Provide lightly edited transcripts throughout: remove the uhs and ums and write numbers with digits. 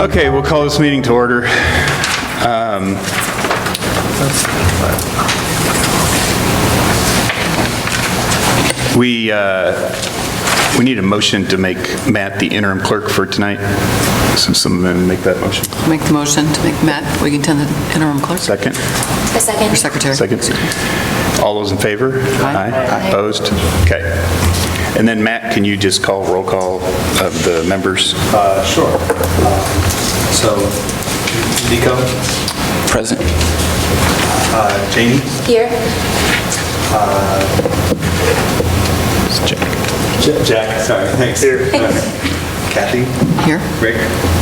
Okay, we'll call this meeting to order. We need a motion to make Matt the interim clerk for tonight. So someone make that motion. Make the motion to make Matt Wigington the interim clerk. Second? A second. Or secretary. Second. All those in favor? Aye. Aye. Opposed? Okay. And then Matt, can you just call roll call of the members? Sure. So, Nico? Present. Jamie? Here. Jack, sorry, thanks. Here. Kathy? Here. Rick?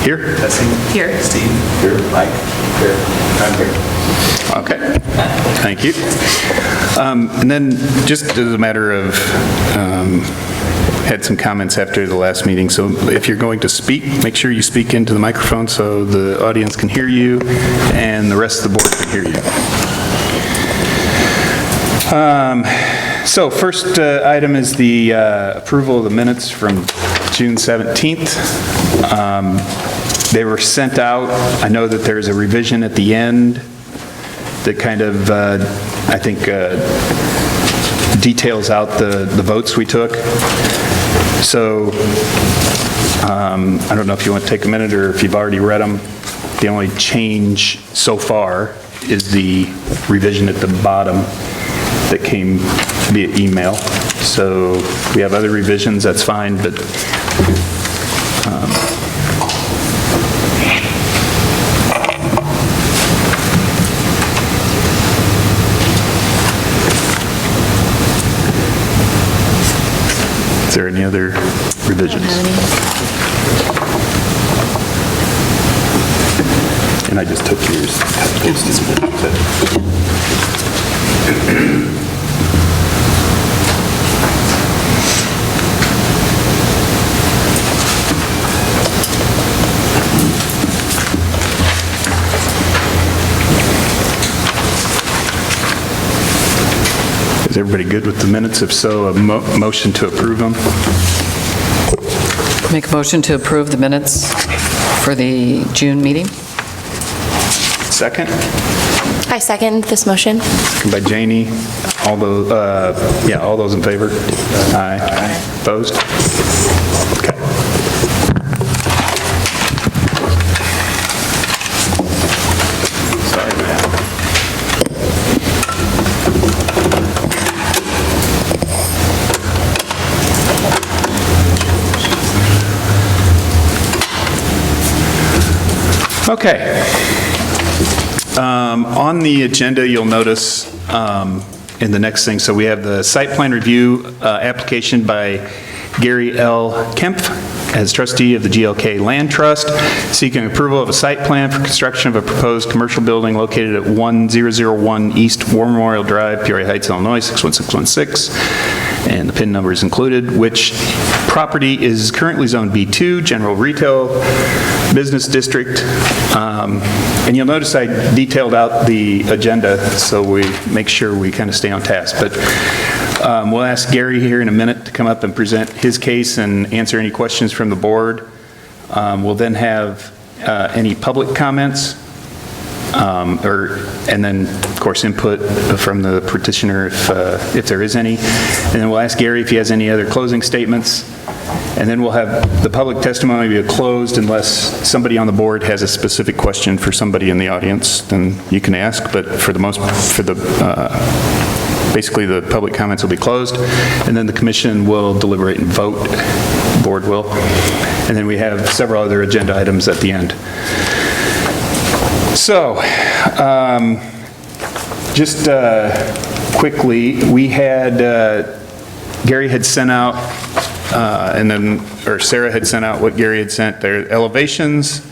Here? Tessie? Here. Steve? Here. Mike? Here. I'm here. Okay, thank you. And then just as a matter of, had some comments after the last meeting, so if you're going to speak, make sure you speak into the microphone so the audience can hear you and the rest of the board can hear you. So first item is the approval of the minutes from June 17th. They were sent out. I know that there's a revision at the end that kind of, I think, details out the votes we took. So I don't know if you want to take a minute or if you've already read them. The only change so far is the revision at the bottom that came via email. So if we have other revisions, that's fine, but is there any other revisions? And I just took yours. Is everybody good with the minutes? If so, a motion to approve them? Make a motion to approve the minutes for the June meeting. Second? I second this motion. Second by Janie. All those, all those in favor? Aye. Opposed? Okay. Sorry, Matt. Okay. On the agenda, you'll notice in the next thing, so we have the site plan review application by Gary L. Kempf as trustee of the GLK Land Trust, seeking approval of a site plan for construction of a proposed commercial building located at 1001 East War Memorial Drive, Peoria Heights, Illinois, 61616. And the PIN number is included, which property is currently zoned B2, general retail business district. And you'll notice I detailed out the agenda so we make sure we kind of stay on task. But we'll ask Gary here in a minute to come up and present his case and answer any questions from the board. We'll then have any public comments. And then, of course, input from the petitioner if there is any. And then we'll ask Gary if he has any other closing statements. And then we'll have the public testimony be closed unless somebody on the board has a specific question for somebody in the audience, then you can ask. But for the basically the public comments will be closed. And then the commission will deliberate and vote, the board will. And then we have several other agenda items at the end. So, just quickly, we had, Gary had sent out, or Sarah had sent out what Gary had sent, their elevations.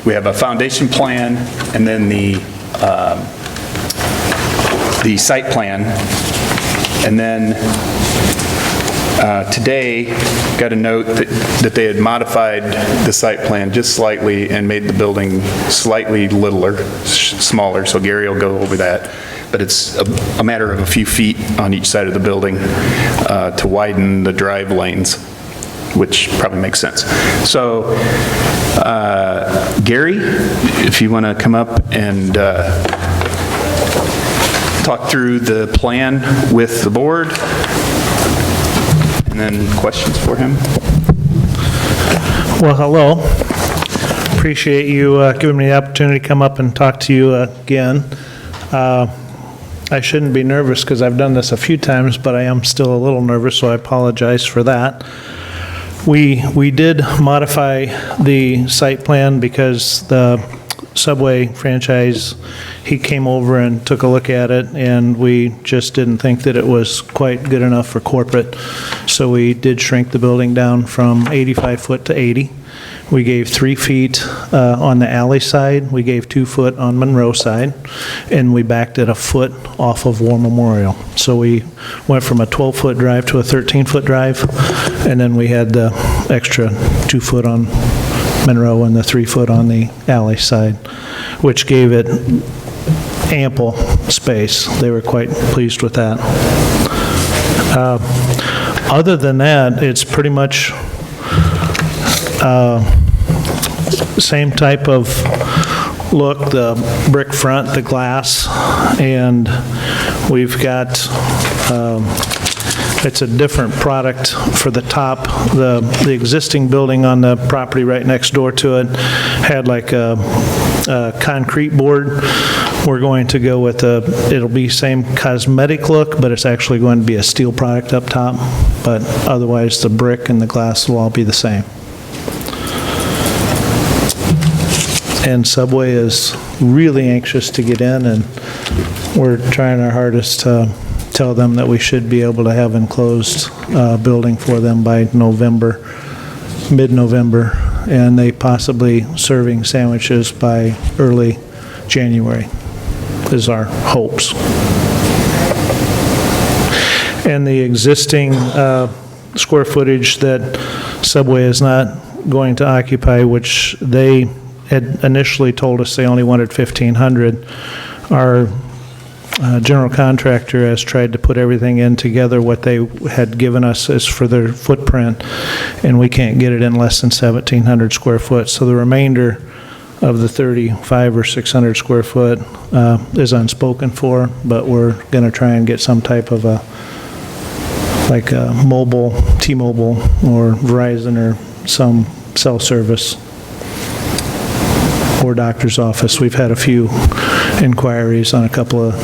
We have a foundation plan, and then the site plan. And then today, got a note that they had modified the site plan just slightly and made the building slightly smaller, so Gary will go over that. But it's a matter of a few feet on each side of the building to widen the drive lanes, which probably makes sense. So Gary, if you want to come up and talk through the plan with the board, and then questions for him. Well, hello. Appreciate you giving me the opportunity to come up and talk to you again. I shouldn't be nervous because I've done this a few times, but I am still a little nervous, so I apologize for that. We did modify the site plan because the Subway franchise, he came over and took a look at it, and we just didn't think that it was quite good enough for corporate. So we did shrink the building down from 85 foot to 80. We gave 3 feet on the alley side, we gave 2 foot on Monroe side, and we backed it a foot off of War Memorial. So we went from a 12-foot drive to a 13-foot drive, and then we had the extra 2 foot on Monroe and the 3 foot on the alley side, which gave it ample space. They were quite pleased with that. Other than that, it's pretty much same type of look, the brick front, the glass, and we've got, it's a different product for the top. The existing building on the property right next door to it had like a concrete board. We're going to go with it'll be same cosmetic look, but it's actually going to be a steel product up top, but otherwise the brick and the glass will all be the same. And Subway is really anxious to get in, and we're trying our hardest to tell them that we should be able to have enclosed building for them by November, mid-November, and they possibly serving sandwiches by early January is our hopes. And the existing square footage that Subway is not going to occupy, which they had initially told us they only wanted 1,500. Our general contractor has tried to put everything in together, what they had given us is for their footprint, and we can't get it in less than 1,700 square foot. So the remainder of the 35 or 600 square foot is unspoken for, but we're going to try and get some type of a, like a mobile, T-Mobile or Verizon or some cell service or doctor's office. We've had a few inquiries on a couple of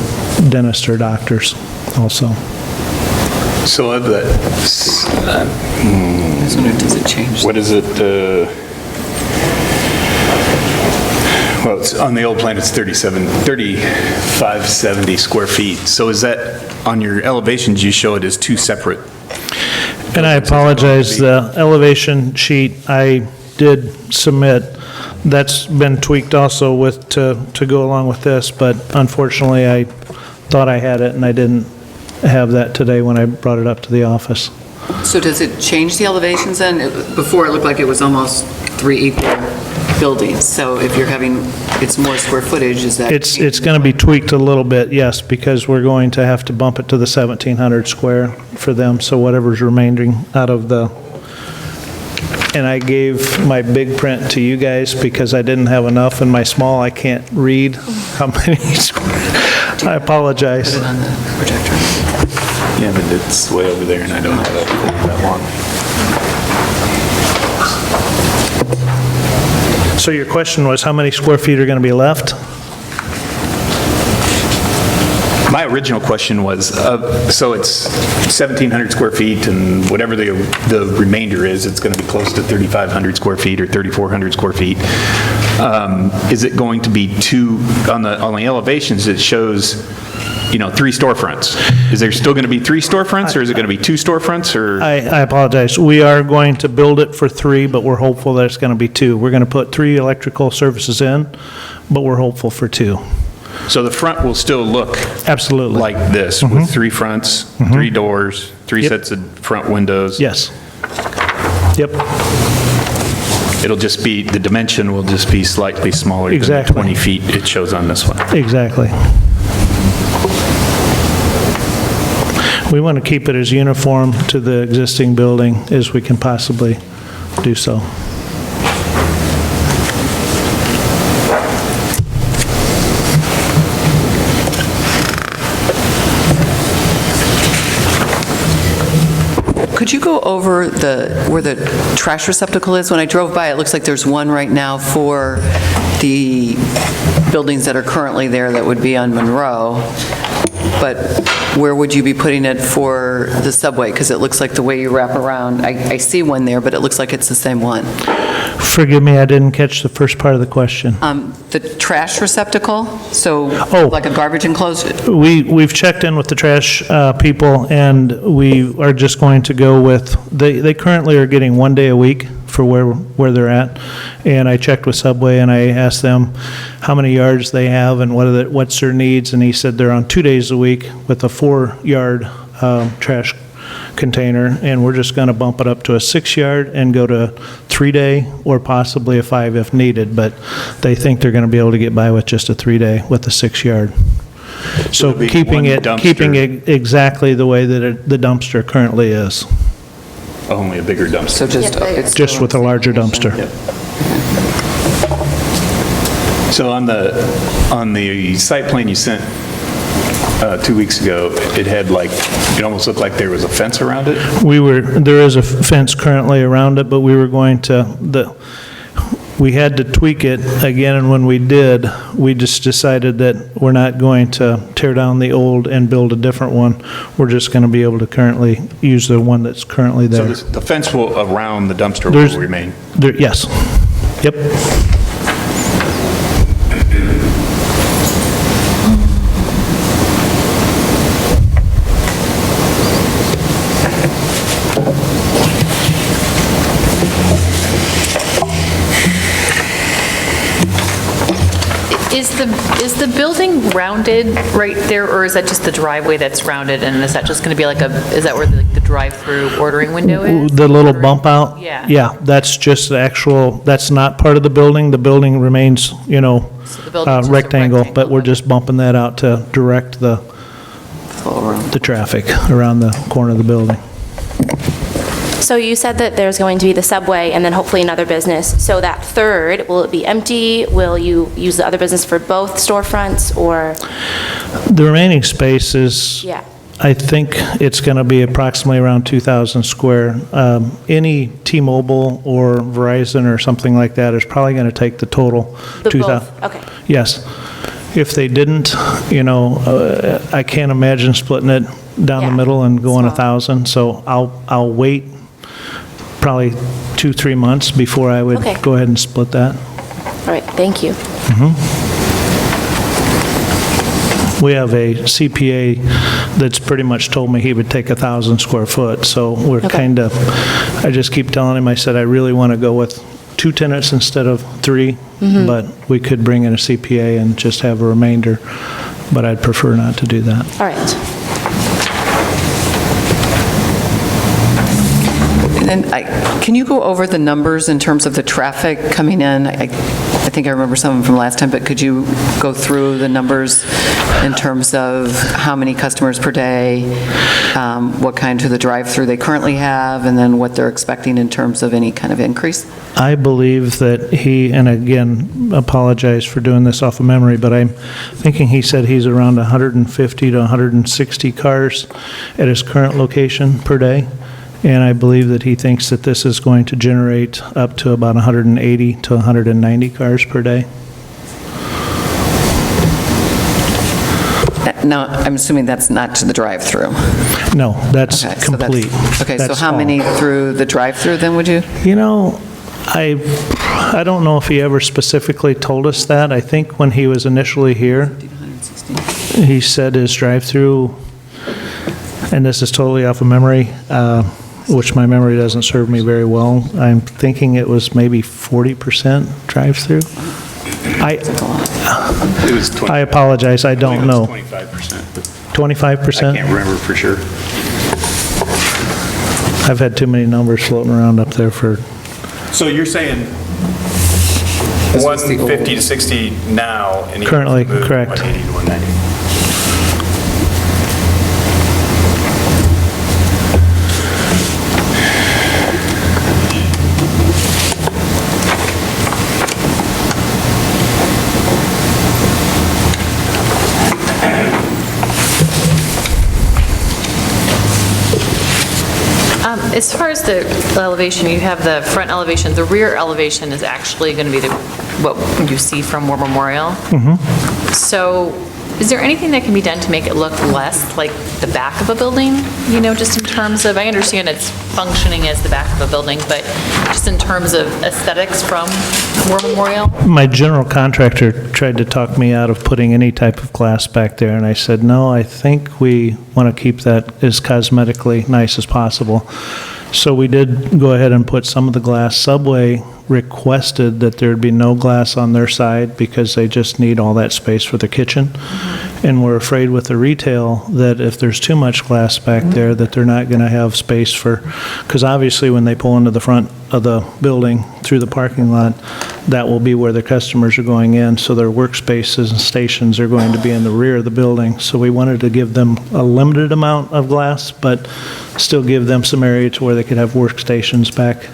dentists or doctors also. So of that, I was wondering, does it change? what is it? Well, it's, on the old plan, it's 3,570 square feet. So is that, on your elevations, you show it as 2 separate? And I apologize, the elevation sheet I did submit, that's been tweaked also with, to go along with this, but unfortunately I thought I had it and I didn't have that today when I brought it up to the office. So does it change the elevations then? Before it looked like it was almost 3 equal buildings, so if you're having, it's more square footage, is that? It's going to be tweaked a little bit, yes, because we're going to have to bump it to the 1,700 square for them, so whatever's remaining out of the, and I gave my big print to you guys because I didn't have enough in my small, I can't read how many square. I apologize. Put it on the projector. Yeah, but it's way over there and I don't have that long. So your question was how many square feet are going to be left? My original question was, so it's 1,700 square feet and whatever the remainder is, it's going to be close to 3,500 square feet or 3,400 square feet. Is it going to be 2, on the elevations it shows, 3 storefronts? Is there still going to be 3 storefronts or is it going to be 2 storefronts or? I apologize. We are going to build it for 3, but we're hopeful that it's going to be 2. We're going to put 3 electrical services in, but we're hopeful for 2. So the front will still look Absolutely. like this with 3 fronts, 3 doors, 3 Yep. sets of front windows? Yes. Yep. It'll just be, the dimension will just be slightly smaller than the Exactly. 20 feet it shows on this one. Exactly. We want to keep it as uniform to the existing building as we can possibly do so. could you go over where the trash receptacle is? When I drove by, it looks like there's one right now for the buildings that are currently there that would be on Monroe, but where would you be putting it for the subway? Because it looks like the way you wrap around, I see one there, but it looks like it's the same one. Forgive me, I didn't catch the first part of the question. The trash receptacle, so Oh. like a garbage enclosure? We've checked in with the trash people, and we are just going to go with, they currently are getting 1 day a week for where they're at. And I checked with Subway, and I asked them how many yards they have and what's their needs, and he said they're on 2 days a week with a 4-yard trash container, and we're just going to bump it up to a 6-yard and go to 3-day or possibly a 5 if needed, but they think they're going to be able to get by with just a 3-day with a 6-yard. So it'll be keeping one dumpster. keeping it exactly the way that the dumpster currently is, Only a bigger dumpster. So just, Yeah, it's just still with a larger dumpster. So on the site plan you sent 2 weeks ago, it had it almost looked like there was a fence around it? There is a fence currently around it, but we were going to, we had to tweak it again, and when we did, we just decided that we're not going to tear down the old and build a different one. We're just going to be able to currently use the one that's currently So there. the fence around the dumpster There's- will remain? Yes. Yep. Is the building rounded right there, or is that just the driveway that's rounded, and is that just going to be is that where the drive-through ordering window is? The little bump out? Yeah. Yeah, that's just the actual, that's not part of the building. The building remains, the building's just a rectangle, but rectangle, we're okay. just bumping that out to direct the traffic around the corner of the building. So you said that there's going to be the Subway and then hopefully another business. So that third, will it be empty? Will you use the other business for both storefronts, or? The remaining space is, Yeah. I think it's going to be approximately around 2,000 square. Any T-Mobile or Verizon or something like that is probably going to take the total The 2,000. both, okay. Yes. If they didn't, I can't imagine splitting it down the Yeah. middle and going Small. 1,000. So I'll wait probably 2-3 months before I would Okay. go ahead and split that. All right, thank you. We have a CPA that's pretty much told me he would take 1,000 square foot, so we're Okay. kind of, I just keep telling him, I said, I really want to go with 2 tenants instead of 3, but we could bring in a CPA and just have a remainder, but I'd prefer not to do that. All right. And can you go over the numbers in terms of the traffic coming in? I think I remember some of them from last time, but could you go through the numbers in terms of how many customers per day, what kind of the drive-through they currently have, and then what they're expecting in terms of any kind of increase? I believe that he, and again, apologize for doing this off of memory, but I'm thinking he said he's around 150 to 160 cars at his current location per day. And I believe that he thinks that this is going to generate up to about 180 to 190 cars per day. Now, I'm assuming that's not to the drive-through. No, that's Okay, so that's- complete. Okay, so That's how all. many through the drive-through then would you? I don't know if he ever specifically told us that. I think when he was initially here, he said his drive-through, and this is totally off of memory, which my memory doesn't serve me very well. I'm thinking it was maybe 40% drive-through. It was 20. I apologize, I don't know. 25%. but 25%? I can't remember for sure. I've had too many numbers floating around up there for, So you're saying 150 to 60 now, and he Currently, moved correct. 180 to 190. As far as the elevation, you have the front elevation, the rear elevation is actually going to be what you see from War Memorial. So is there anything that can be done to make it look less like the back of a building? You know, just in terms of, I understand it's functioning as the back of a building, but just in terms of aesthetics from War Memorial? My general contractor tried to talk me out of putting any type of glass back there, and I said, no, I think we want to keep that as cosmetically nice as possible. So we did go ahead and put some of the glass. Subway requested that there'd be no glass on their side because they just need all that space for the kitchen. And we're afraid with the retail that if there's too much glass back there, that they're not going to have space for, because obviously when they pull into the front of the building through the parking lot, that will be where the customers are going in. So their workspaces and stations are going to be in the rear of the building. So we wanted to give them a limited amount of glass, but still give them some area to where they could have workstations back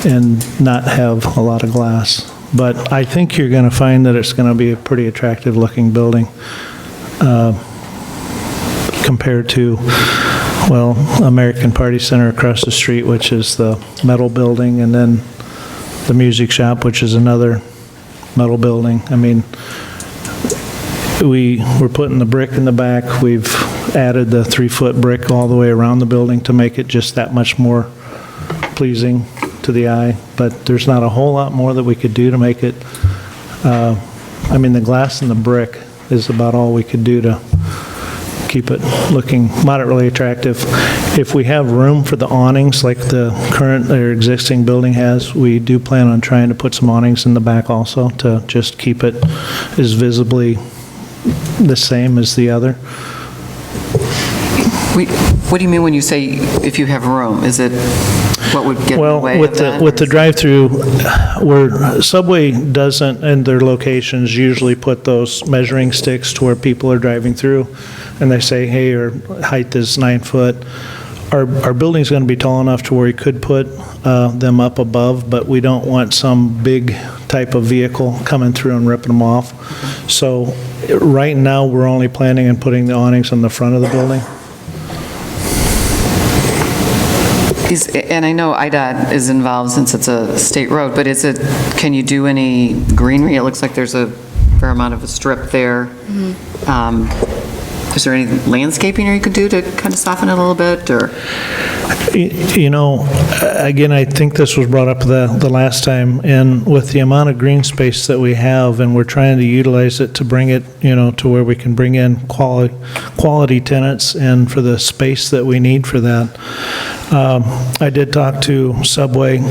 and not have a lot of glass. But I think you're going to find that it's going to be a pretty attractive looking building compared to, well, American Party Center across the street, which is the metal building, and then the music shop, which is another metal building. I mean, we're putting the brick in the back. We've added the 3-foot brick all the way around the building to make it just that much more pleasing to the eye, but there's not a whole lot more that we could do to make it, I mean, the glass and the brick is about all we could do to keep it looking moderately attractive. If we have room for the awnings like the current or existing building has, we do plan on trying to put some awnings in the back also to just keep it as visibly the same as the other. What do you mean when you say if you have room? Is it, what would get in the way of that? Well, with the drive-through, where Subway doesn't, in their locations, usually put those measuring sticks to where people are driving through, and they say, hey, our height is 9 foot. Our building's going to be tall enough to where you could put them up above, but we don't want some big type of vehicle coming through and ripping them off. So right now, we're only planning on putting the awnings on the front of the building. And I know IDOT is involved since it's a state road, but can you do any greenery? It looks like there's a fair amount of a strip there. Is there any landscaping you could do to kind of soften it a little bit, or? You know, again, I think this was brought up the last time, and with the amount of green space that we have, and we're trying to utilize it to bring it, you know, to where we can bring in quality tenants and for the space that we need for that. I did talk to Subway,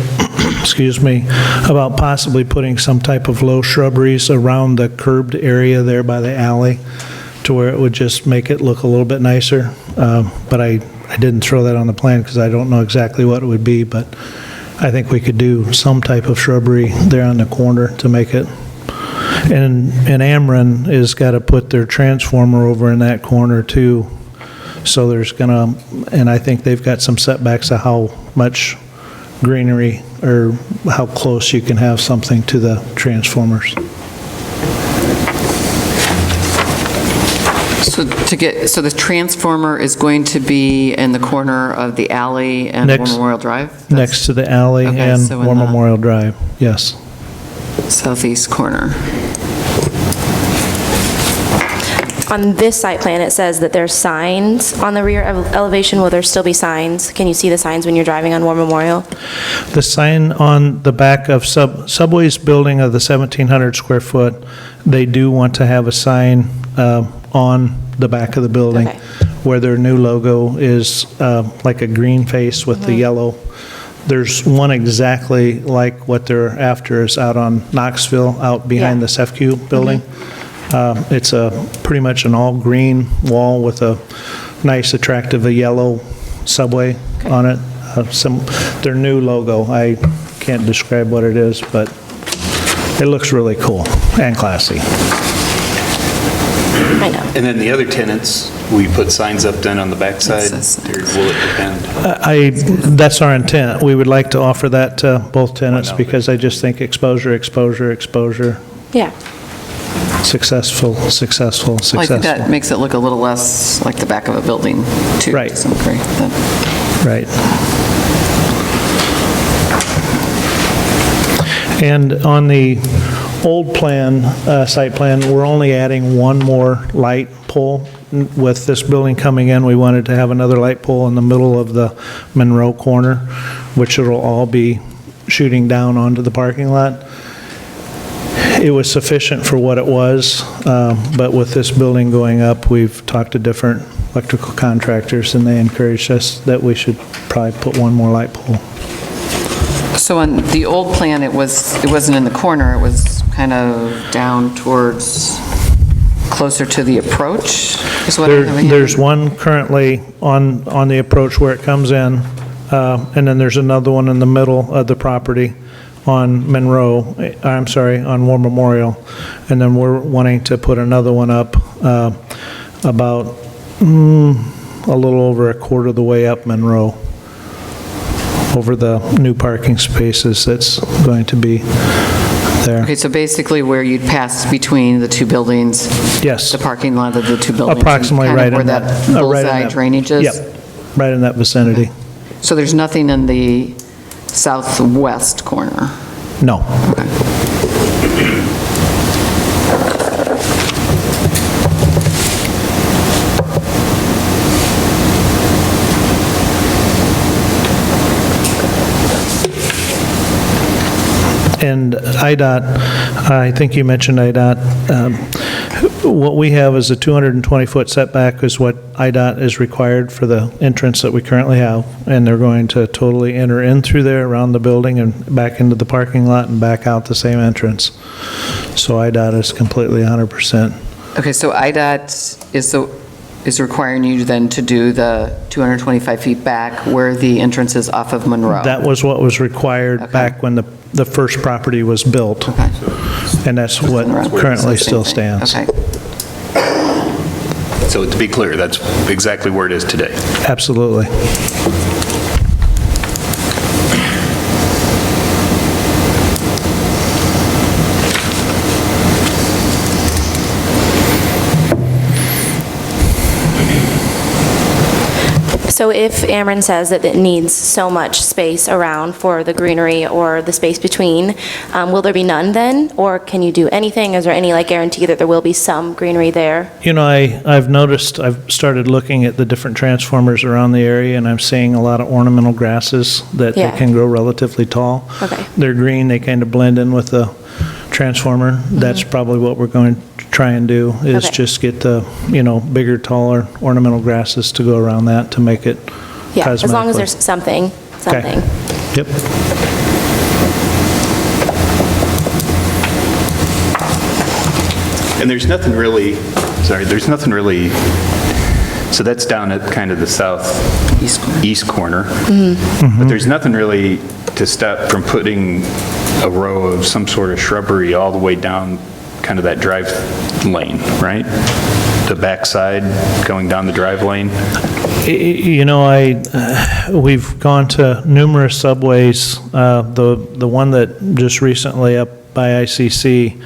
excuse me, about possibly putting some type of low shrubberies around the curbed area there by the alley to where it would just make it look a little bit nicer. But I didn't throw that on the plan because I don't know exactly what it would be, but I think we could do some type of shrubbery there on the corner to make it. And Ameren has got to put their transformer over in that corner too. So there's gonna, and I think they've got some setbacks of how much greenery or how close you can have something to the transformers. So the transformer is going to be in the corner of the alley and War Memorial Drive? Next to the alley Okay, and so in War the Memorial Drive, yes. Southeast corner. On this site plan, it says that there's signs on the rear elevation. Will there still be signs? Can you see the signs when you're driving on War Memorial? The sign on the back of Subway's building of the 1,700 square foot, they do want to have a sign on the back of the building Okay. where their new logo is like a green face with the yellow. There's one exactly like what they're after is out on Knoxville, out behind Yeah. the SEFCU building. It's pretty much an all-green wall with a nice, attractive, yellow Subway on it. Their new logo, I can't describe what it is, but it looks really cool and classy. I know. And then the other tenants, we put signs up then on the backside, or will it depend? That's our intent. We would like to offer that to both tenants Why not? because I just think exposure, exposure, Yeah. successful. Well, I think that makes it look a little less like the back of a building, too. Right. To some degree. Right. And on the old plan, site plan, we're only adding one more light pole. With this building coming in, we wanted to have another light pole in the middle of the Monroe corner, which it'll all be shooting down onto the parking lot. It was sufficient for what it was, but with this building going up, we've talked to different electrical contractors, and they encouraged us that we should probably put one more light pole. So on the old plan, it wasn't in the corner, it was kind of down towards, closer to the approach, is what I'm having here? There's one currently on the approach where it comes in, and then there's another one in the middle of the property on Monroe, on War Memorial, and then we're wanting to put another one up about a little over a quarter of the way up Monroe, over the new parking spaces that's going to be there. Okay, so basically where you'd pass between the two buildings? Yes. The parking lot of the two buildings? Approximately and right kind in of that. where that right in bullseye that- drainage is? Yep, right in that vicinity. So there's nothing in the southwest corner? No. Okay. And IDOT, I think you mentioned IDOT. What we have is a 220-foot setback is what IDOT is required for the entrance that we currently have, and they're going to totally enter in through there around the building and back into the parking lot and back out the same entrance. So IDOT is completely 100%. Okay, so IDOT is requiring you then to do the 225 feet back where the entrance is off of Monroe? That was what was required Okay. back when the first property was built. Okay. And that's what currently still stands. Okay. So to be clear, that's exactly where it is today. Absolutely. So if Ameren says that it needs so much space around for the greenery or the space between, will there be none then? Or can you do anything? Is there any guarantee that there will be some greenery there? You know, I've noticed, I've started looking at the different transformers around the area, and I'm seeing a lot of ornamental grasses that they Yeah. can grow relatively tall. Okay. They're green, they kind of blend in with the transformer. That's probably what we're going to try and do, is Okay. just get the, bigger, taller ornamental grasses to go around that to make it Yeah, as long as cosmetically. there's something. Yep. And there's nothing really, so that's down at kind of the southeast corner. But there's nothing really to stop from putting a row of some sort of shrubbery all the way down kind of that drive lane, right? The backside going down the drive lane. We've gone to numerous subways, the one that just recently up by ICC,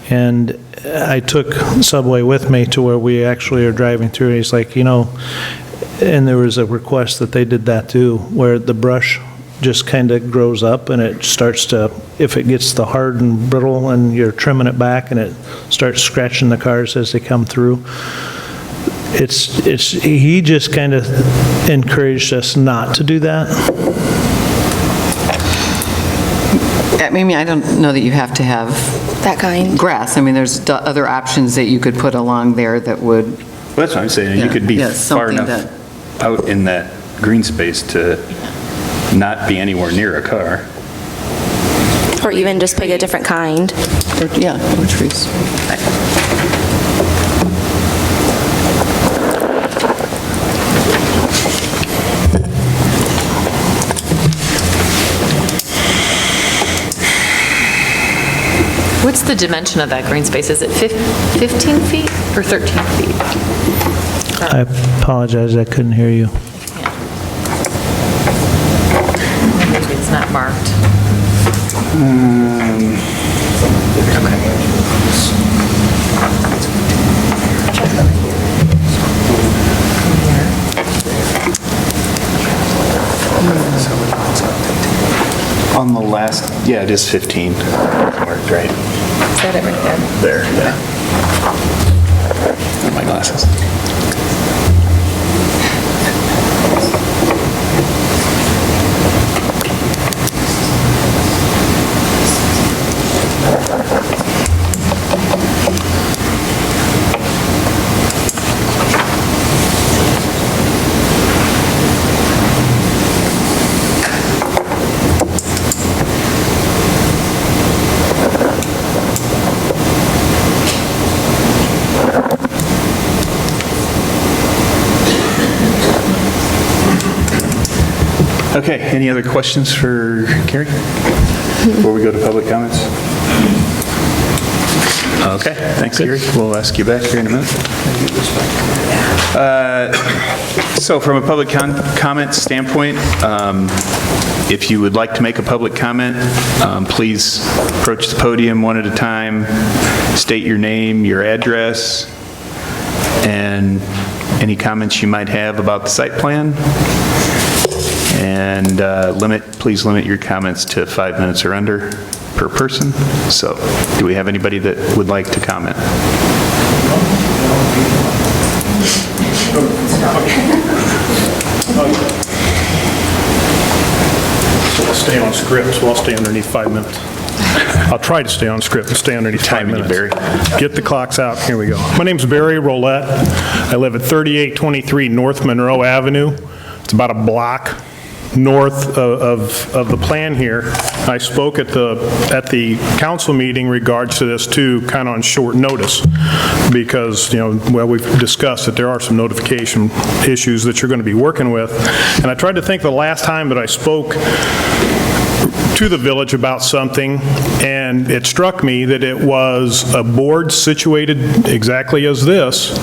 and I took Subway with me to where we actually are driving through, and he's like, and there was a request that they did that too, where the brush just kind of grows up and it starts to, if it gets the hard and brittle and you're trimming it back and it starts scratching the cars as they come through. He just kind of encouraged us not to do that. I mean, I don't know that you have to have That kind? grass. I mean, there's other options that you could put along there that would, Well, that's what I'm saying, you Yeah, could be yeah, far something enough out in that green space to not be anywhere near a car. Or even just pick a different kind? or trees. What's the dimension of that green space? Is it 15 feet or 13 feet? I apologize, I couldn't hear you. Maybe it's not marked. On the last, yeah, it is 15. Worked right. Is that it right there? There, yeah. My glasses. Okay, any other questions for Carrie before we go to public comments? Okay, thanks, Gary. We'll ask you back here in a minute. So from a public comment standpoint, if you would like to make a public comment, please approach the podium one at a time, state your name, your address, and any comments you might have about the site plan. And please limit your comments to 5 minutes or under per person. So, do we have anybody that would like to comment? So I'll stay on script, so I'll stay underneath 5 minutes. I'll try to stay on script and stay underneath 5 Timing you, minutes. Barry. Get the clocks out, here we go. My name's Barry Roulette. I live at 3823 North Monroe Avenue. It's about a block north of the plan here. I spoke at the council meeting regards to this too, kind of on short notice, because, well, we've discussed that there are some notification issues that you're going to be working with. And I tried to think the last time that I spoke to the village about something, and it struck me that it was a board situated exactly as this,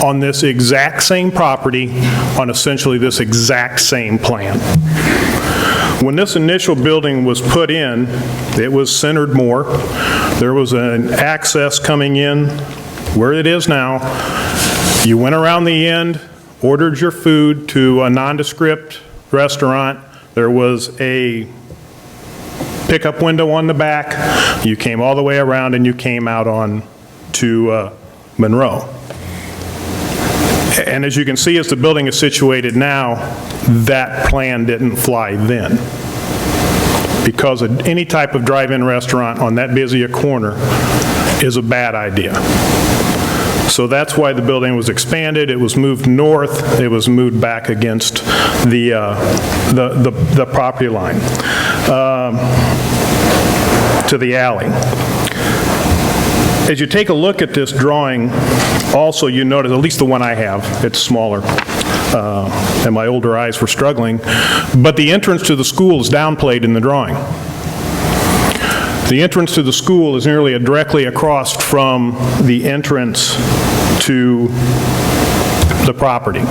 on this exact same property, on essentially this exact same plan. When this initial building was put in, it was centered more. There was an access coming in where it is now. You went around the end, ordered your food to a nondescript restaurant. There was a pickup window on the back. You came all the way around and you came out on to Monroe. And as you can see, as the building is situated now, that plan didn't fly then. Because any type of drive-in restaurant on that busy a corner is a bad idea. So that's why the building was expanded. It was moved north. It was moved back against the property line to the alley. As you take a look at this drawing, also you notice, at least the one I have, it's smaller, and my older eyes were struggling, but the entrance to the school is downplayed in the drawing. The entrance to the school is nearly directly across from the entrance to the property.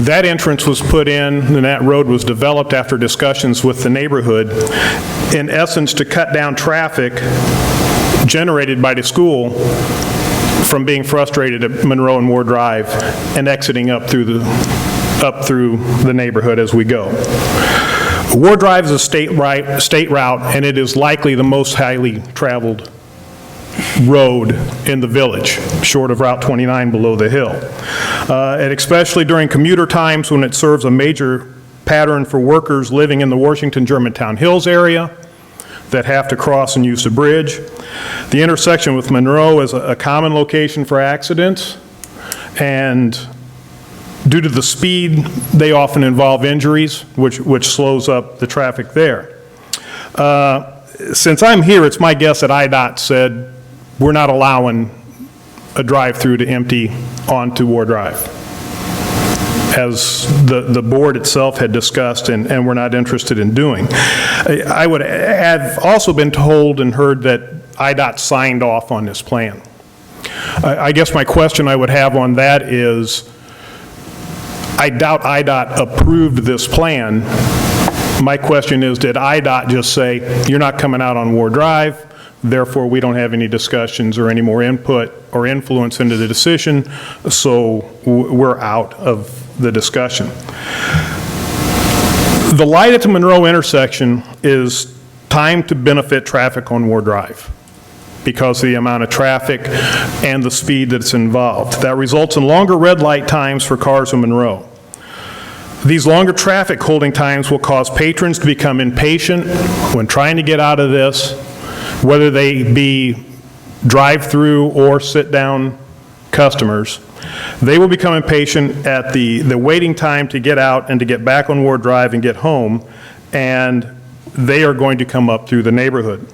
That entrance was put in, and that road was developed after discussions with the neighborhood, in essence to cut down traffic generated by the school from being frustrated at Monroe and Moore Drive and exiting up through the neighborhood as we go. Moore Drive is a state route, and it is likely the most highly traveled road in the village, short of Route 29 below the hill. And especially during commuter times when it serves a major pattern for workers living in the Washington-Germantown Hills area that have to cross and use the bridge. The intersection with Monroe is a common location for accidents, and due to the speed, they often involve injuries, which slows up the traffic there. Since I'm here, it's my guess that IDOT said, we're not allowing a drive-through to empty onto War Drive, as the board itself had discussed and we're not interested in doing. I would have also been told and heard that IDOT signed off on this plan. I guess my question I would have on that is, I doubt IDOT approved this plan. My question is, did IDOT just say, you're not coming out on War Drive, therefore we don't have any discussions or any more input or influence into the decision, so we're out of the discussion? The light at the Monroe intersection is timed to benefit traffic on Ward Drive because of the amount of traffic and the speed that's involved. That results in longer red light times for cars in Monroe. These longer traffic holding times will cause patrons to become impatient when trying to get out of this, whether they be drive-through or sit-down customers. They will become impatient at the waiting time to get out and to get back on Ward Drive and get home, and they are going to come up through the neighborhood.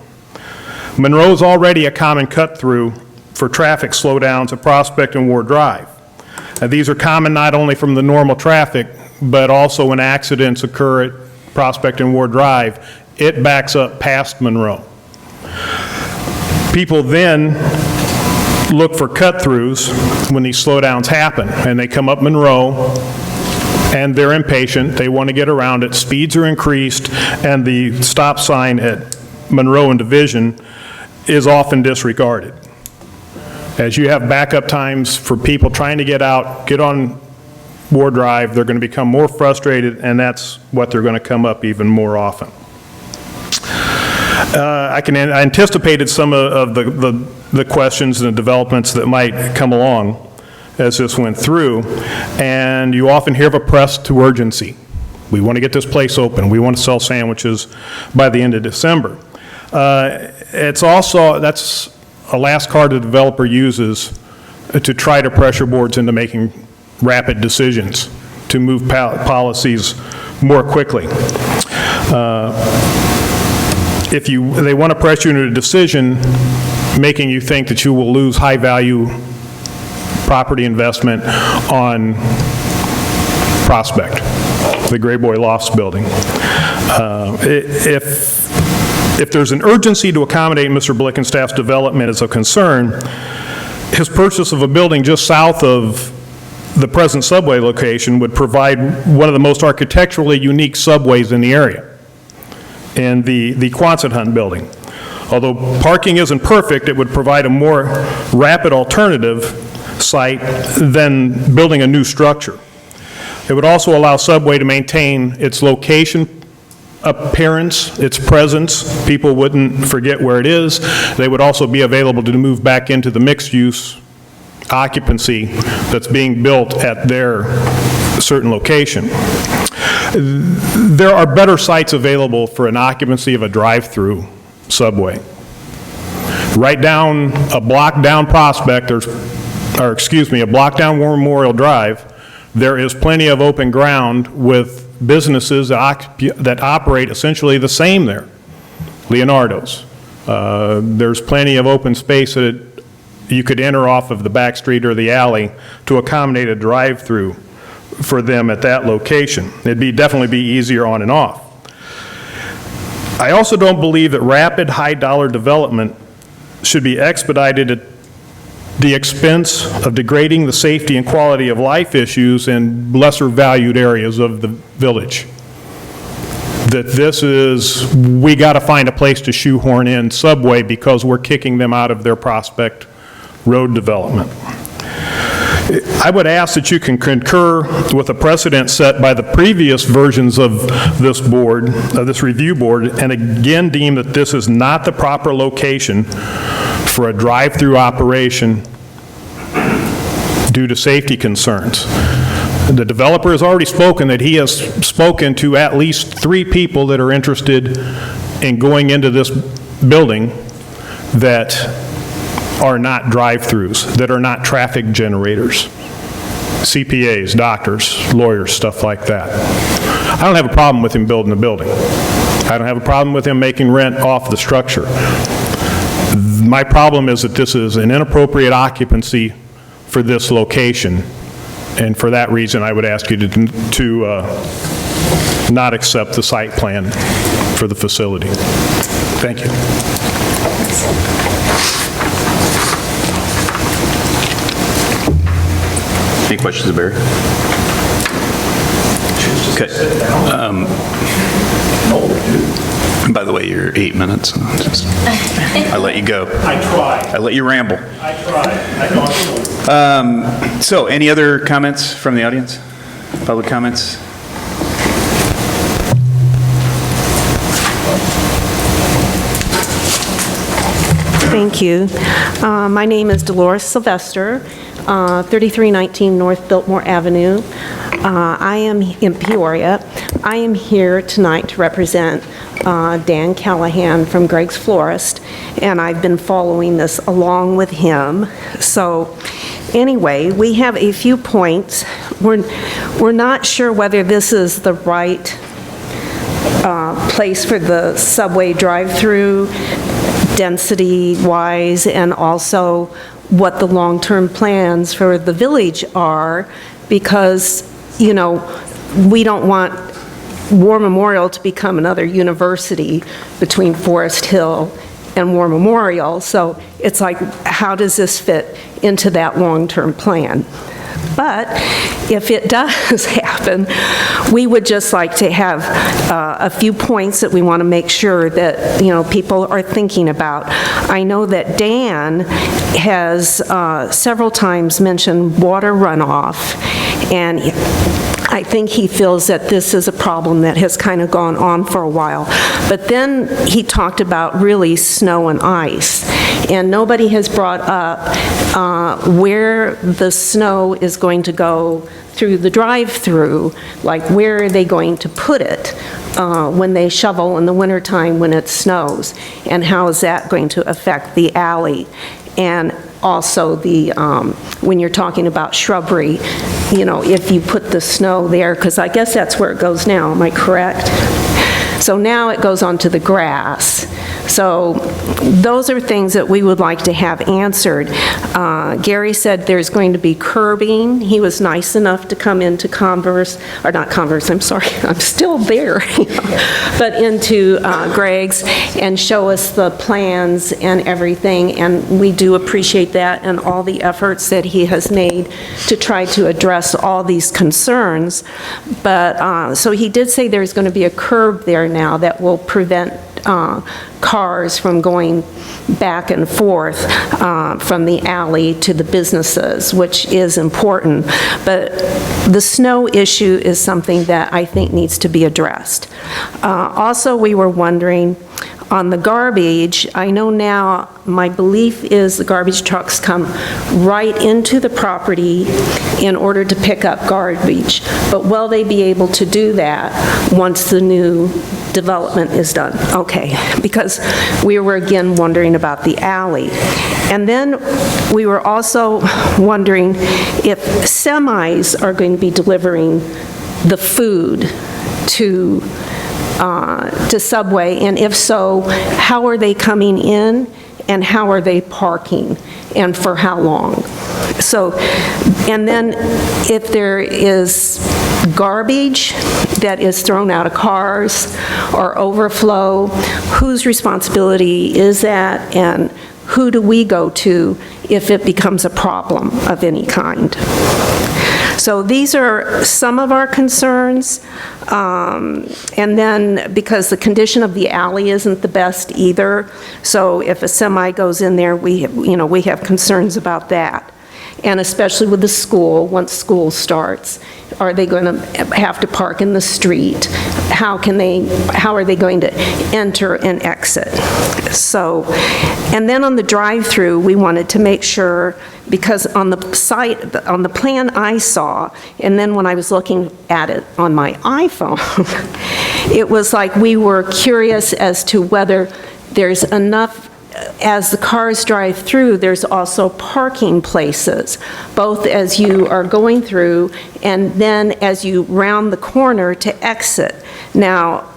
Monroe is already a common cut-through for traffic slowdowns at Prospect and Ward Drive. These are common not only from the normal traffic, but also when accidents occur at Prospect and Ward Drive, it backs up past Monroe. People then look for cut-throughs when these slowdowns happen, and they come up Monroe, and they're impatient, they want to get around it, speeds are increased, and the stop sign at Monroe and Division is often disregarded. As you have backup times for people trying to get out, get on Ward Drive, they're going to become more frustrated, and that's what they're going to come up even more often. I anticipated some of the questions and the developments that might come along as this went through, and you often hear of a press to urgency. We want to get this place open. We want to sell sandwiches by the end of December. It's also, that's a last card the developer uses to try to pressure boards into making rapid decisions to move policies more quickly. If they want to press you into a decision, making you think that you will lose high-value property investment on Prospect, the Gray Boy Lofts building. If there's an urgency to accommodate Mr. Blickenstaff's development as a concern, his purchase of a building just south of the present subway location would provide one of the most architecturally unique subways in the area, in the Quonset Hunt building. Although parking isn't perfect, it would provide a more rapid alternative site than building a new structure. It would also allow Subway to maintain its location, appearance, its presence. People wouldn't forget where it is. They would also be available to move back into the mixed-use occupancy that's being built at their certain location. There are better sites available for an occupancy of a drive-through Subway. Right down, a block down Prospect, a block down War Memorial Drive, there is plenty of open ground with businesses that operate essentially the same there. Leonardo's. There's plenty of open space that you could enter off of the back street or the alley to accommodate a drive-through for them at that location. It'd definitely be easier on and off. I also don't believe that rapid high-dollar development should be expedited at the expense of degrading the safety and quality of life issues in lesser valued areas of the village. That we got to find a place to shoehorn in Subway because we're kicking them out of their Prospect Road development. I would ask that you can concur with a precedent set by the previous versions of this board, of this review board, and again deem that this is not the proper location for a drive-through operation due to safety concerns. The developer has already spoken that he has spoken to at least 3 people that are interested in going into this building that are not drive-throughs, that are not traffic generators. CPAs, doctors, lawyers, stuff like that. I don't have a problem with him building a building. I don't have a problem with him making rent off the structure. My problem is that this is an inappropriate occupancy for this location, and for that reason I would ask you to not accept the site plan for the facility. Thank you. Any questions of Barry? Okay. By the way, you're 8 minutes. I let you go. I tried. I let you ramble. I tried. I know. So, any other comments from the audience? Public comments? Thank you. My name is Dolores Sylvester, 3319 North Biltmore Avenue. I am in Peoria. I am here tonight to represent Dan Callahan from Greg's Florist, and I've been following this along with him. So anyway, we have a few points. We're not sure whether this is the right place for the subway drive-through, density-wise, and also what the long-term plans for the village are, because, you know, we don't want War Memorial to become another university between Forest Hill and War Memorial. So it's like, how does this fit into that long-term plan? But if it does happen, we would just like to have a few points that we want to make sure that, you know, people are thinking about. I know that Dan has several times mentioned water runoff, and I think he feels that this is a problem that has kind of gone on for a while. But then he talked about really snow and ice, and nobody has brought up where the snow is going to go through the drive-through, like where are they going to put it when they shovel in the wintertime when it snows, and how is that going to affect the alley? And also the, when you're talking about shrubbery, you know, if you put the snow there, because I guess that's where it goes now, am I correct? So now it goes onto the grass. So those are things that we would like to have answered. Gary said there's going to be curbing. He was nice enough to come into Converse, or not Converse, I'm sorry, I'm still there, but into Greg's and show us the plans and everything, and we do appreciate that and all the efforts that he has made to try to address all these concerns. But, so he did say there's going to be a curb there now that will prevent cars from going back and forth from the alley to the businesses, which is important. But the snow issue is something that I think needs to be addressed. Also, we were wondering, on the garbage, I know now, my belief is the garbage trucks come right into the property in order to pick up garbage. But will they be able to do that once the new development is done? Okay, because we were again wondering about the alley. And then we were also wondering if semis are going to be delivering the food to Subway, and if so, how are they coming in and how are they parking and for how long? So, and then if there is garbage that is thrown out of cars or overflow, whose responsibility is that, and who do we go to if it becomes a problem of any kind? So these are some of our concerns. And then, because the condition of the alley isn't the best either, so if a semi goes in there, we have concerns about that. And especially with the school, once school starts, are they going to have to park in the street? How are they going to enter and exit? So, and then on the drive-through, we wanted to make sure, because on the site, on the plan I saw, and then when I was looking at it on my iPhone, it was like we were curious as to whether there's enough. As the cars drive through, there's also parking places, both as you are going through and then as you round the corner to exit. Now,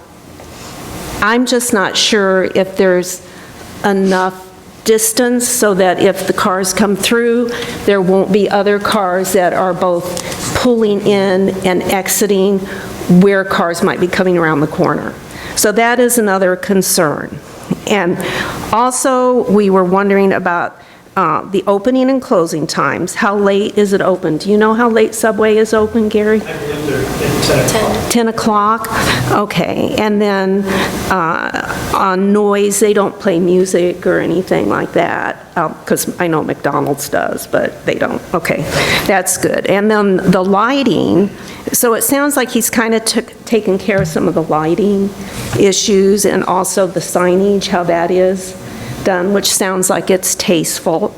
I'm just not sure if there's enough distance so that if the cars come through, there won't be other cars that are both pulling in and exiting where cars might be coming around the corner. So that is another concern. And also, we were wondering about the opening and closing times. How late is it open? Do you know how late Subway is open, Gary? I believe they're at 10 o'clock. 10 o'clock? Okay. And then on noise, they don't play music or anything like that, because I know McDonald's does, but they don't. Okay, that's good. And then the lighting, so it sounds like he's kind of taken care of some of the lighting issues and also the signage, how that is. done, which sounds like it's tasteful.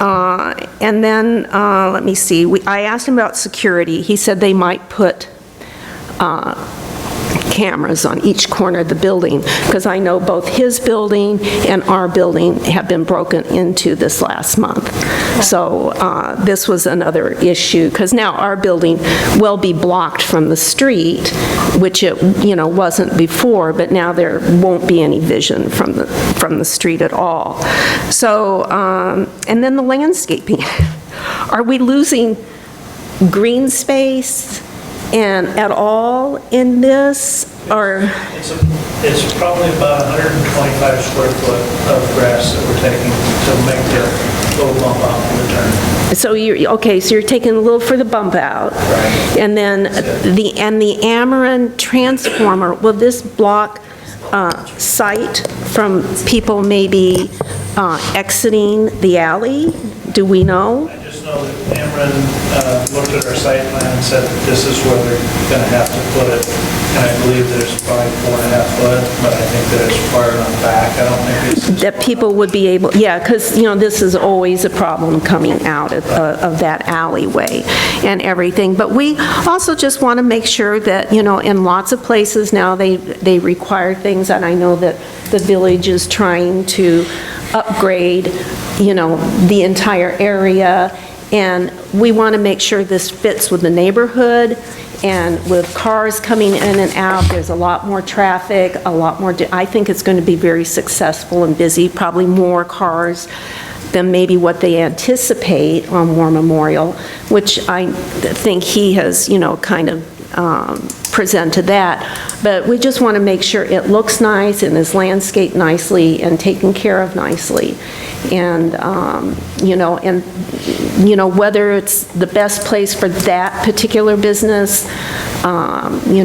And then, let me see, I asked him about security. He said they might put cameras on each corner of the building, because I know both his building and our building have been broken into this last month. So this was another issue, because now our building will be blocked from the street, which it, wasn't before, but now there won't be any vision from the street at all. So, and then the landscaping. Are we losing green space and at all in this, or? It's probably about 125 square foot of grass that we're taking to make the little bump out for the turn. So so you're taking a little for the bump out. Right. And then the Ameren transformer, will this block sight from people maybe exiting the alley? Do we know? I just know that Ameren looked at our site plan and said that this is where they're going to have to put it. And I believe that it's probably 4.5 foot, but I think that it's required on the back. I don't think it's... That people would be able, yeah, because, this is always a problem coming out of that alleyway and everything. But we also just want to make sure that, in lots of places now, they require things, and I know that the village is trying to upgrade, the entire area, and we want to make sure this fits with the neighborhood. And with cars coming in and out, there's a lot more traffic, a lot more, I think it's going to be very successful and busy, probably more cars than maybe what they anticipate on War Memorial, which I think he has, kind of presented that. But we just want to make sure it looks nice and is landscaped nicely and taken care of nicely. And, whether it's the best place for that particular business, we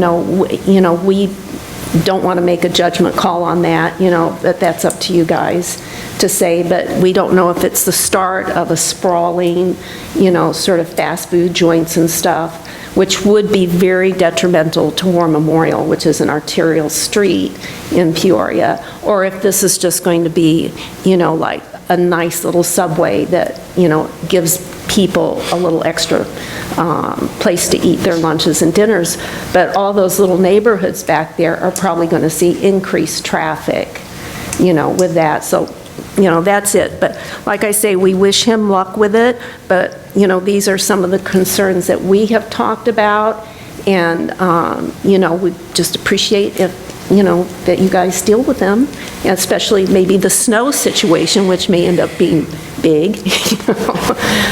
don't want to make a judgment call on that, that's up to you guys to say, but we don't know if it's the start of a sprawling, sort of fast food joints and stuff, which would be very detrimental to War Memorial, which is an arterial street in Peoria, or if this is just going to be, like a nice little subway that, gives people a little extra place to eat their lunches and dinners. But all those little neighborhoods back there are probably going to see increased traffic, with that. So, that's it. But like I say, we wish him luck with it. But, these are some of the concerns that we have talked about. And, we just appreciate if, that you guys deal with them, and especially maybe the snow situation, which may end up being big.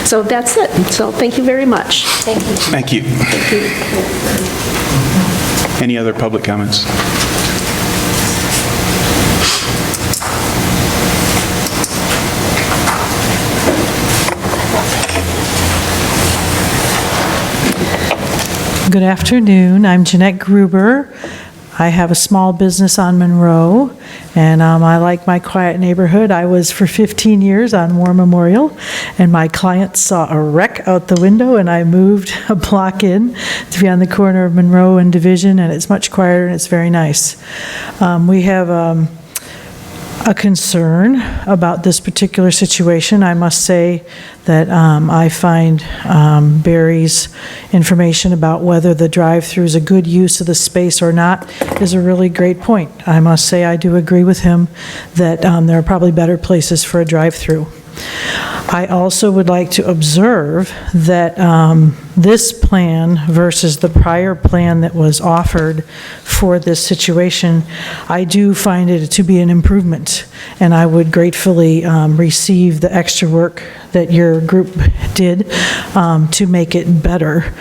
So that's it. So thank you very much. Thank you. Thank you. Any other public comments? Good afternoon. I'm Jeanette Gruber. I have a small business on Monroe, and I like my quiet neighborhood. I was for 15 years on War Memorial, and my clients saw a wreck out the window, and I moved a block in to be on the corner of Monroe and Division, and it's much quieter, and it's very nice. We have a concern about this particular situation. I must say that I find Barry's information about whether the drive-through is a good use of the space or not is a really great point. I must say I do agree with him that there are probably better places for a drive-through. I also would like to observe that this plan versus the prior plan that was offered for this situation, I do find it to be an improvement, and I would gratefully receive the extra work that your group did to make it better.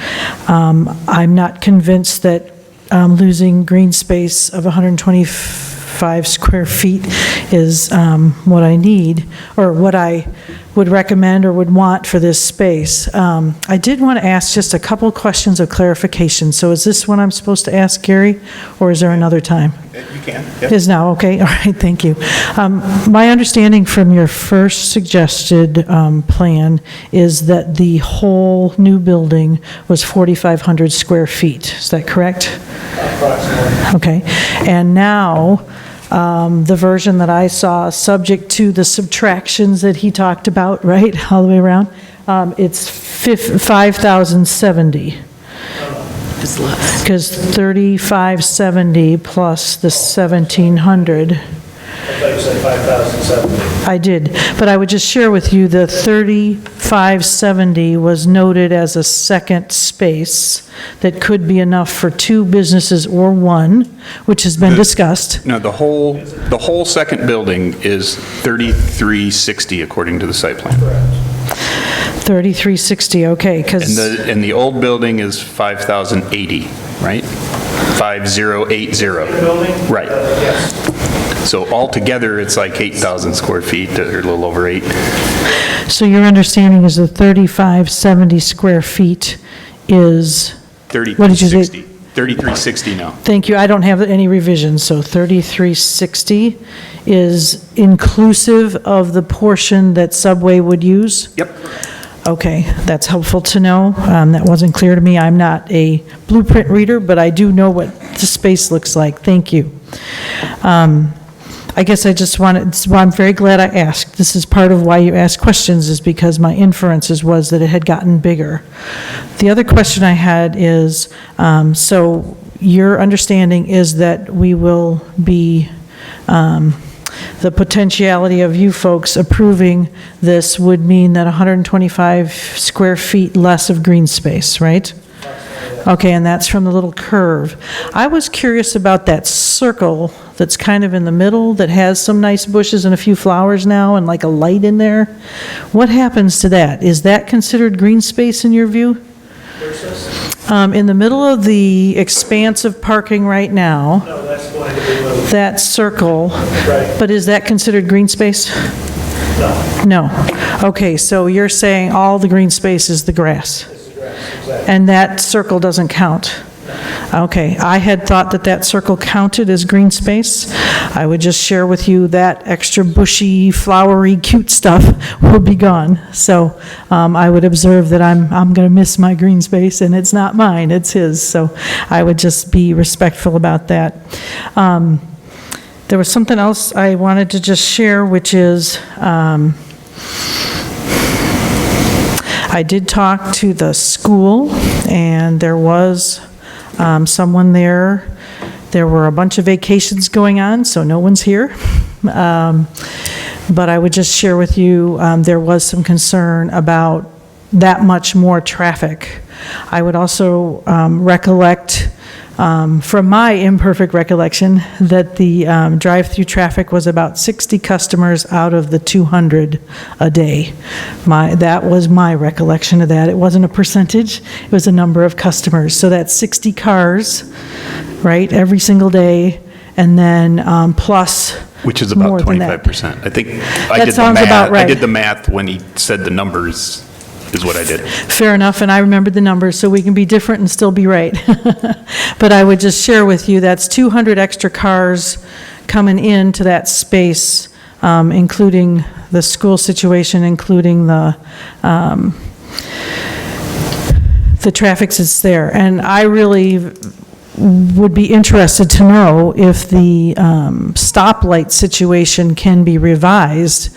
I'm not convinced that losing green space of 125 square feet is what I need, or what I would recommend or would want for this space. I did want to ask just a couple questions of clarification. So is this what I'm supposed to ask, Gary, or is there another time? You can. Is now, okay, all right, thank you. My understanding from your first suggested plan is that the whole new building was 4,500 square feet, is that correct? Approximately. Okay, and now the version that I saw, subject to the subtractions that he talked about, right, all the way around, it's 5,070. It's less. Because 3,570 plus the 1,700. I thought you said 5,070. I did, but I would just share with you, the 3,570 was noted as a second space that could be enough for 2 businesses or 1, which has been discussed. No, the whole second building is 3,360 according to the site plan. 3,360, okay, because, And the old building is 5,080, right? 5,080. Building? Right. Yes. So altogether, it's like 8,000 square feet, or a little over 8. so your understanding is the 3,570 square feet is, what did you say? 3,360 now. Thank you, I don't have any revisions, so 3,360 is inclusive of the portion that Subway would use? Yep. Okay, that's helpful to know. That wasn't clear to me. I'm not a blueprint reader, but I do know what the space looks like. Thank you. I guess I just wanted, well, I'm very glad I asked. This is part of why you ask questions, is because my inferences was that it had gotten bigger. The other question I had is, so your understanding is that we will be, the potentiality of you folks approving this would mean that 125 square feet less of green space, right? Okay, and that's from the little curve. I was curious about that circle that's kind of in the middle, that has some nice bushes and a few flowers now, and like a light in there. What happens to that? Is that considered green space in your view? In the middle of the expanse of parking right now, No, that's going to be moved. that circle, Right. but is that considered green space? No, No. Okay, so you're saying all the green space is the grass? this is grass, exactly. And that circle doesn't count? Okay, I had thought that that circle counted as green space. I would just share with you that extra bushy, flowery, cute stuff will be gone. So I would observe that I'm going to miss my green space, and it's not mine, it's his. So I would just be respectful about that. There was something else I wanted to just share, which is, I did talk to the school, and there was someone there. There were a bunch of vacations going on, so no one's here. But I would just share with you, there was some concern about that much more traffic. I would also recollect, from my imperfect recollection, that the drive-through traffic was about 60 customers out of the 200 a day. That was my recollection of that. It wasn't a percentage, it was a number of customers. So that's 60 cars, right, every single day, and then plus Which is about more than that. 25%. I think I That did the sounds math. about right. I did the math when he said the numbers, is what I did. Fair enough, and I remembered the numbers, so we can be different and still be right. But I would just share with you, that's 200 extra cars coming into that space, including the school situation, including the traffic that's there. And I really would be interested to know if the stoplight situation can be revised.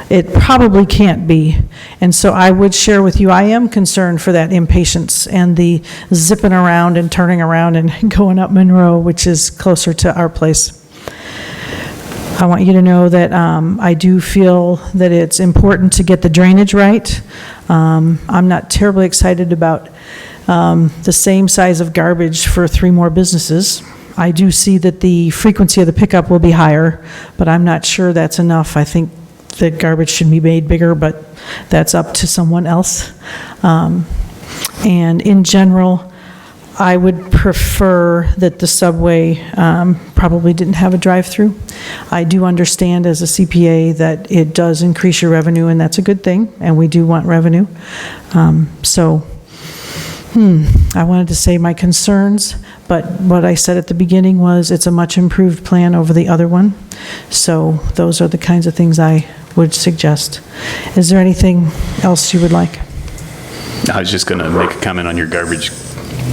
It probably can't be. And so I would share with you, I am concerned for that impatience and the zipping around and turning around and going up Monroe, which is closer to our place. I want you to know that I do feel that it's important to get the drainage right. I'm not terribly excited about the same size of garbage for 3 more businesses. I do see that the frequency of the pickup will be higher, but I'm not sure that's enough. I think the garbage should be made bigger, but that's up to someone else. And in general, I would prefer that the Subway probably didn't have a drive-through. I do understand as a CPA that it does increase your revenue, and that's a good thing, and we do want revenue. I wanted to say my concerns, but what I said at the beginning was it's a much improved plan over the other one. So those are the kinds of things I would suggest. Is there anything else you would like? I was just going to make a comment on your garbage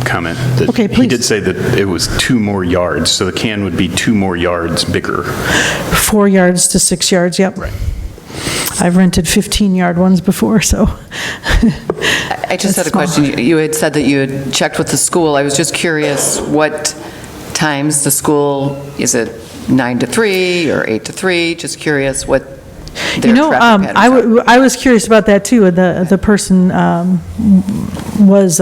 comment. Okay, He please. did say that it was 2 more yards, so the can would be 2 more yards bigger. 4 yards to 6 yards, yep. Right. I've rented 15-yard ones before, so. I just had That's a question. small. You had said that you had checked with the school. I was just curious what times the school, is it 9 to 3 or 8 to 3? Just curious what their traffic patterns are. I was curious about that too. The person was,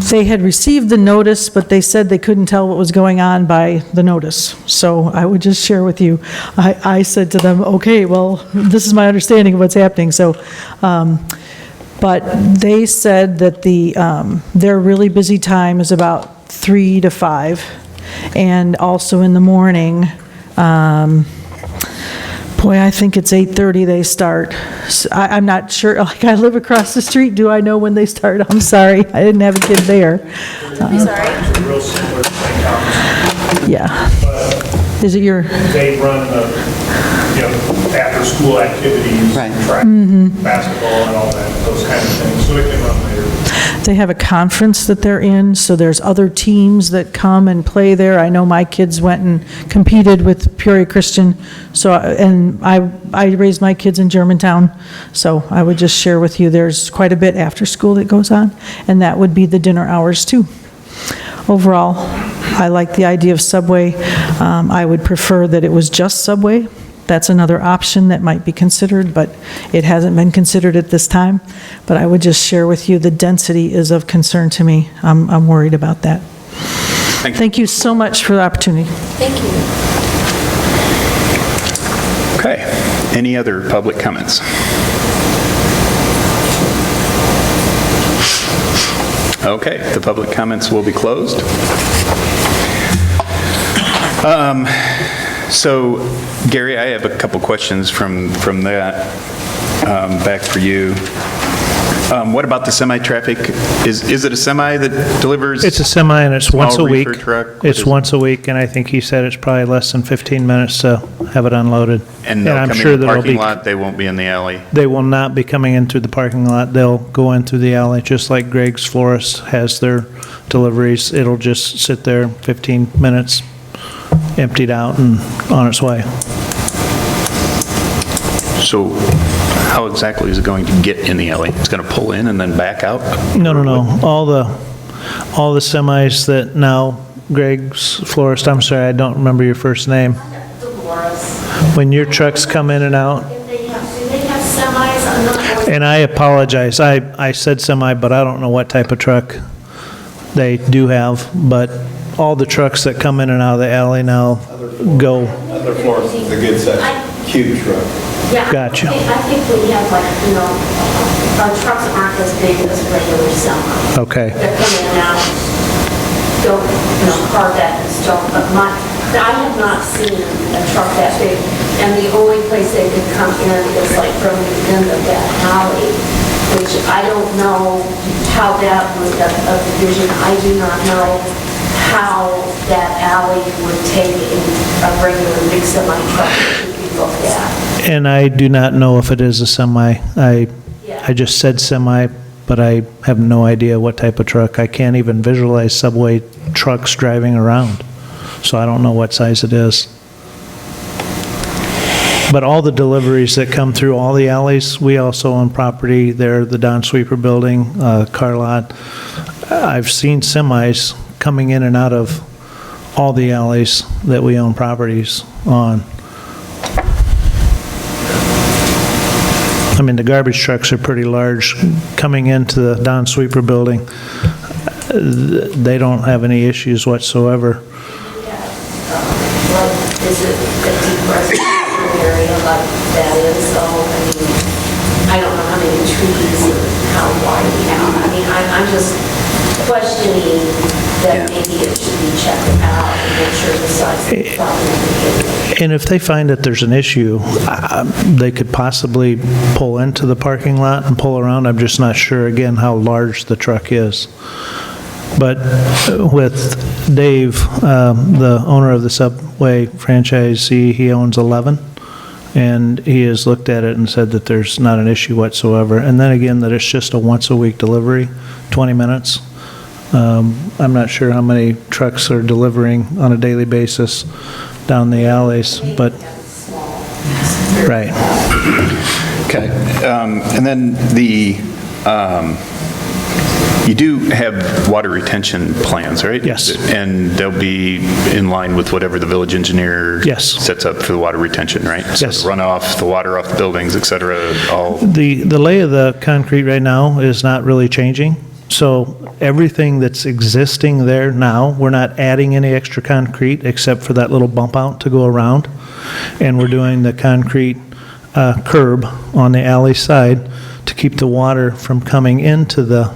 they had received the notice, but they said they couldn't tell what was going on by the notice. So I would just share with you, I said to them, okay, well, this is my understanding of what's happening. So, but they said that their really busy time is about 3 to 5, and also in the morning, boy, I think it's 8:30 they start. I'm not sure, like, I live across the street, do I know when they start? I'm sorry, I didn't have a kid there. I'm sorry. Real similar to St. Thomas. Yeah. Is it your, They run the, after-school activities, Right. track, basketball and all that, those kind of things, so it can run later. they have a conference that they're in, so there's other teams that come and play there. I know my kids went and competed with Peoria Christian, so, and I raised my kids in Germantown, so I would just share with you, there's quite a bit after school that goes on, and that would be the dinner hours too. Overall, I like the idea of Subway. I would prefer that it was just Subway. That's another option that might be considered, but it hasn't been considered at this time. But I would just share with you, the density is of concern to me. I'm worried about that. Thank you so much for the opportunity. Thank you. Okay. Any other public comments? Okay, the public comments will be closed. So, Gary, I have a couple questions from that, back for you. What about the semi-traffic? Is it a semi that delivers? It's a semi, and it's once a Small week. reefer truck? What It's is it? once a week, and I think he said it's probably less than 15 minutes to have it unloaded. And they'll I'm come sure in the that'll parking be- lot, they won't be in the alley? They will not be coming into the parking lot. They'll go in through the alley, just like Greg's Florist has their deliveries. It'll just sit there 15 minutes, emptied out and on its way. So how exactly is it going to get in the alley? It's going to pull in and then back out? No. All the semis that now, Greg's Florist, I'm sorry, I don't remember your first name. When your trucks come in and out, Do they have semis? I'm not going and I apologize, I said semi, but I don't know what type of truck they do have, but all the trucks that come in and out of the alley now go, Other floors, the good size, huge truck. Yeah. Gotcha. I think we have like, our trucks aren't as big as regular semi. okay. They're coming in and out, don't, carve that in stone, but I have not seen a truck that big. And the only place they could come in is like from the end of that alley, which I don't know how that was a division. I do not know how that alley would take a regular big semi truck to be looked at. And I do not know if it is a semi. I just said semi, but I have no idea what type of truck. I can't even visualize Subway trucks driving around, so I don't know what size it is. But all the deliveries that come through all the alleys, we also own property there, the Don Sweeper Building, car lot. I've seen semis coming in and out of all the alleys that we own properties on. I mean, the garbage trucks are pretty large. Coming into the Don Sweeper Building, they don't have any issues whatsoever. Is it a deep residential area like that is? So, I don't know how many trees or how wide the alley. I'm just questioning that maybe it should be checked out and make sure the size of the property. And if they find that there's an issue, they could possibly pull into the parking lot and pull around. I'm just not sure, again, how large the truck is. But with Dave, the owner of the Subway franchisee, he owns 11, and he has looked at it and said that there's not an issue whatsoever. And then again, that it's just a once-a-week delivery, 20 minutes. I'm not sure how many trucks are delivering on a daily basis down the alleys, but, right. Okay. And then you do have water retention plans, right? Yes. And they'll be in line with whatever the village engineer Yes. sets up for the water retention, right? So Yes. the runoff, the water off the buildings, et cetera, all, The lay of the concrete right now is not really changing, so everything that's existing there now, we're not adding any extra concrete except for that little bump out to go around, and we're doing the concrete curb on the alley side to keep the water from coming into the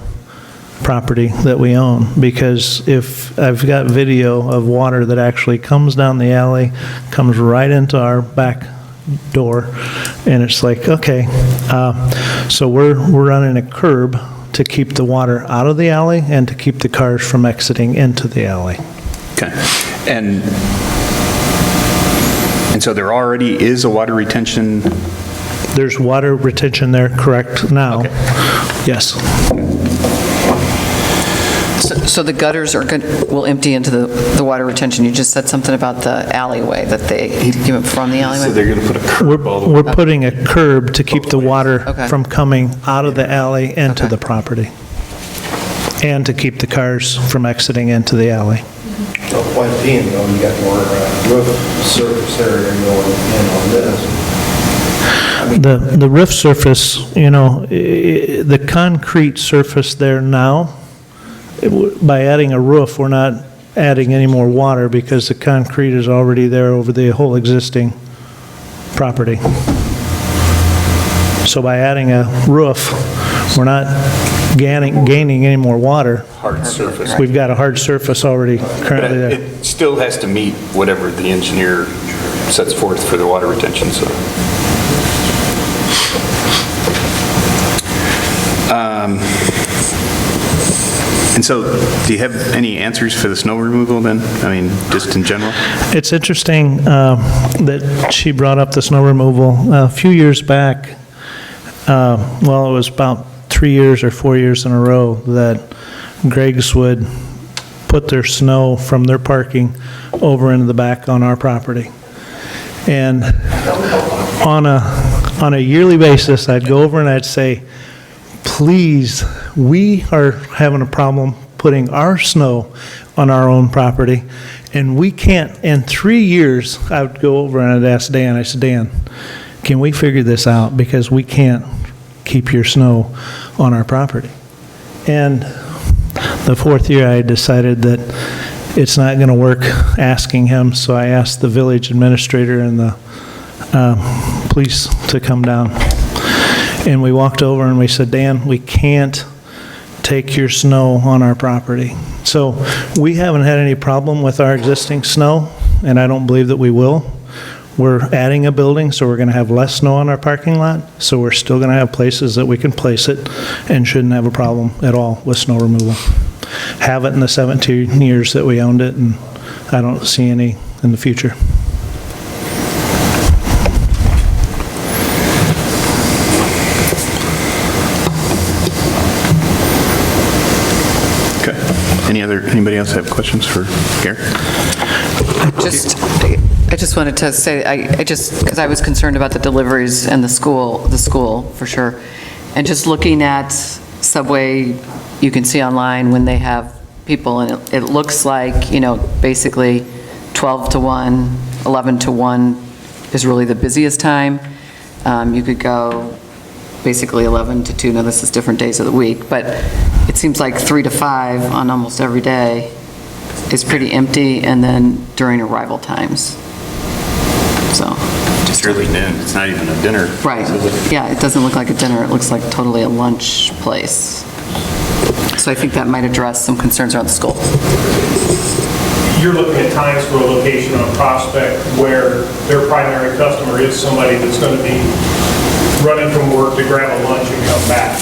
property that we own, because if, I've got video of water that actually comes down the alley, comes right into our back door, and it's like, okay, so we're running a curb to keep the water out of the alley and to keep the cars from exiting into the alley. okay. And so there already is a water retention, There's water retention there, correct, now? Okay. Yes. So the gutters will empty into the water retention. You just said something about the alleyway, that they give it from the so alleyway? they're going to put a curb all the way. We're putting a curb to keep the water Okay. from coming out of the alley into Okay. the property, and to keep the cars from exiting into the alley. Well, point being, though, you got more roof surface area going in on this. The roof surface, the concrete surface there now, by adding a roof, we're not adding any more water because the concrete is already there over the whole existing property. So by adding a roof, we're not gaining any more water. Hard surface. We've got a hard surface already currently there. It still has to meet whatever the engineer sets forth for the water retention, so. And so, do you have any answers for the snow removal then? I mean, just in general? It's interesting that she brought up the snow removal. A few years back, well, it was about 3 years or 4 years in a row that Greg's would put their snow from their parking over into the back on our property. And on a yearly basis, I'd go over and I'd say, please, we are having a problem putting our snow on our own property, and we can't, in 3 years, I would go over and I'd ask Dan, I said, Dan, can we figure this out, because we can't keep your snow on our property. And the fourth year, I decided that it's not going to work asking him, so I asked the village administrator and the police to come down. And we walked over and we said, Dan, we can't take your snow on our property. So we haven't had any problem with our existing snow, and I don't believe that we will. We're adding a building, so we're going to have less snow on our parking lot, so we're still going to have places that we can place it and shouldn't have a problem at all with snow removal. Have it in the 17 years that we owned it, and I don't see any in the future. Okay. Anybody else have questions for Gary? I just wanted to say, because I was concerned about the deliveries and the school, for sure. And just looking at Subway, you can see online when they have people, and it looks like, basically 12 to 1, 11 to 1 is really the busiest time. You could go basically 11 to 2, now this is different days of the week, but it seems like 3 to 5 on almost every day is pretty empty, and then during arrival times. So. It's early noon, it's not even a dinner. Right, yeah, it doesn't look like a dinner, it looks like totally a lunch place. So I think that might address some concerns around the school. You're looking at times for a location on Prospect where their primary customer is somebody that's going to be running from work to grab a lunch and come back.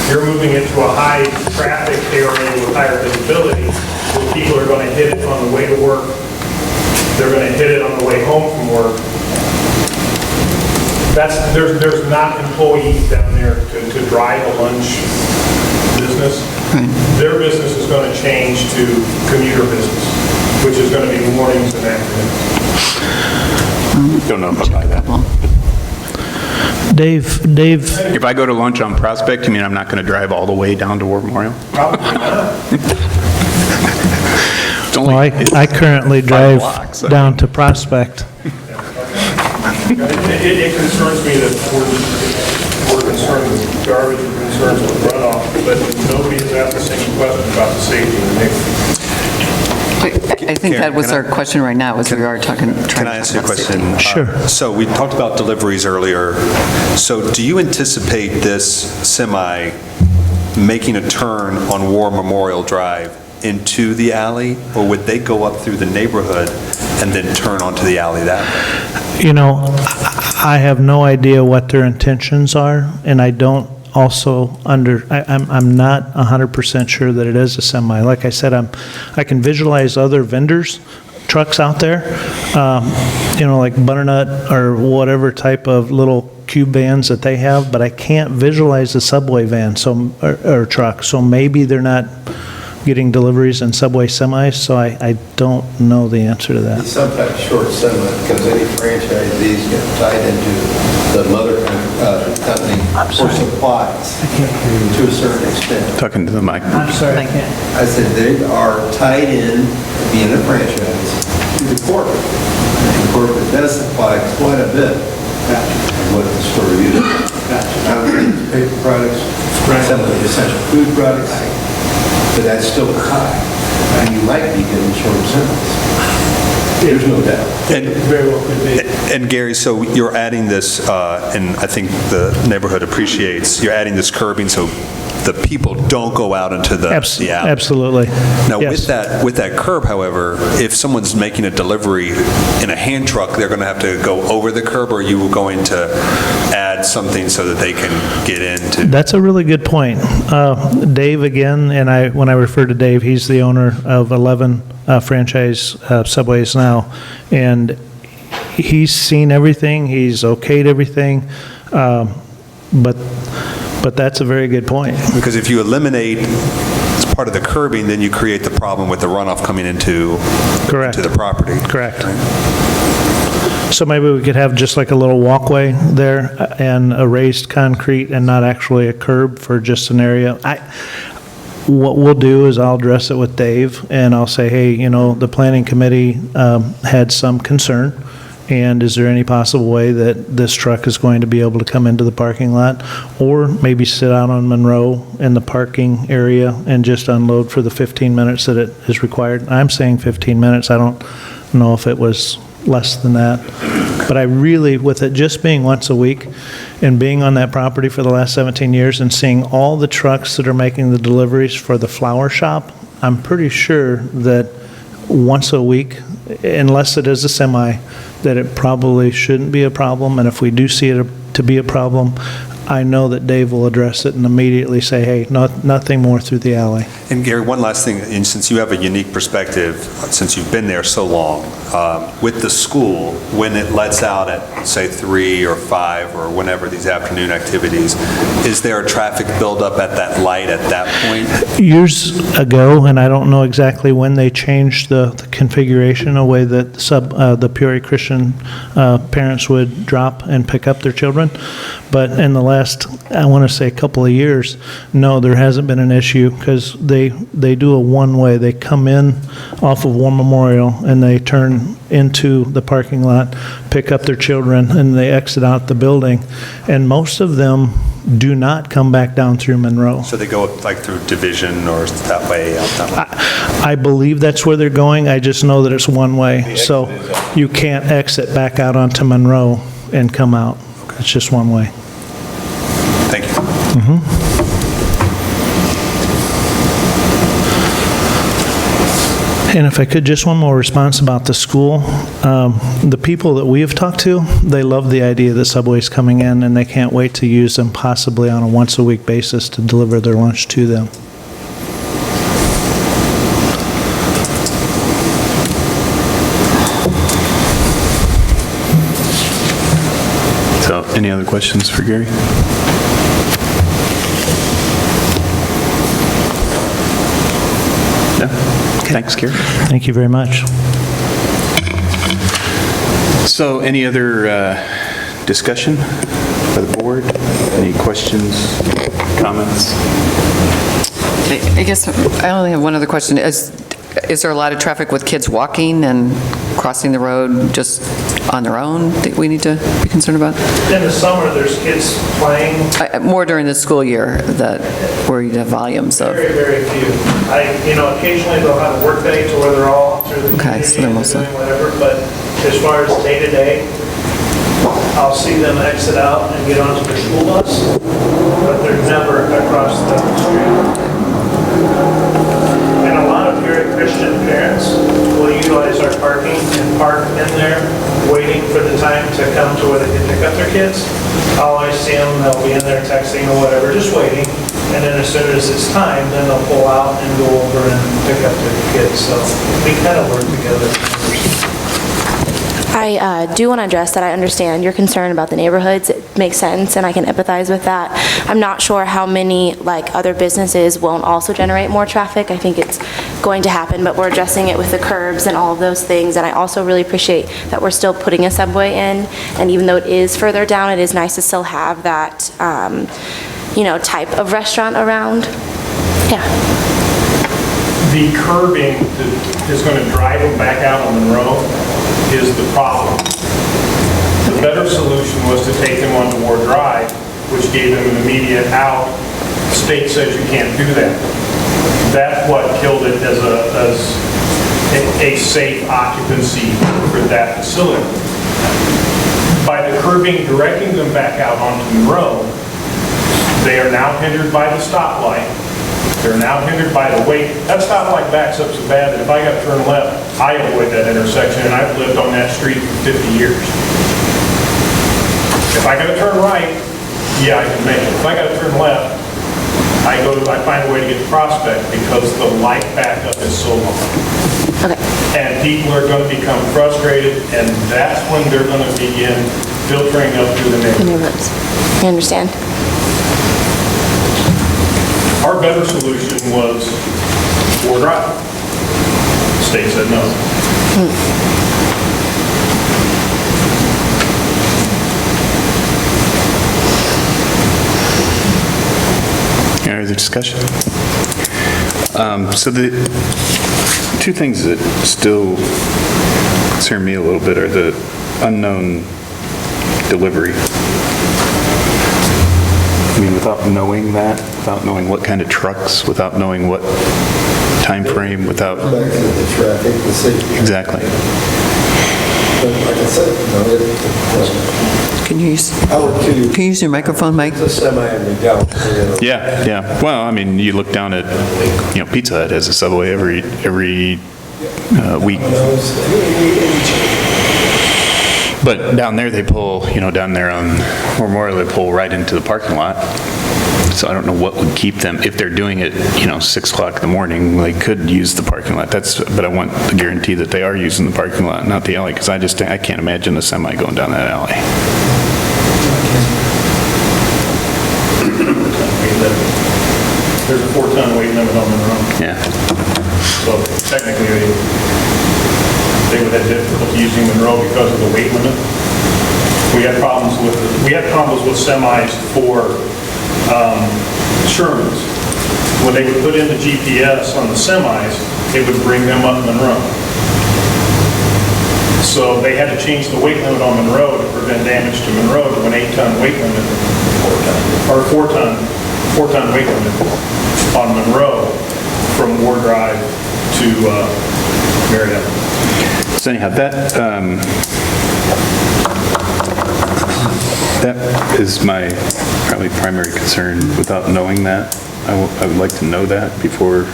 You're moving into a high traffic area with higher visibility, where people are going to hit it on the way to work, they're going to hit it on the way home from work. There's not employees down there to drive a lunch business. Their business is going to change to commuter business, which is going to be mornings and afternoons. Don't know if I buy that. Dave, If I go to lunch on Prospect, you mean I'm not going to drive all the way down to War Memorial? Probably not. It's only- well, I currently drive blocks, so- down to Prospect. It concerns me that we're concerned with garbage, we're concerned with runoff, but nobody has asked the same question about the safety of the neighborhood. I think that was our question right now, as we are talking, trying to Can I ask you a talk about safety. question? Sure. So we talked about deliveries earlier. So do you anticipate this semi making a turn on War Memorial Drive into the alley? Or would they go up through the neighborhood and then turn onto the alley that way? You know, I have no idea what their intentions are, and I don't also I'm not 100% sure that it is a semi. Like I said, I can visualize other vendors' trucks out there, you know, like Butternut or whatever type of little cube vans that they have, but I can't visualize the Subway van or truck, so maybe they're not getting deliveries in Subway semis, so I don't know the answer to that. It's sometimes short semi, because any franchisees get tied into the mother company for supplies to a certain extent. Talking to the mic. I'm sorry, I can't. I said they are tied in, being a franchise, to the corporate. The corporate does supply quite a bit of what the store uses. Paper products, some of the essential food products, but that's still a tie. And you might be getting short semis. There's no doubt. And Gary, so you're adding this, and I think the neighborhood appreciates, you're adding this curbing so the people don't go out into the alley. Absolutely. Now, Yes. with that curb, however, if someone's making a delivery in a hand truck, they're going to have to go over the curb, or are you going to add something so that they can get into? That's a really good point. Dave, again, and when I refer to Dave, he's the owner of 11 franchise Subways now, and he's seen everything, he's okayed everything, but that's a very good point. Because if you eliminate as part of the curbing, then you create the problem with the runoff coming into Correct. the property. Correct. So maybe we could have just like a little walkway there and a raised concrete and not actually a curb for just an area. What we'll do is I'll address it with Dave, and I'll say, hey, you know, the planning committee had some concern, and is there any possible way that this truck is going to be able to come into the parking lot, or maybe sit out on Monroe in the parking area and just unload for the 15 minutes that it is required? I'm saying 15 minutes. I don't know if it was less than that. But I really, with it just being once a week and being on that property for the last 17 years and seeing all the trucks that are making the deliveries for the flower shop, I'm pretty sure that once a week, unless it is a semi, that it probably shouldn't be a problem. And if we do see it to be a problem, I know that Dave will address it and immediately say, hey, nothing more through the alley. And Gary, one last thing, and since you have a unique perspective, since you've been there so long, with the school, when it lets out at, say, 3 or 5 or whenever these afternoon activities, is there a traffic buildup at that light at that point? Years ago, and I don't know exactly when they changed the configuration, a way that the Peoria Christian parents would drop and pick up their children, but in the last, I want to say, couple of years, no, there hasn't been an issue, because they do a one-way. They come in off of War Memorial and they turn into the parking lot, pick up their children, and they exit out the building. And most of them do not come back down through Monroe. So they go up like through Division or that way, out that way? I believe that's where they're going. I just know that it's one way. So you can't exit back out onto Monroe and come out. It's just one way. Thank you. And if I could, just one more response about the school. The people that we have talked to, they love the idea that Subway's coming in, and they can't wait to use them possibly on a once-a-week basis to deliver their lunch to them. So, any other questions for Gary? Thanks, Gary. Thank you very much. So any other discussion by the board? Any questions, comments? I guess I only have one other question. Is there a lot of traffic with kids walking and crossing the road just on their own that we need to be concerned about? In the summer, there's kids playing. More during the school year, where you have volumes of... Very, very few. Occasionally they'll have a work day to where they're all through the community so they're and mostly- doing whatever, but as far as day-to-day, I'll see them exit out and get onto the school bus, but they're never across the street. And a lot of very Christian parents will utilize our parking and park in there, waiting for the time to come to where they can pick up their kids. I'll always see them, they'll be in there texting or whatever, just waiting. And then as soon as it's time, then they'll pull out and go over and pick up their kids. So we kind of work together. I do want to address that I understand your concern about the neighborhoods. It makes sense, and I can empathize with that. I'm not sure how many, other businesses won't also generate more traffic. I think it's going to happen, but we're addressing it with the curbs and all of those things, and I also really appreciate that we're still putting a subway in, and even though it is further down, it is nice to still have that, type of restaurant around. Yeah. The curbing that is going to drive them back out on Monroe is the problem. The better solution was to take them onto Ward Drive, which gave them an immediate out. The state says you can't do that. That's what killed it as a safe occupancy for that facility. By the curbing directing them back out onto Monroe, they are now hindered by the stoplight. They're now hindered by the weight. That stoplight backs up so bad that if I got to turn left, I avoid that intersection, and I've lived on that street for 50 years. If I got to turn right, yeah, I can make it. If I got to turn left, I find a way to get to Prospect because the light backup is so long. Okay. And people are going to become frustrated, and that's when they're going to begin filtering up through the neighborhoods. I understand. Our better solution was Ward Drive. The state said no. Any other discussion? So the two things that still concern me a little bit are the unknown delivery. I mean, without knowing that, without knowing what kind of trucks, without knowing what time frame, without... Back to the traffic, the safety. Exactly. But like I said, Can you use your microphone, Mike? it's a semi and we don't. Yeah. Well, I mean, you look down at, Pizza Hut has a Subway every week. But down there, they pull, down there on Memorial, they pull right into the parking lot. So I don't know what would keep them, if they're doing it, 6 o'clock in the morning, they could use the parking lot. But I want the guarantee that they are using the parking lot, not the alley, because I can't imagine a semi going down that alley. There's a 4-ton weight limit on Monroe. Yeah. So technically, they would have difficulty using Monroe because of the weight limit. We had problems with semis for Shermans. When they would put in the GPS on the semis, it would bring them up Monroe. So they had to change the weight limit on Monroe to prevent damage to Monroe to an 8-ton weight limit, or 4-ton weight limit on Monroe from Ward Drive to Marietta. So anyhow, that is my probably primary concern. Without knowing that, I would like to know that before.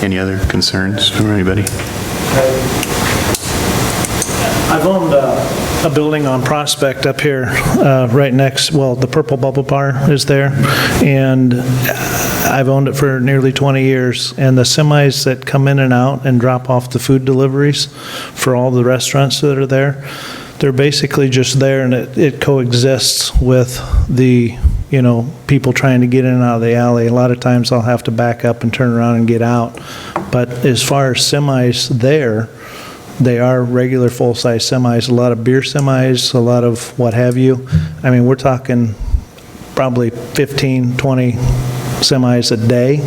Any other concerns from anybody? I've owned a building on Prospect up here, right next, the Purple Bubble Bar is there, and I've owned it for nearly 20 years, and the semis that come in and out and drop off the food deliveries for all the restaurants that are there, They're basically just there, and it coexists with the, people trying to get in and out of the alley. A lot of times I'll have to back up and turn around and get out. But as far as semis there, they are regular full-size semis, a lot of beer semis, a lot of what have you. I mean, we're talking probably 15, 20 semis a day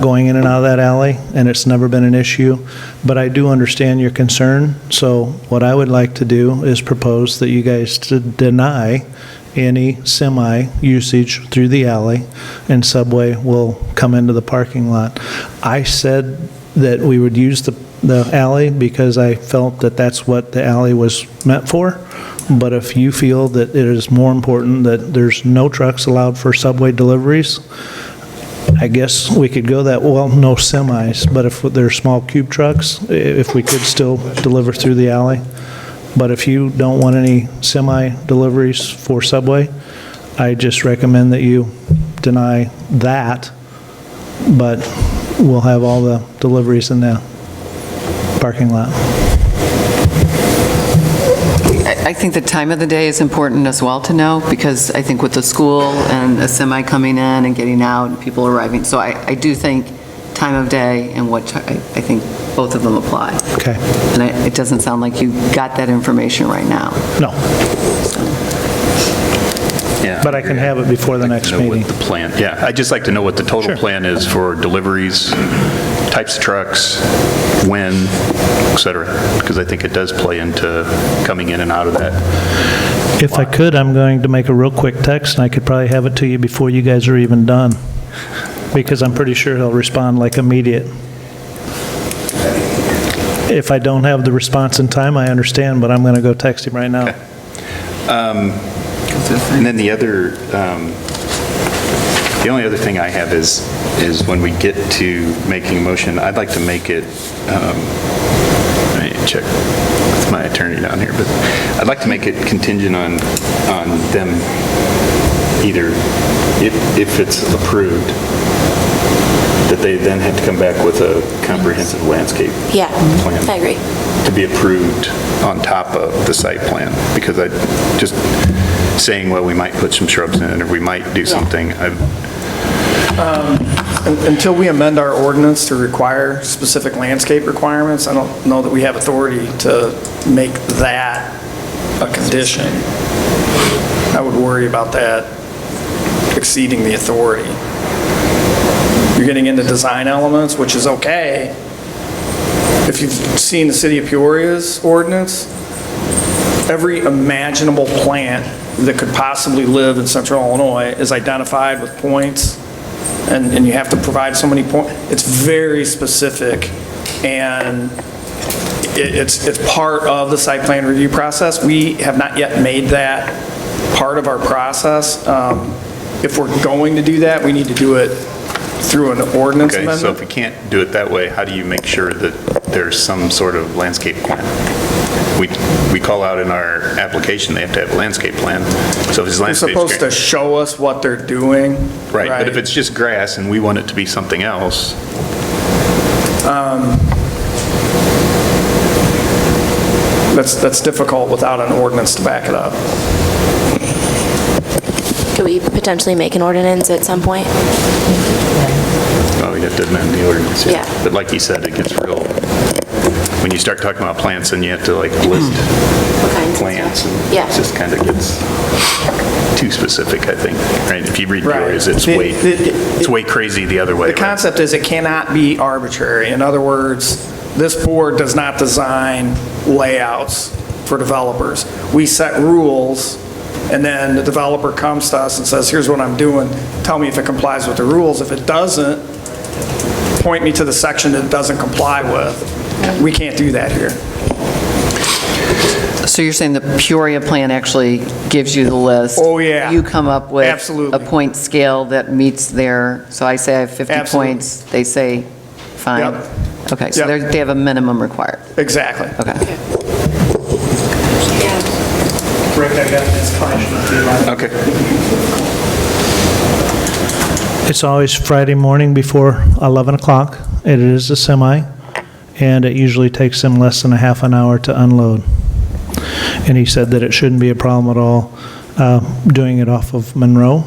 going in and out of that alley, and it's never been an issue. But I do understand your concern, so what I would like to do is propose that you guys to deny any semi usage through the alley, and Subway will come into the parking lot. I said that we would use the alley because I felt that that's what the alley was meant for. But if you feel that it is more important that there's no trucks allowed for Subway deliveries, I guess we could go that, well, no semis, but if they're small cube trucks, if we could still deliver through the alley. But if you don't want any semi deliveries for Subway, I just recommend that you deny that, but we'll have all the deliveries in the parking lot. I think the time of the day is important as well to know, because I think with the school and a semi coming in and getting out, and people arriving, so I do think time of day and what, I think both of them apply. Okay. And it doesn't sound like you got that information right now. No, Yeah. but I can have it before the next Know what meeting. the plan, yeah, I'd just like to know what the total Sure. plan is for deliveries, types of trucks, when, et cetera, because I think it does play into coming in and out of that. If I could, I'm going to make a real quick text, and I could probably have it to you before you guys are even done, because I'm pretty sure he'll respond like immediate. If I don't have the response in time, I understand, but I'm going to go text him right now. Okay. And then the only other thing I have is when we get to making a motion, I'd like to make it, let me check with my attorney down here, but I'd like to make it contingent on them either, if it's approved, that they then have to come back with a comprehensive landscape Yeah, plan. I agree. To be approved on top of the site plan, because I just saying, well, we might put some shrubs in, or we might do something, Until we amend our ordinance to require specific landscape requirements, I don't know that we have authority to make that a condition. I would worry about that exceeding the authority. You're getting into design elements, which is okay. If you've seen the city of Peoria's ordinance, every imaginable plant that could possibly live in central Illinois is identified with points, and you have to provide so many points. It's very specific, and it's part of the site plan review process. We have not yet made that part of our process. If we're going to do that, we need to do it through an ordinance okay, amendment. so if we can't do it that way, how do you make sure that there's some sort of landscape plan? We call out in our application, they have to have a landscape plan. So if it's They're landscape. supposed to show us what they're doing. Right, but if it's just grass and we want it to be something else, That's difficult without an ordinance to back it up. Could we potentially make an ordinance at some point? well, we have to amend the ordinance. Yeah. But like you said, it gets real, when you start talking about plants, and you have to like list What kinds of plants, stuff? and Yeah. it just kind of gets too specific, I think, right? If you read Right. yours, it's way crazy the other way. The right? concept is it cannot be arbitrary. In other words, this board does not design layouts for developers. We set rules, and then the developer comes to us and says, here's what I'm doing, tell me if it complies with the rules. If it doesn't, point me to the section that it doesn't comply with. We can't do that here. So you're saying the Peoria plan actually gives you the list? Oh, yeah. You come up with Absolutely. a point scale that meets their, so I say I have 50 Absolutely. points, they say, fine? Yep. Okay, so Yep. they have a minimum required? Exactly. Okay. Rick, I got this question if you like. Okay. It's always Friday morning before 11 o'clock. It is a semi, and it usually takes them less than a half an hour to unload. and he said that it shouldn't be a problem at all doing it off of Monroe.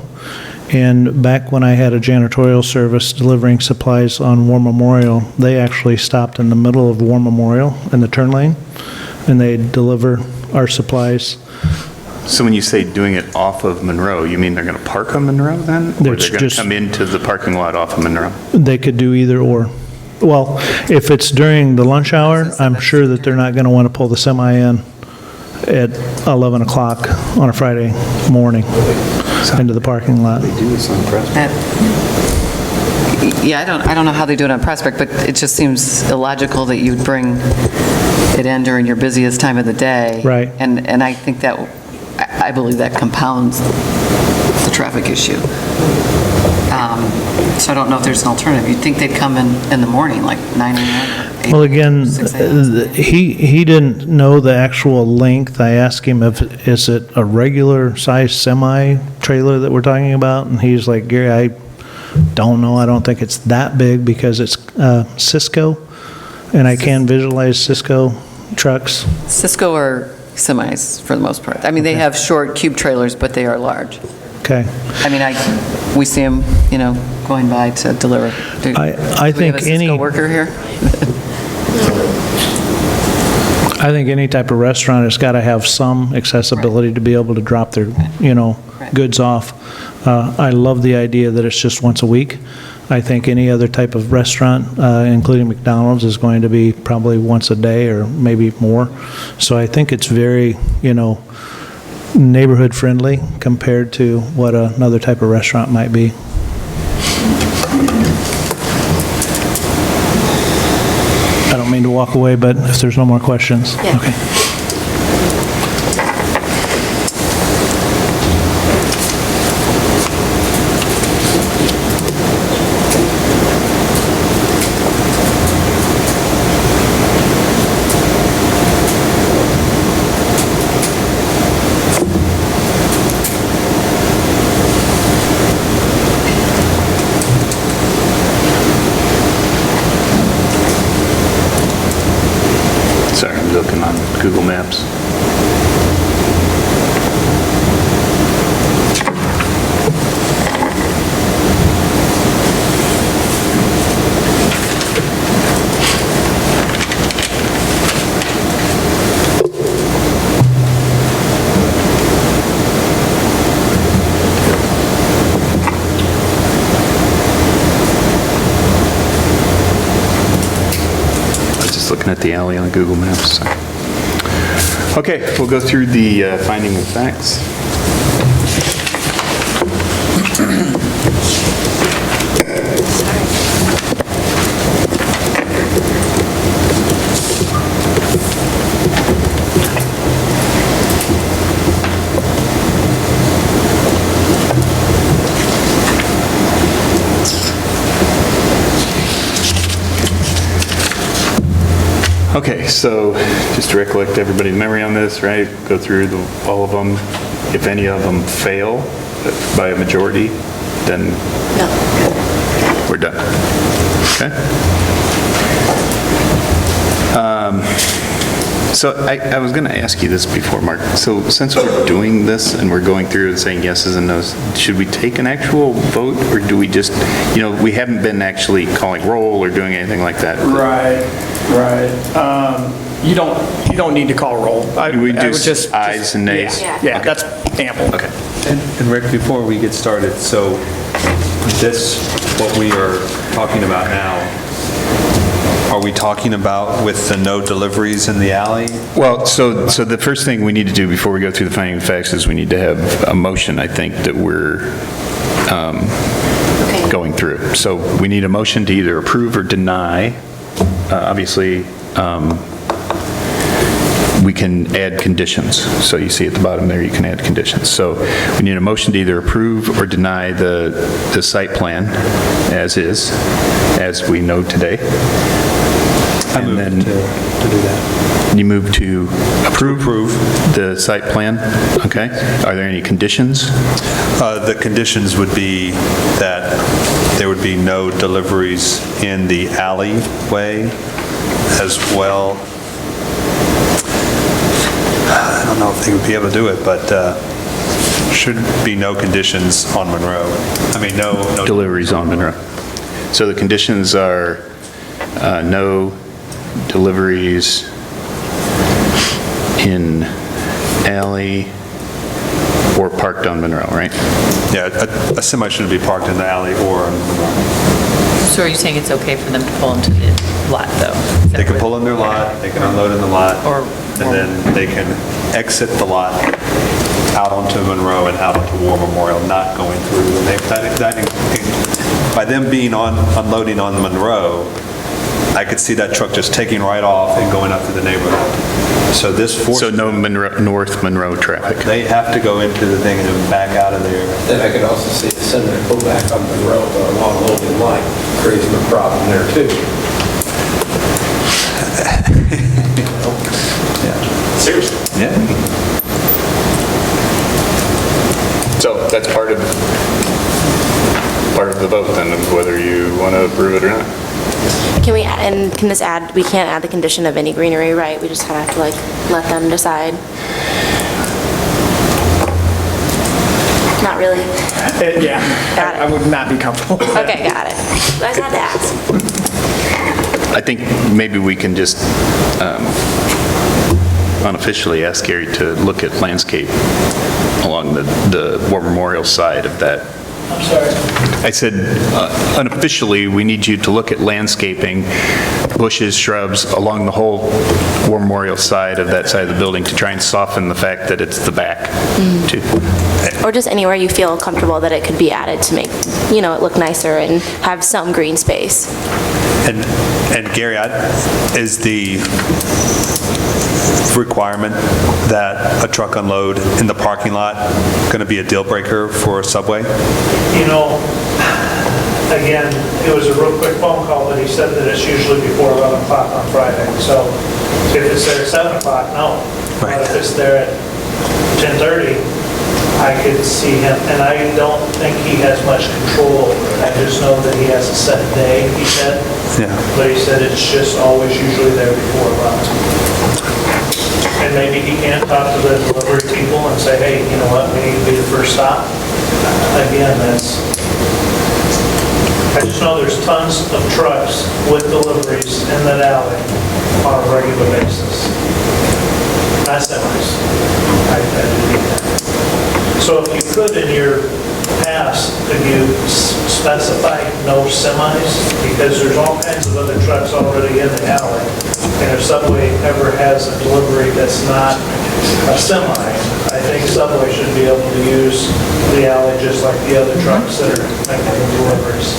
And back when I had a janitorial service delivering supplies on War Memorial, they actually stopped in the middle of War Memorial in the turn lane, and they deliver our supplies. So when you say doing it off of Monroe, you mean they're going to park on Monroe then? Or It's they're going to just- come into the parking lot off of Monroe? They could do either or. Well, if it's during the lunch hour, I'm sure that they're not going to want to pull the semi in at 11 o'clock on a Friday morning into the parking lot. Yeah, I don't know how they do it on Prospect, but it just seems illogical that you'd bring it in during your busiest time of the day. Right. And I think that, I believe that compounds the traffic issue. So I don't know if there's an alternative. You'd think they'd come in the morning, like 9 a.m. or 8 Well, again, 6 a.m. he didn't know the actual length. I asked him if, is it a regular size semi-trailer that we're talking about? And he's like, Gary, I don't know. I don't think it's that big because it's Cisco, and I can visualize Cisco trucks. Cisco are semis for the most part. I mean, they have short cube trailers, but they are large. Okay. I mean, we see them, going by to deliver. I Do we have think a any- Cisco worker here? I think any type of restaurant has got to have some accessibility to be able to drop their, goods off. I love the idea that it's just once a week. I think any other type of restaurant, including McDonald's, is going to be probably once a day or maybe more. So I think it's very, neighborhood friendly compared to what another type of restaurant might be. I don't mean to walk away, but if there's no more questions. Yeah. Okay. Sorry, I'm looking on Google Maps. I was just looking at the alley on Google Maps. So. Okay, we'll go through the finding of facts. Okay, so just to recollect everybody's memory on this, right? Go through all of them. If any of them fail by a majority, then we're done. Okay? So I was going to ask you this before, Mark. So since we're doing this and we're going through and saying yeses and nos, should we take an actual vote, or do we just, we haven't been actually calling roll or doing anything like that? Right. You don't need to call roll. Do we do ayes and nays? Yeah, that's ample. Okay. And Rick, before we get started, so this, what we are talking about now, are we talking about with the no deliveries in the alley? Well, so the first thing we need to do before we go through the finding of facts is we need to have a motion, I think, that we're going through. So we need a motion to either approve or deny. Obviously, we can add conditions. So you see at the bottom there, you can add conditions. So we need a motion to either approve or deny the site plan as is, as we know today. I move to do that. You move to approve the site plan? Okay. Are there any conditions? The conditions would be that there would be no deliveries in the alleyway as well. don't know if they would be able to do it, but should be no conditions on Monroe. I mean, no Deliveries on Monroe. So the conditions are no deliveries in alley or parked on Monroe, right? Yeah, a semi shouldn't be parked in the alley or on Monroe. So are you saying it's okay for them to pull into the lot, though? Is that They can what- pull in their lot, they can unload in the lot, Or- and then they can exit the lot out onto Monroe and out onto War Memorial, not going through. And by them being unloading on Monroe, I could see that truck just taking right off and going up to the neighborhood. So this forces. So no North Monroe traffic. They have to go into the thing and then back out of there. Then I could also see the center pull back on the road or along loading line, creating a problem there too. Seriously? Yeah. So that's part of the vote then, of whether you want to approve it or not. Can we, and can this add, we can't add the condition of any greenery, right? We just kind of have to like let them decide. Not really? Yeah, Got it. I would not be comfortable with that. Okay, got it. I just had to ask. I think maybe we can just unofficially ask Gary to look at landscape along the War Memorial side of that. I'm sorry. I said unofficially, we need you to look at landscaping, bushes, shrubs along the whole War Memorial side of that side of the building to try and soften the fact that it's the back too. Or just anywhere you feel comfortable that it could be added to make, it look nicer and have some green space. And Gary, is the requirement that a truck unload in the parking lot going to be a deal breaker for a Subway? Again, it was a real quick phone call, but he said that it's usually before 11 o'clock on Friday. So if it's there at 7 o'clock, no. Right. But if it's there at 10:30, I could see him, and I don't think he has much control over it. I just know that he has a set day, he said. Yeah. But he said it's just always usually there before 11. And maybe he can't talk to the delivery people and say, hey, you know what, we need to be the first stop. Again, I just know there's tons of trucks with deliveries in that alley on a regular basis. Not semis. I do get that. So if you could in your past, could you specify no semis? Because there's all kinds of other trucks already in the alley. And if Subway ever has a delivery that's not a semi, I think Subway should be able to use the alley just like the other trucks that are making deliveries.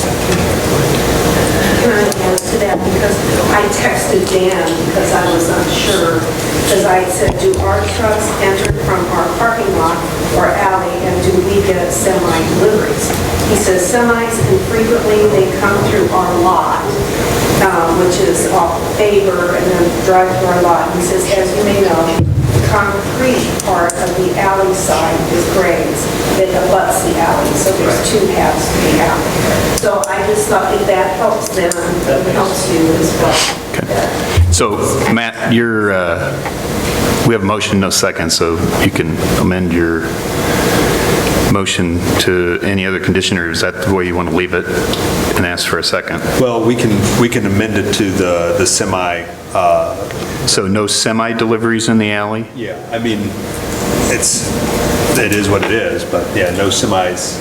Can I add to that? Because I texted Dan because I was unsure. Because I said, do our trucks enter from our parking lot or alley, and do we get semi deliveries? He says semis, and frequently they come through our lot, which is off Faber, and then drive through our lot. He says, as you may know, the concrete part of the alley side is grazed. It abuts the alley, so there's two halves to the alley. So I just thought if that helps them, it helps you as well. So Matt, we have a motion, no second, so you can amend your motion to any other condition, or is that the way you want to leave it and ask for a second? Well, we can amend it to the semi. So no semi-deliveries in the alley? Yeah, I mean, it is what it is, but yeah, no semis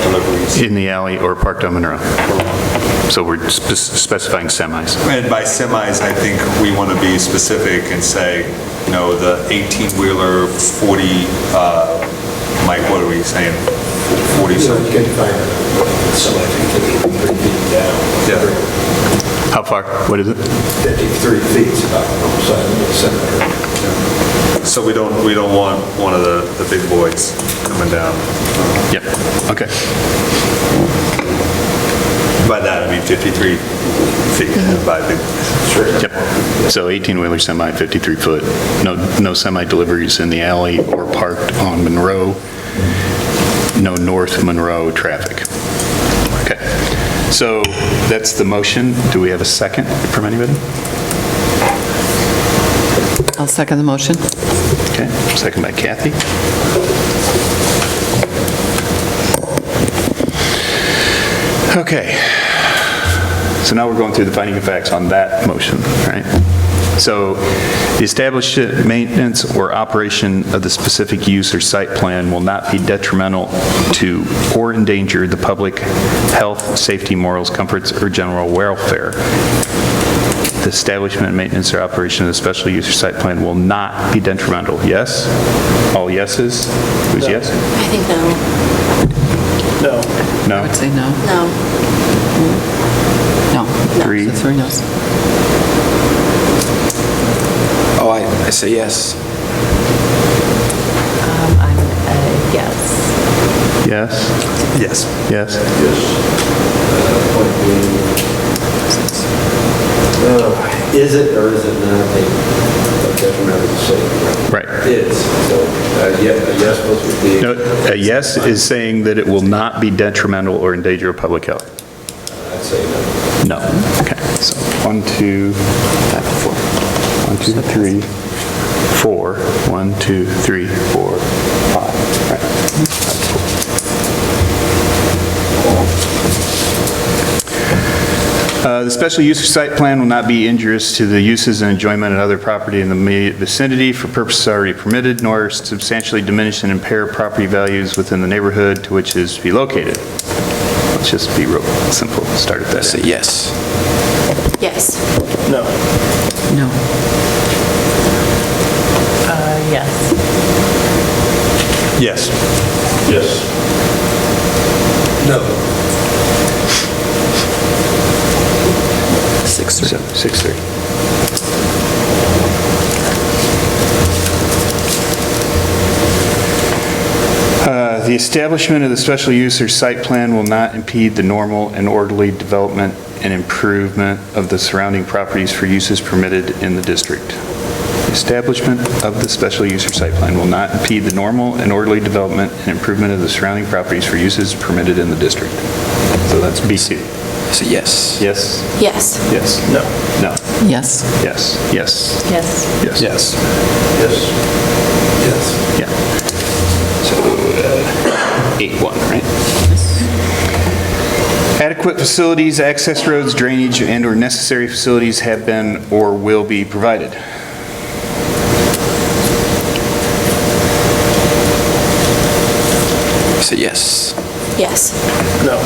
deliveries. In the alley or parked on Monroe? So we're specifying semis. And by semis, I think we want to be specific and say, the 18-wheeler, 40, Mike, what are we saying? 40 You can find somebody can be 3 feet down. Yeah. How far? What is it? 53 feet is about the side of the center. So we don't want one of the big boys coming down. Yep, okay. By that, I mean 53 feet by big. Sure. Yep. So 18-wheeler semi, 53 foot. No semi-deliveries in the alley or parked on Monroe. No North Monroe traffic. Okay. So that's the motion. Do we have a second from anybody? I'll second the motion. Okay, second by Kathy. Okay. So now we're going through the finding of facts on that motion, right? So the establishment, maintenance, or operation of the specific use or site plan will not be detrimental to or endanger the public health, safety, morals, comforts, or general welfare. The establishment, maintenance, or operation of the special use or site plan will not be detrimental. Yes? All yeses? Who's yes? I think no. I No? would say no. No. No. Three. So 3 no's. Oh, I say yes. I'm a yes. Yes? Yes. Yes? Point being, is it or is it not a detrimental to safety? Right. It is, so a yes vote would be. No, a yes is saying that it will not be detrimental or endanger public health. I'd say no. No. Okay, so 1, 2, 1, 2, 3, 4. 1, 2, 3, 4, 5. Right. The special use or site plan will not be injurious to the uses and enjoyment of other property in the immediate vicinity for purposes already permitted, nor substantially diminish and impair property values within the neighborhood to which it is to be located. Let's just be real simple, start at that Say end. yes. Yes. No. No. Yes. Yes. Yes. No. 6-3. 6-3. The establishment of the special use or site plan will not impede the normal and orderly development and improvement of the surrounding properties for uses permitted in the district. The establishment of the special use or site plan will not impede the normal and orderly development and improvement of the surrounding properties for uses permitted in the district. So that's B2. Say yes. Yes? Yes. Yes? No. No? Yes. Yes? Yes? Yes. Yes? Yes. Yes. Yes. Yeah. So, 8-1, right? Adequate facilities, access roads, drainage, and/or necessary facilities have been or will be provided. Say yes. Yes. No.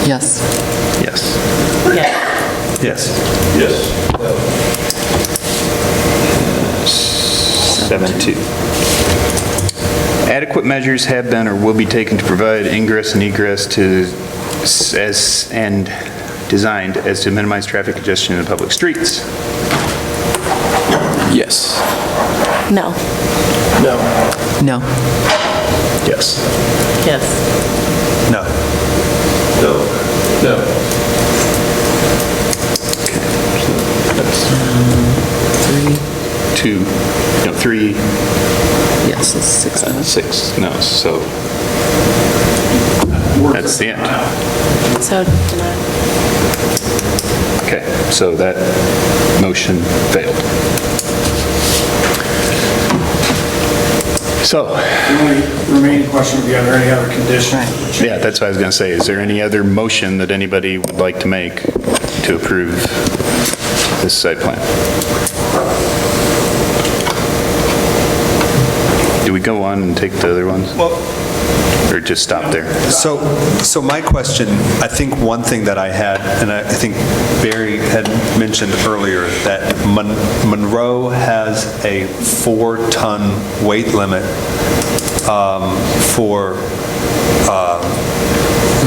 Yes. Yes. Yes. Yes. Yes. 7-2. Adequate measures have been or will be taken to provide ingress and egress to, as, and designed as to minimize traffic congestion in public streets. Yes. No. No. No. Yes. Yes. No. No. No. Three. 2, no, 3, Yes, it's 6 no's. 6, no, so that's the end. So denied. Okay, so that motion failed. So, The only remaining question would be, are there any other conditions? Right. yeah, that's what I was going to say. Is there any other motion that anybody would like to make to approve this site plan? Do we go on and take the other ones? Or just stop there? So my question, I think one thing that I had, and I think Barry had mentioned earlier, that Monroe has a 4-ton weight limit for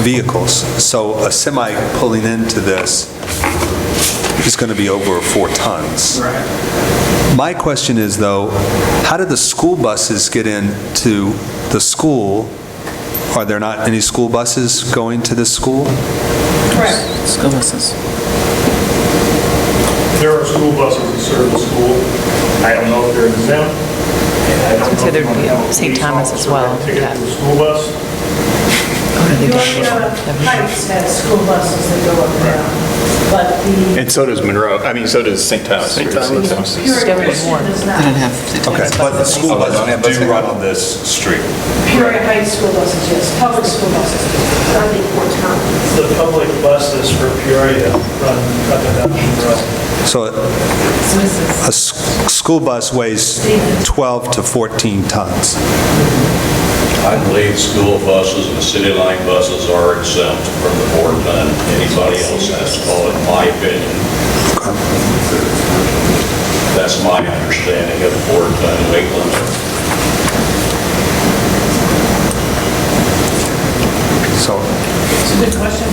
vehicles. So a semi pulling into this is going to be over 4 tons. Right. My question is, though, how do the school buses get into the school? Are there not any school buses going to this school? Correct. School buses. There are school buses that serve the school. I don't know if they're exempt. And I don't know So if there'd you want be to have a St. police Thomas as officer well, write a ticket yeah. to the school bus. What are they doing? Heights has school buses that go up and down. but the And so does Monroe, I mean, so does St. Thomas. Peoria Christian does not. Okay, but the school buses do run on this street. Peoria High School buses, yes, public school buses, I think Fort Thomas. The public buses for Peoria run up and down Monroe. So a school bus weighs 12 to 14 tons. I believe school buses and city line buses are exempt from the 4-ton. Anybody else has to follow it, in my opinion. That's my understanding of the 4-ton weight limit. So It's a good question.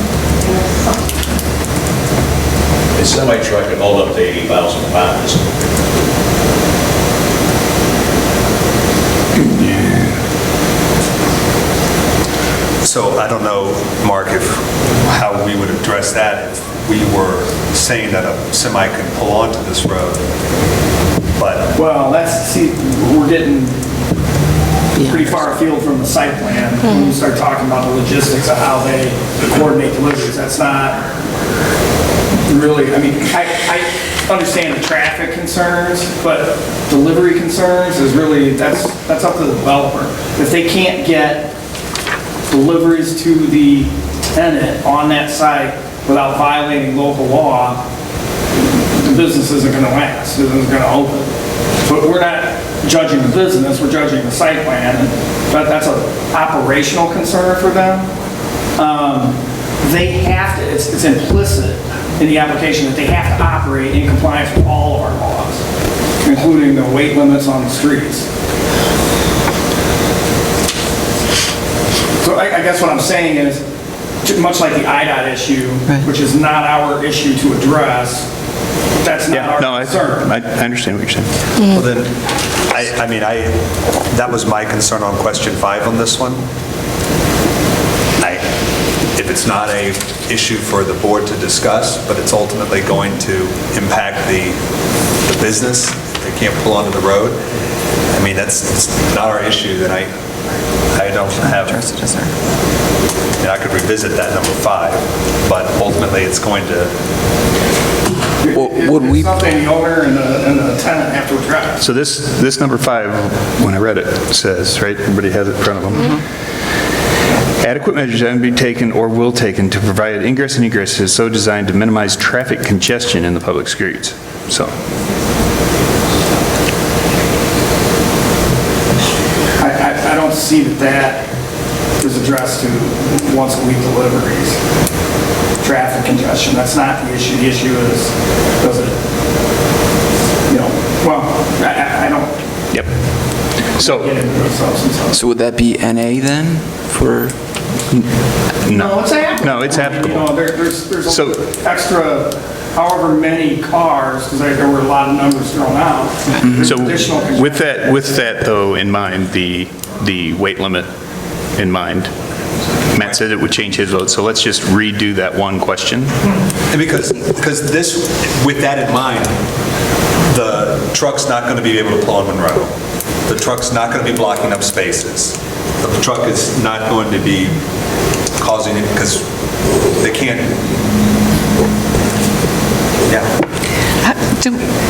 A semi-truck can hold up to 80,000 pounds. So I don't know, Mark, how we would address that if we were saying that a semi could pull onto this road, but... Well, we're getting pretty far afield from the site plan. When you start talking about the logistics of how they coordinate deliveries, that's not really, I mean, I understand the traffic concerns, but delivery concerns is really, that's up to the developer. If they can't get deliveries to the tenant on that site without violating local law, the business isn't going to last, it isn't going to open. But we're not judging the business, we're judging the site plan, and that's an operational concern for them. They have to, it's implicit in the application that they have to operate in compliance with all of our laws, including the weight limits on the streets. So I guess what I'm saying is, much like the IDOT issue, which is not our issue to address, that's not our concern. I understand what you're saying. Well, then, that was my concern on question 5 on this one. If it's not a issue for the board to discuss, but it's ultimately going to impact the business, they can't pull onto the road, I mean, it's not our issue, then I don't have... And I could revisit that number 5, but ultimately it's going to... It's something the owner and the tenant have to address. So this number 5, when I read it, says, right, everybody has it in front of them. Adequate measures have to be taken or will taken to provide ingress and egress is so designed to minimize traffic congestion in the public streets. So. I don't see that is addressed to once a week deliveries. Traffic congestion, that's not the issue. The issue is, does it, I don't. Yep. So. So would that be NA then for? No, it's applicable. No, it's applicable. There's extra, however many cars, because there were a lot of numbers thrown out. So with that though in mind, the weight limit in mind, Matt said it would change his vote, so let's just redo that one question. And because this, with that in mind, the truck's not going to be able to pull on Monroe. The truck's not going to be blocking up spaces. The truck is not going to be causing it, because they can't,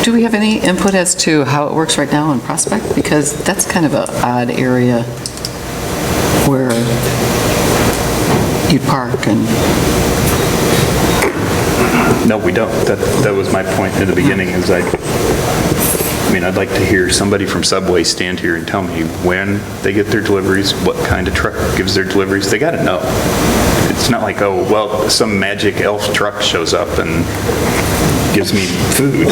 Do we have any input as to how it works right now in Prospect? Because that's kind of an odd area where you park and... No, we don't. That was my point in the beginning, is I'd like to hear somebody from Subway stand here and tell me when they get their deliveries, what kind of truck gives their deliveries. They got to know. It's not like, oh, well, some magic elf truck shows up and gives me food.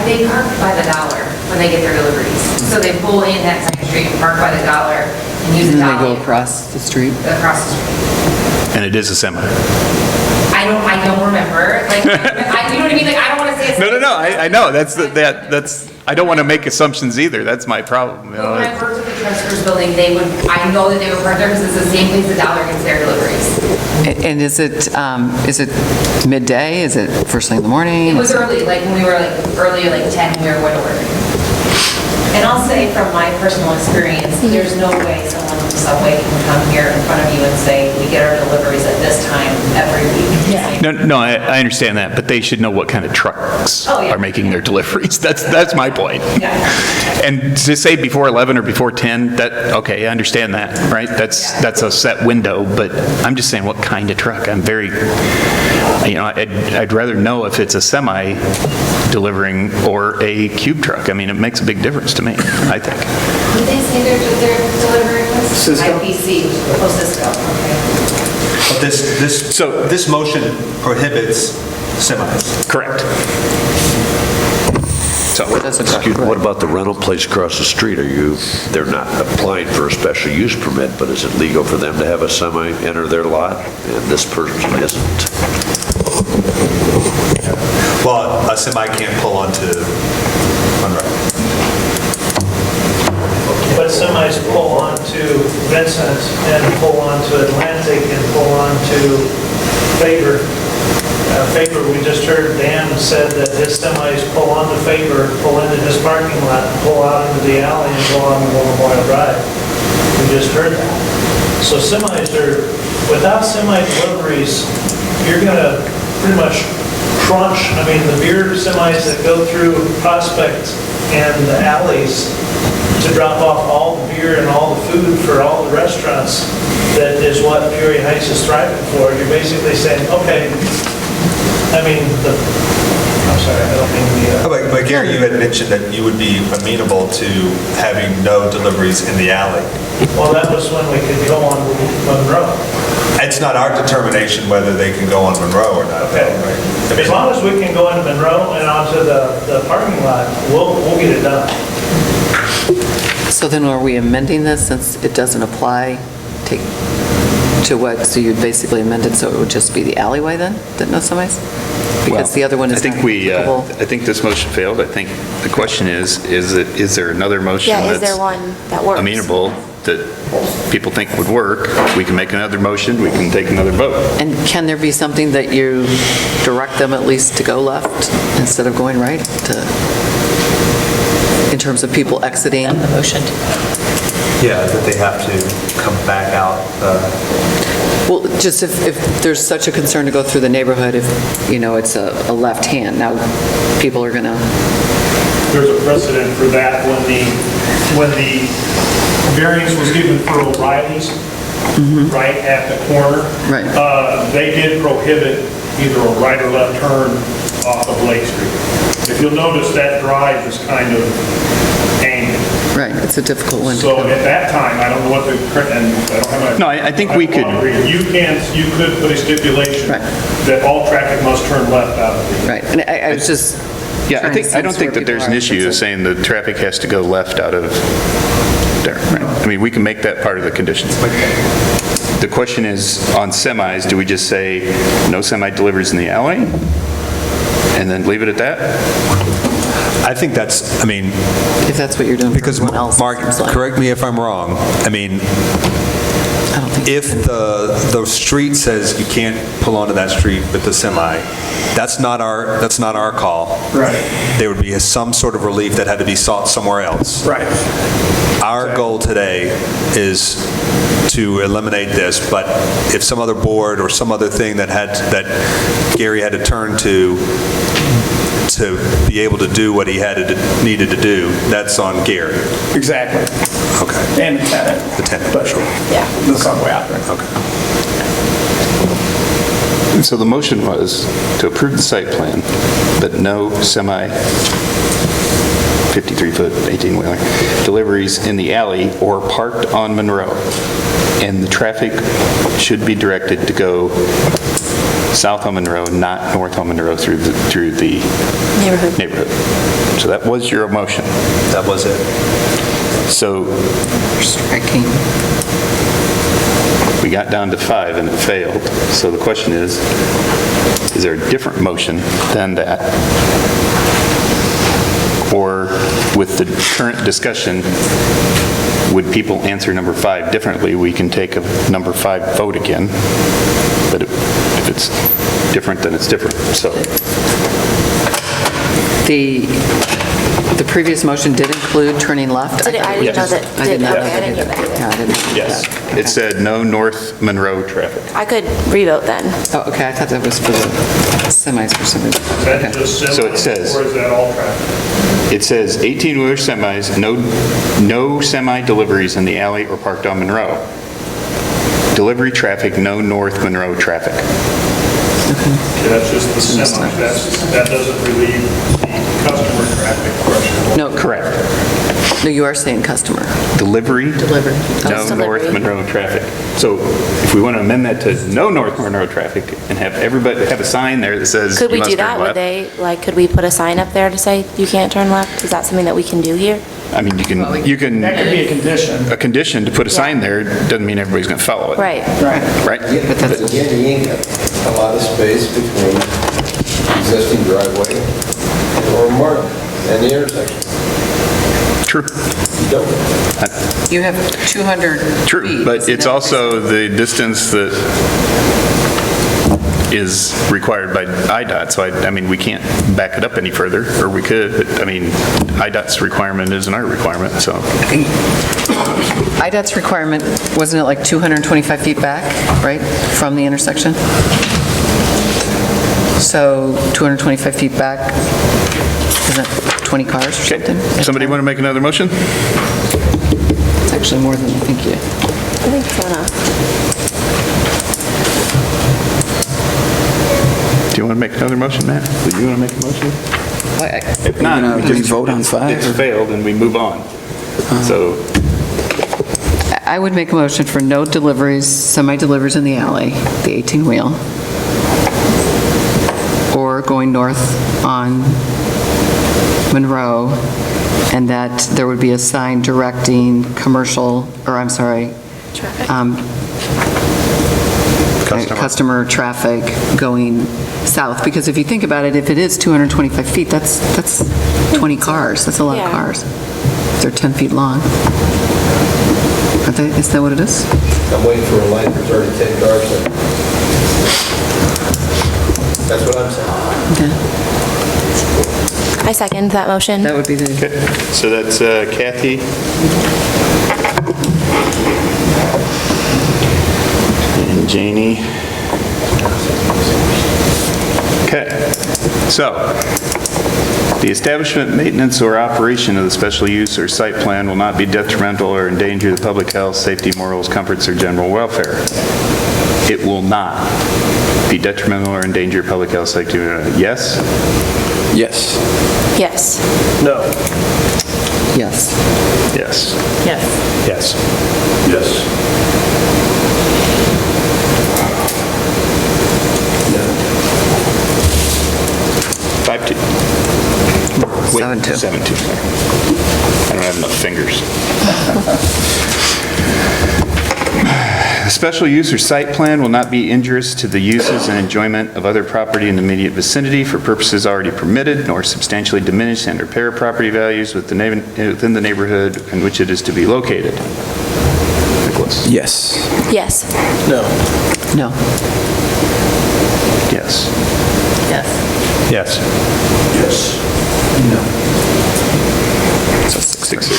They park by the dollar when they get their deliveries. So they pull in that side street, park by the dollar, and use the dollar. And they go across the street? Across the street. And it is a semi. I don't remember. You know what I mean? I don't want to say it's... No, I know. That's I don't want to make assumptions either. That's my problem. When I worked at the Treasurer's Building, I know that they would park there because it's the same place the dollar gets their deliveries. And is it midday? Is it first thing in the morning? It was early, when we were early, 10, we were going to work. And I'll say from my personal experience, there's no way someone from Subway can come here in front of you and say, we get our deliveries at this time every week. No, I understand that, but they should know what kind of trucks Oh, yeah. are making their deliveries. That's my point. And to say before 11 or before 10, okay, I understand that, right? That's a set window, but I'm just saying what kind of truck. I'm very, I'd rather know if it's a semi delivering or a cube truck. I mean, it makes a big difference to me, I think. Did they say their delivery was? Cisco. IPC, Cisco, okay. But this motion prohibits semis. Correct. So, What about the rental place across the street? They're not applying for a special use permit, but is it legal for them to have a semi enter their lot and this person isn't? Well, a semi can't pull onto Monroe. But semis pull onto Vincent and pull onto Atlantic and pull onto Favor. Favor, we just heard Dan said that his semis pull onto Favor, pull into his parking lot, pull out into the alley and go on Memorial Drive. We just heard that. So semis are, without semi deliveries, you're going to pretty much crunch. I mean, the beer semis that go through Prospect and the alleys to drop off all the beer and all the food for all the restaurants, that is what Peoria Heights is thriving for. You're basically saying, okay, I mean, I'm sorry, I don't mean the... But Gary, you had mentioned that you would be amenable to having no deliveries in the alley. Well, that was when we could go on Monroe. It's not our determination whether they can go on Monroe or not. Okay. As long as we can go into Monroe and onto the parking lot, we'll get it done. So then are we amending this since it doesn't apply to what, so you'd basically amend it so it would just be the alleyway then, that no semis? Because the other one is not applicable. I think this motion failed. I think the question is there another motion Yeah, is that's there one that works? amenable that people think would work? We can make another motion, we can take another vote. And can there be something that you direct them at least to go left instead of going right, in terms of people exiting? The motion. Yeah, that they have to come back out. Well, just if there's such a concern to go through the neighborhood, if, it's a left hand, now people are gonna... There's a precedent for that when the variance was given for O'Reilly's, right at the corner. Right. They did prohibit either a right or left turn off of Lake Street. If you'll notice, that drive is kind of angled. Right, it's a difficult one to So come. at that time, I don't know what the, and I don't have a... No, I think we could- You could put a stipulation that all traffic must turn left out of the... Right, and I was just... Yeah, I don't think that there's an issue of saying the traffic has to go left out of there. Right? I mean, we can make that part of the conditions. The question is, on semis, do we just say no semi deliveries in the alley? And then leave it at that? I think that's, if that's what you're doing because Mark, correct me if I'm wrong, if the street says you can't pull onto that street with the semi, that's not our call. Right. There would be some sort of relief that had to be sought somewhere else. Right. Our goal today is to eliminate this, but if some other board or some other thing that Gary had to turn to be able to do what he needed to do, that's on Gary. Exactly. Okay. And the tenant. The tenant, sure. Yeah, the subway operator. Okay. So the motion was to approve the site plan, but no semi 53-foot, 18-wheeler deliveries in the alley or parked on Monroe. And the traffic should be directed to go south on Monroe, not north on Monroe through the neighborhood. So that was your motion. That was it. So striking. We got down to 5 and it failed. So the question is there a different motion than that? Or with the current discussion, would people answer number 5 differently? We can take a number 5 vote again, but if it's different, then it's different. So The previous motion did include turning left? Did it- I didn't know that- I did not know okay, I that didn't either. know that. Yeah, I didn't know Yes. that. It said no North Monroe traffic. I could revote then. Oh, okay, I thought that was for the semis for some reason. Is that just semis? So it says- Or is that all traffic? It says 18-wheeler semis, no semi deliveries in the alley or parked on Monroe. Delivery traffic, no North Monroe traffic. Okay, that's just the semis. That doesn't relieve the customer traffic pressure. No, Correct. no, you are saying customer. Delivery, Delivery. no Just delivery. North Monroe traffic. So if we want to amend that to no North Monroe traffic and have everybody, have a sign there that says Could you we must do turn that? Would left. they, like, could we put a sign up there to say you can't turn left? Is that something that we can do here? I mean, you can, That could be a condition. a condition to put a sign there doesn't mean everybody's going to follow it. Right. Right? But again, you ain't got a lot of space between existing driveway or mark and the intersection. True. You don't. You have 200 feet. True, but isn't it's that- also the distance that is required by IDOT, so I mean, we can't back it up any further, or we could, but, I mean, IDOT's requirement isn't our requirement, so. IDOT's requirement, wasn't it like 225 feet back, right, from the intersection? So 225 feet back, isn't that 20 cars or something? Somebody want to make another motion? It's actually more than I think you. I think so enough. Do you want to make another motion, Matt? Do you want to make a motion? If not, we just vote on 5? It's failed and we move on. So, I would make a motion for no deliveries, semi-deliveries in the alley, the 18-wheel, or going north on Monroe, and that there would be a sign directing commercial, or I'm sorry, customer traffic going south, because if you think about it, if it is 225 feet, that's 20 cars, that's a lot of Yeah. cars. They're 10 feet long. Aren't they, is that what it is? I'm waiting for a light, there's already 10 cars there. That's what I'm saying. Okay. I second that motion. That would be the, okay, so that's Kathy. And Janie. Okay, so, the establishment, maintenance, or operation of the special use or site plan will not be detrimental or endanger the public health, safety, morals, comforts, or general welfare. It will not be detrimental or endanger public health, safety, yes? Yes. Yes. No. yes. Yes. Yes. Yes. Yes. Five, two. Wait, 7-2. 7-2, sorry. I don't have enough fingers. The special use or site plan will not be injurious to the uses and enjoyment of other property in the immediate vicinity for purposes already permitted, nor substantially diminish and repair property values within the neighborhood in which it is to be located. Nicholas? Yes. Yes. No. No. Yes. Yes. Yes. Yes. So 6-6.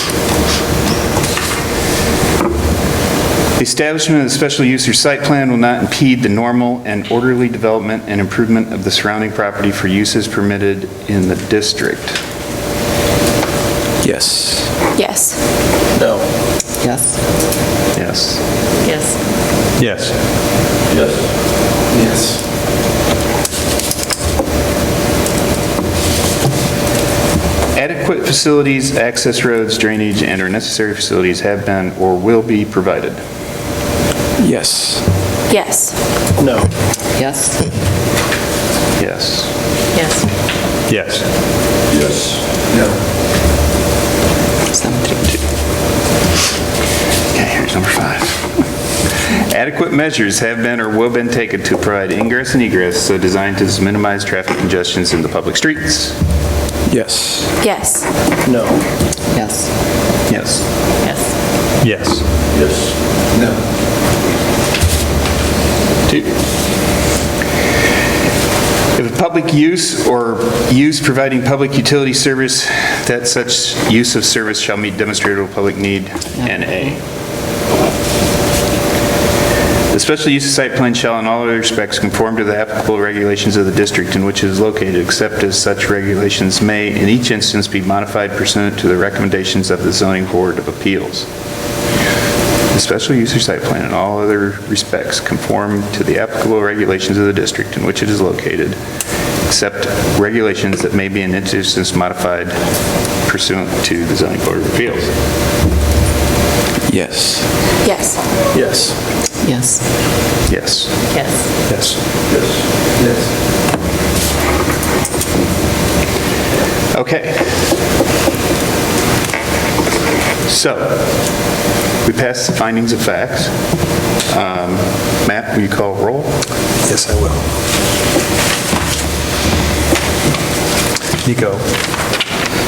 The establishment of the special use or site plan will not impede the normal and orderly development and improvement of the surrounding property for uses permitted in the district. Yes. Yes. No. Yes. Yes. Yes. Yes. Yes. Yes. Adequate facilities, access roads, drainage, and/or necessary facilities have been or will be provided. Yes. Yes. No. Yes. Yes. Yes. Yes. Yes. No. 7-3. Okay, here's number 5. Adequate measures have been or will been taken to provide ingress and egress so designed to minimize traffic congestions in the public streets. Yes. Yes. No. Yes. Yes. Yes. Yes. Yes. No. 2. If a public use or use providing public utility service, that such use of service shall meet demonstrable public need, NA. The special use site plan shall in all other respects conform to the applicable regulations of the district in which it is located, except as such regulations may in each instance be modified pursuant to the recommendations of the Zoning Board of Appeals. The special use site plan in all other respects conform to the applicable regulations of the district in which it is located, except regulations that may be in each instance modified pursuant to the Zoning Board of Appeals. Yes. Yes. Yes. Yes. Yes. Yes. Yes. Yes. Okay. So, we passed the findings of facts. Matt, will you call roll? Yes, I will. Nico?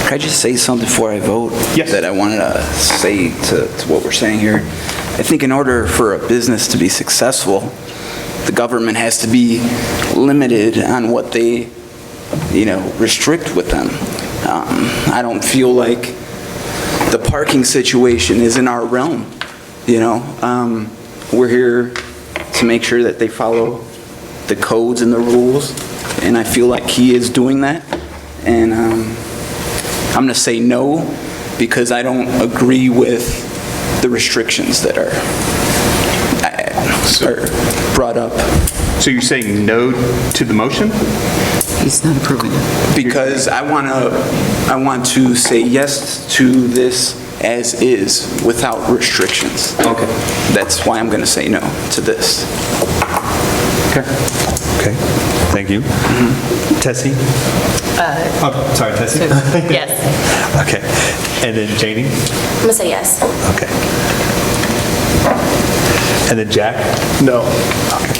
Can I just say something before I vote? Yes. That I wanted to say to what we're saying here. I think in order for a business to be successful, the government has to be limited on what they, restrict with them. I don't feel like the parking situation is in our realm, We're here to make sure that they follow the codes and the rules, and I feel like he is doing that. And I'm going to say no, because I don't agree with the restrictions that are brought up. So you're saying no to the motion? He's not approving it. Because I want to say yes to this as is, without restrictions. Okay. That's why I'm going to say no to this. Okay. Okay, thank you. Tessie? Oh, sorry, Tessie? Yes. Okay, and then Janie? I'm gonna say yes. Okay. And then Jack? No. Okay.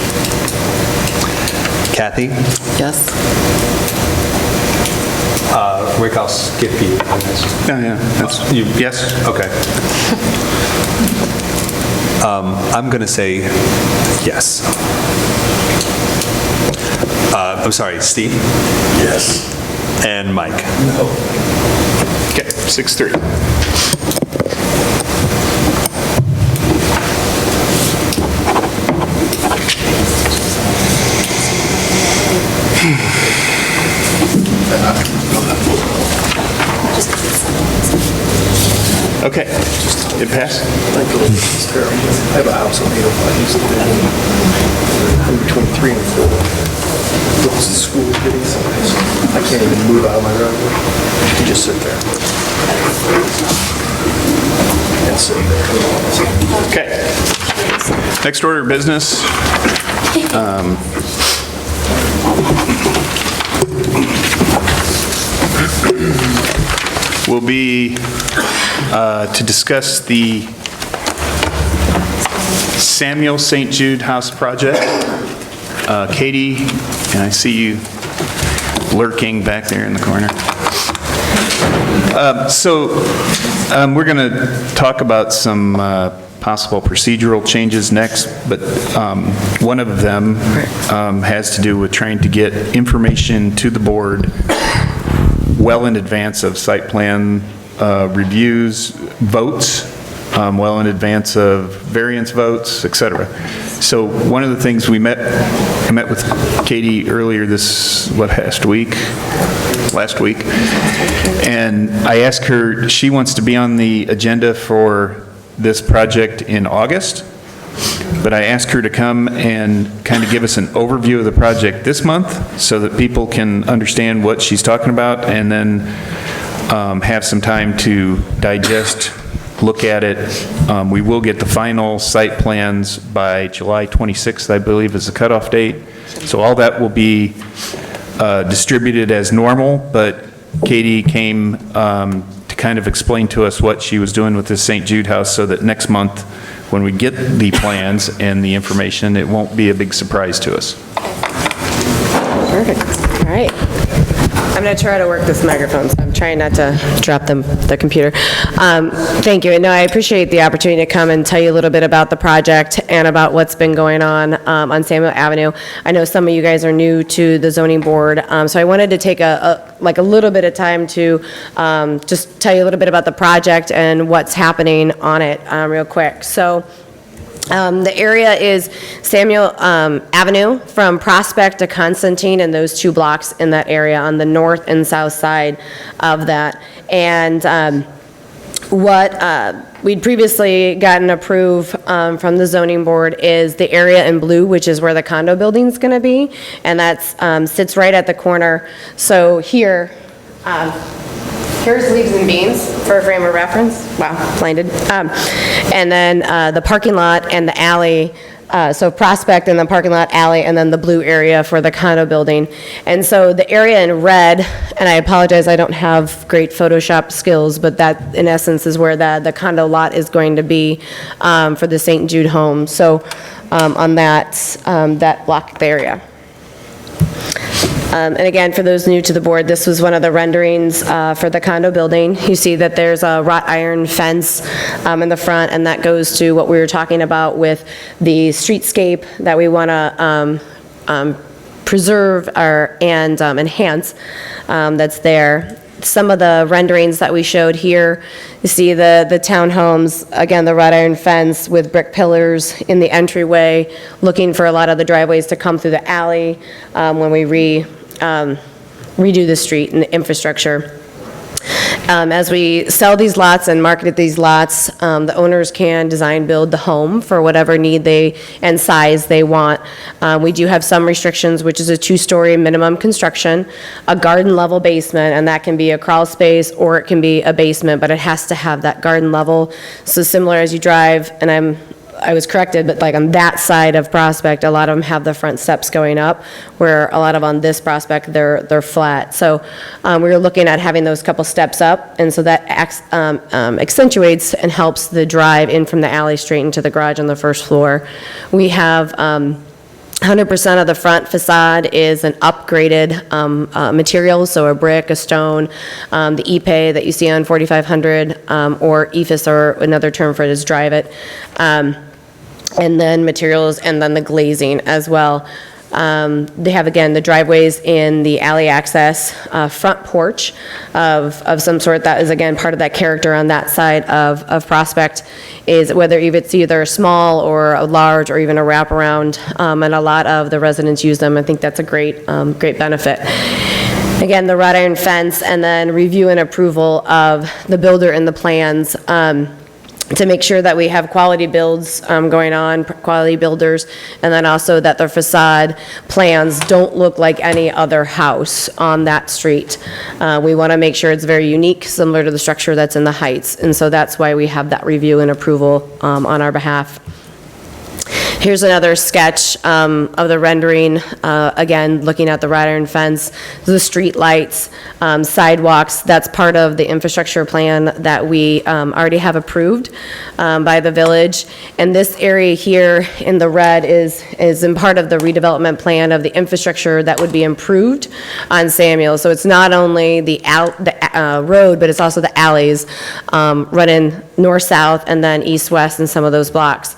Kathy? Yes. Rick, I'll skip you. Yeah, that's, yes? Okay. I'm going to say yes. I'm sorry, Steve? Yes. And Mike? No. Okay, 6:30. Okay, it passed? I have a house on 805 East I'm between 3 and 4. The school's getting size. I can't even move out of my driveway. You just sit there. And sit there. Okay. Next order of business. Will be to discuss the Samuel St. Jude House project. Katie, and I see you lurking back there in the corner. We're going to talk about some possible procedural changes next, but one of them has to do with trying to get information to the board well in advance of site plan reviews, votes, well in advance of variance votes, et cetera. So one of the things I met with Katie earlier last week, and I asked her, she wants to be on the agenda for this project in August, but I asked her to come and kind of give us an overview of the project this month so that people can understand what she's talking about, and then have some time to digest, look at it. We will get the final site plans by July 26th, I believe, is the cutoff date. So all that will be distributed as normal, but Katie came to kind of explain to us what she was doing with this St. Jude house so that next month, when we get the plans and the information, it won't be a big surprise to us. Perfect. All right. I'm going to try to work this microphone, so I'm trying not to drop the computer. Thank you. And no, I appreciate the opportunity to come and tell you a little bit about the project and about what's been going on Samuel Avenue. I know some of you guys are new to the zoning board, so I wanted to take a little bit of time to just tell you a little bit about the project and what's happening on it real quick. So the area is Samuel Avenue from Prospect to Constantine, and those 2 blocks in that area on the north and south side of that. And what we'd previously gotten approved from the zoning board is the area in blue, which is where the condo building's going to be, and that sits right at the corner. So here, here's Leaves and Beans for a frame of reference. Wow, blinded. And then the parking lot and the alley, so Prospect and the parking lot, alley, and then the blue area for the condo building. And so the area in red, and I apologize, I don't have great Photoshop skills, but that in essence is where the condo lot is going to be for the St. Jude home. So on that block area. And again, for those new to the board, this was one of the renderings for the condo building. You see that there's a wrought iron fence in the front, and that goes to what we were talking about with the streetscape that we want to preserve and enhance that's there. Some of the renderings that we showed here, you see the townhomes, again, the wrought iron fence with brick pillars in the entryway, looking for a lot of the driveways to come through the alley when we redo the street and the infrastructure. As we sell these lots and market these lots, the owners can design, build the home for whatever need and size they want. We do have some restrictions, which is a 2-story minimum construction, a garden level basement, and that can be a crawl space or it can be a basement, but it has to have that garden level. So similar as you drive, and I was corrected, but like on that side of Prospect, a lot of them have the front steps going up, where a lot of on this Prospect, they're flat. So we were looking at having those couple steps up, and so that accentuates and helps the drive in from the alley straight into the garage on the first floor. We have 100% of the front facade is an upgraded material, so a brick, a stone, the Ipe that you see on 4500, or EFIS, or another term for it is drive it. And then materials, and then the glazing as well. They have, again, the driveways in the alley access, front porch of some sort. That is, again, part of that character on that side of Prospect, is whether it's either a small or a large or even a wraparound, and a lot of the residents use them. I think that's a great benefit. Again, the wrought iron fence, and then review and approval of the builder and the plans, to make sure that we have quality builds going on, quality builders, and then also that the facade plans don't look like any other house on that street. We want to make sure it's very unique, similar to the structure that's in the Heights, and so that's why we have that review and approval on our behalf. Here's another sketch of the rendering, again, looking at the wrought iron fence, the street lights, sidewalks. That's part of the infrastructure plan that we already have approved by the village. And this area here in the red is in part of the redevelopment plan of the infrastructure that would be improved on Samuel. So it's not only the road, but it's also the alleys running north-south and then east-west in some of those blocks,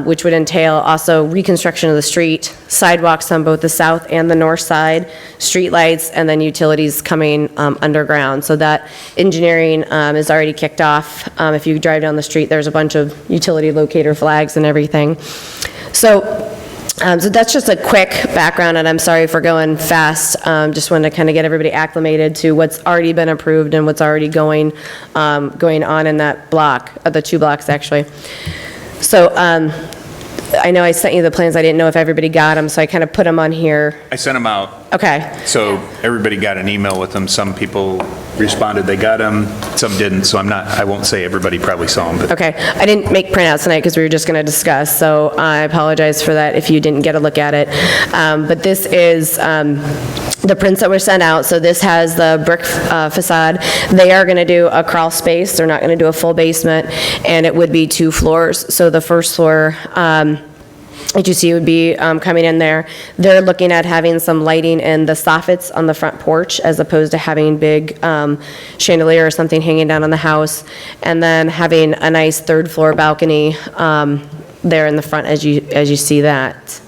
which would entail also reconstruction of the street, sidewalks on both the south and the north side, street lights, and then utilities coming underground. So that engineering is already kicked off. If you drive down the street, there's a bunch of utility locator flags and everything. So that's just a quick background, and I'm sorry for going fast. Just wanted to kind of get everybody acclimated to what's already been approved and what's already going on in that block, the 2 blocks actually. So I know I sent you the plans. I didn't know if everybody got them, so I kind of put them on here. I sent them out. Okay. So everybody got an email with them. Some people responded they got them, some didn't, so I won't say everybody probably saw them. But. Okay. I didn't make printouts tonight because we were just going to discuss, so I apologize for that if you didn't get a look at it. But this is the prints that were sent out. So this has the brick facade. They are going to do a crawl space. They're not going to do a full basement, and it would be 2 floors. So the first floor that you see would be coming in there. They're looking at having some lighting in the soffits on the front porch as opposed to having big chandelier or something hanging down on the house, and then having a nice third floor balcony there in the front as you see that.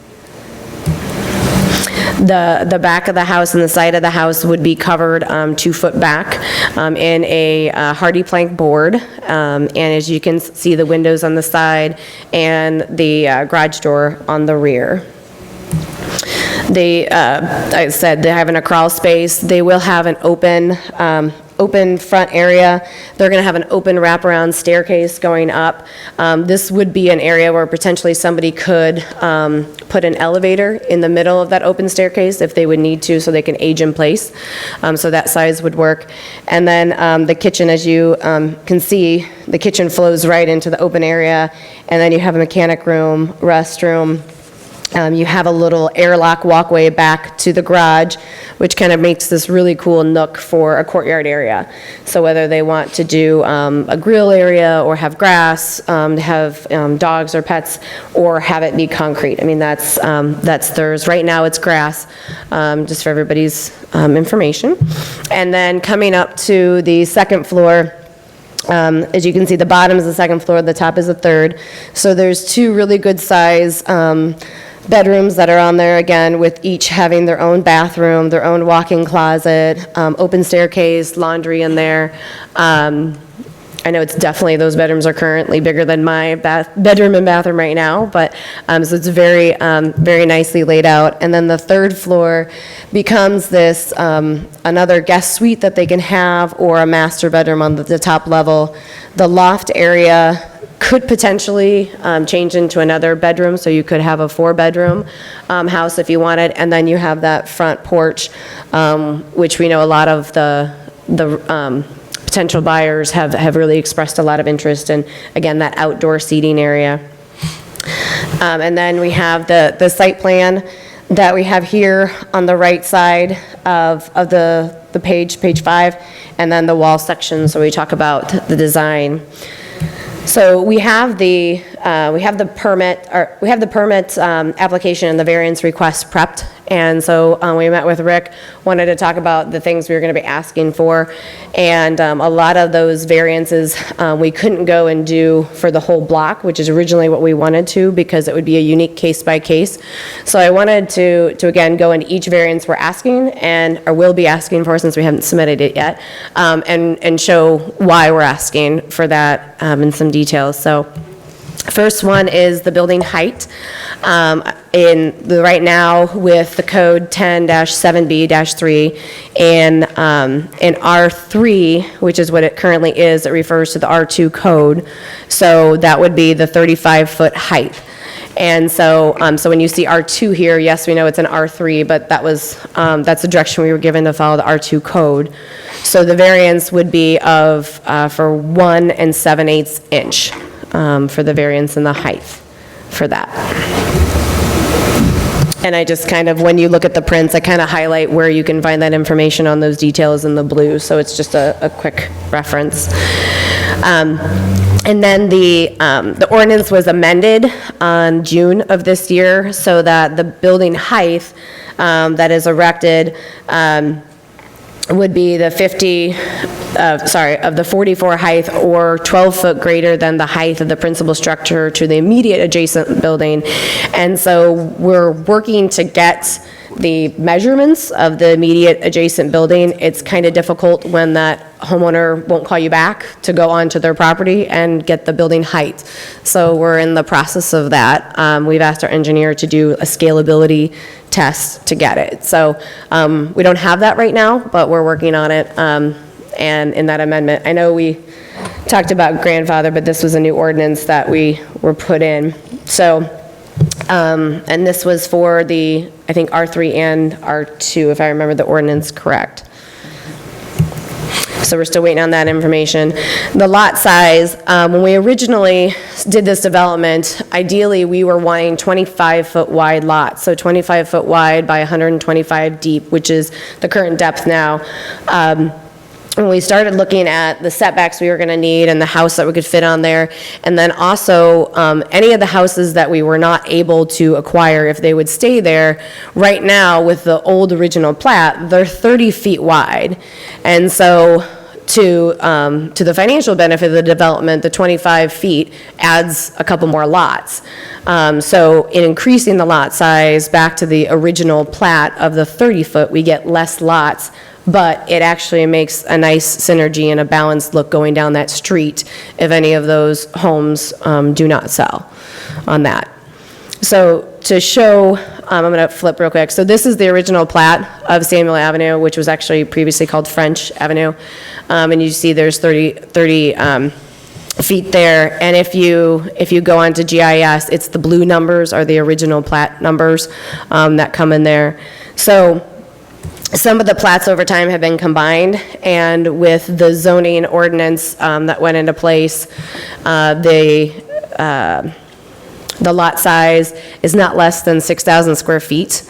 The back of the house and the side of the house would be covered 2 foot back in a hardy plank board. And as you can see, the windows on the side and the garage door on the rear. I said they're having a crawl space. They will have an open front area. They're going to have an open wraparound staircase going up. This would be an area where potentially somebody could put an elevator in the middle of that open staircase if they would need to, so they can age in place. So that size would work. And then the kitchen, as you can see, the kitchen flows right into the open area. And then you have a mechanic room, restroom. You have a little airlock walkway back to the garage, which kind of makes this really cool nook for a courtyard area. So whether they want to do a grill area or have grass, have dogs or pets, or have it be concrete. I mean, that's theirs. Right now it's grass, just for everybody's information. And then coming up to the second floor, as you can see, the bottom is the second floor, the top is the third. So there's 2 really good size bedrooms that are on there, again, with each having their own bathroom, their own walk-in closet, open staircase, laundry in there. I know it's definitely, those bedrooms are currently bigger than my bedroom and bathroom right now, but, so it's very, very nicely laid out. And then the third floor becomes this, another guest suite that they can have, or a master bedroom on the top level. The loft area could potentially change into another bedroom, so you could have a 4-bedroom house if you wanted. And then you have that front porch, which we know a lot of the potential buyers have really expressed a lot of interest in, again, that outdoor seating area. And then we have the site plan that we have here on the right side of the page 5, and then the wall section, so we talk about the design. So we have the permit application and the variance request prepped, and so we met with Rick, wanted to talk about the things we were going to be asking for, and a lot of those variances we couldn't go and do for the whole block, which is originally what we wanted to, because it would be a unique case by case. So I wanted to again go into each variance we're asking, or will be asking for, since we haven't submitted it yet, and show why we're asking for that in some details. So first one is the building height. Right now with the code 10-7B-3 in R3, which is what it currently is, it refers to the R2 code. So that would be the 35-foot height. And so, so when you see R2 here, yes, we know it's an R3, but that's the direction we were given to follow the R2 code. So the variance would be for 1 7/8 inch for the variance in the height for that. And I just kind of, when you look at the prints, I kind of highlight where you can find that information on those details in the blue, so it's just a quick reference. And then the ordinance was amended on June of this year, so that the building height that is erected would be the 44 height, or 12 foot greater than the height of the principal structure to the immediate adjacent building. And so we're working to get the measurements of the immediate adjacent building. It's kind of difficult when that homeowner won't call you back to go onto their property and get the building height. So we're in the process of that. We've asked our engineer to do a scalability test to get it. So we don't have that right now, but we're working on it. And in that amendment, I know we talked about grandfather, but this was a new ordinance that we were put in. So, and this was for the, I think, R3 and R2, if I remember the ordinance correct. So we're still waiting on that information. The lot size, when we originally did this development, ideally we were wanting 25-foot wide lots, so 25-foot wide by 125 deep, which is the current depth now. when we started looking at the setbacks we were going to need and the house that we could fit on there, and then also any of the houses that we were not able to acquire, if they would stay there, right now with the old original plat, they're 30 feet wide. And so to the financial benefit of the development, the 25 feet adds a couple more lots. So in increasing the lot size back to the original plat of the 30-foot, we get less lots, but it actually makes a nice synergy and a balanced look going down that street if any of those homes do not sell on that. So to show, I'm going to flip real quick. So this is the original plat of Samuel Avenue, which was actually previously called French Avenue. And you see there's 30 feet there. And if you go onto GIS, it's the blue numbers are the original plat numbers that come in there. So some of the plats over time have been combined, and with the zoning ordinance that went into place, the lot size is not less than 6,000 square feet.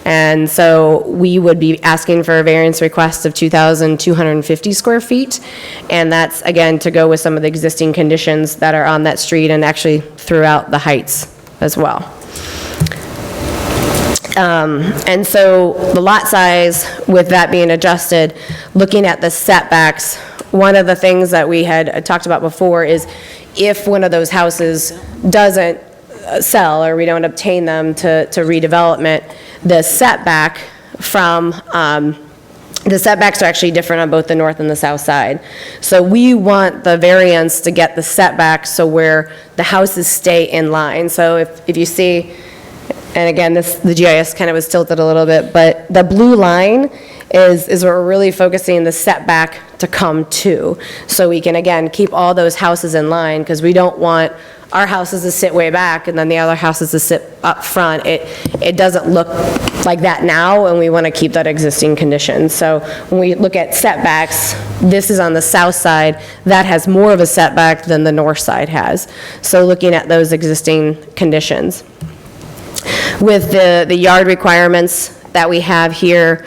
And so we would be asking for a variance request of 2,250 square feet. And that's, again, to go with some of the existing conditions that are on that street and actually throughout the heights as well. And so the lot size, with that being adjusted, looking at the setbacks, one of the things that we had talked about before is if one of those houses doesn't sell or we don't obtain them to redevelopment, the setback from, the setbacks are actually different on both the north and the south side. So we want the variance to get the setback so where the houses stay in line. So if you see, and again, the GIS kind of was tilted a little bit, but the blue line is where we're really focusing the setback to come to. So we can, again, keep all those houses in line, because we don't want our houses to sit way back and then the other houses to sit up front. It doesn't look like that now, and we want to keep that existing condition. So when we look at setbacks, this is on the south side. That has more of a setback than the north side has. So looking at those existing conditions. With the yard requirements that we have here,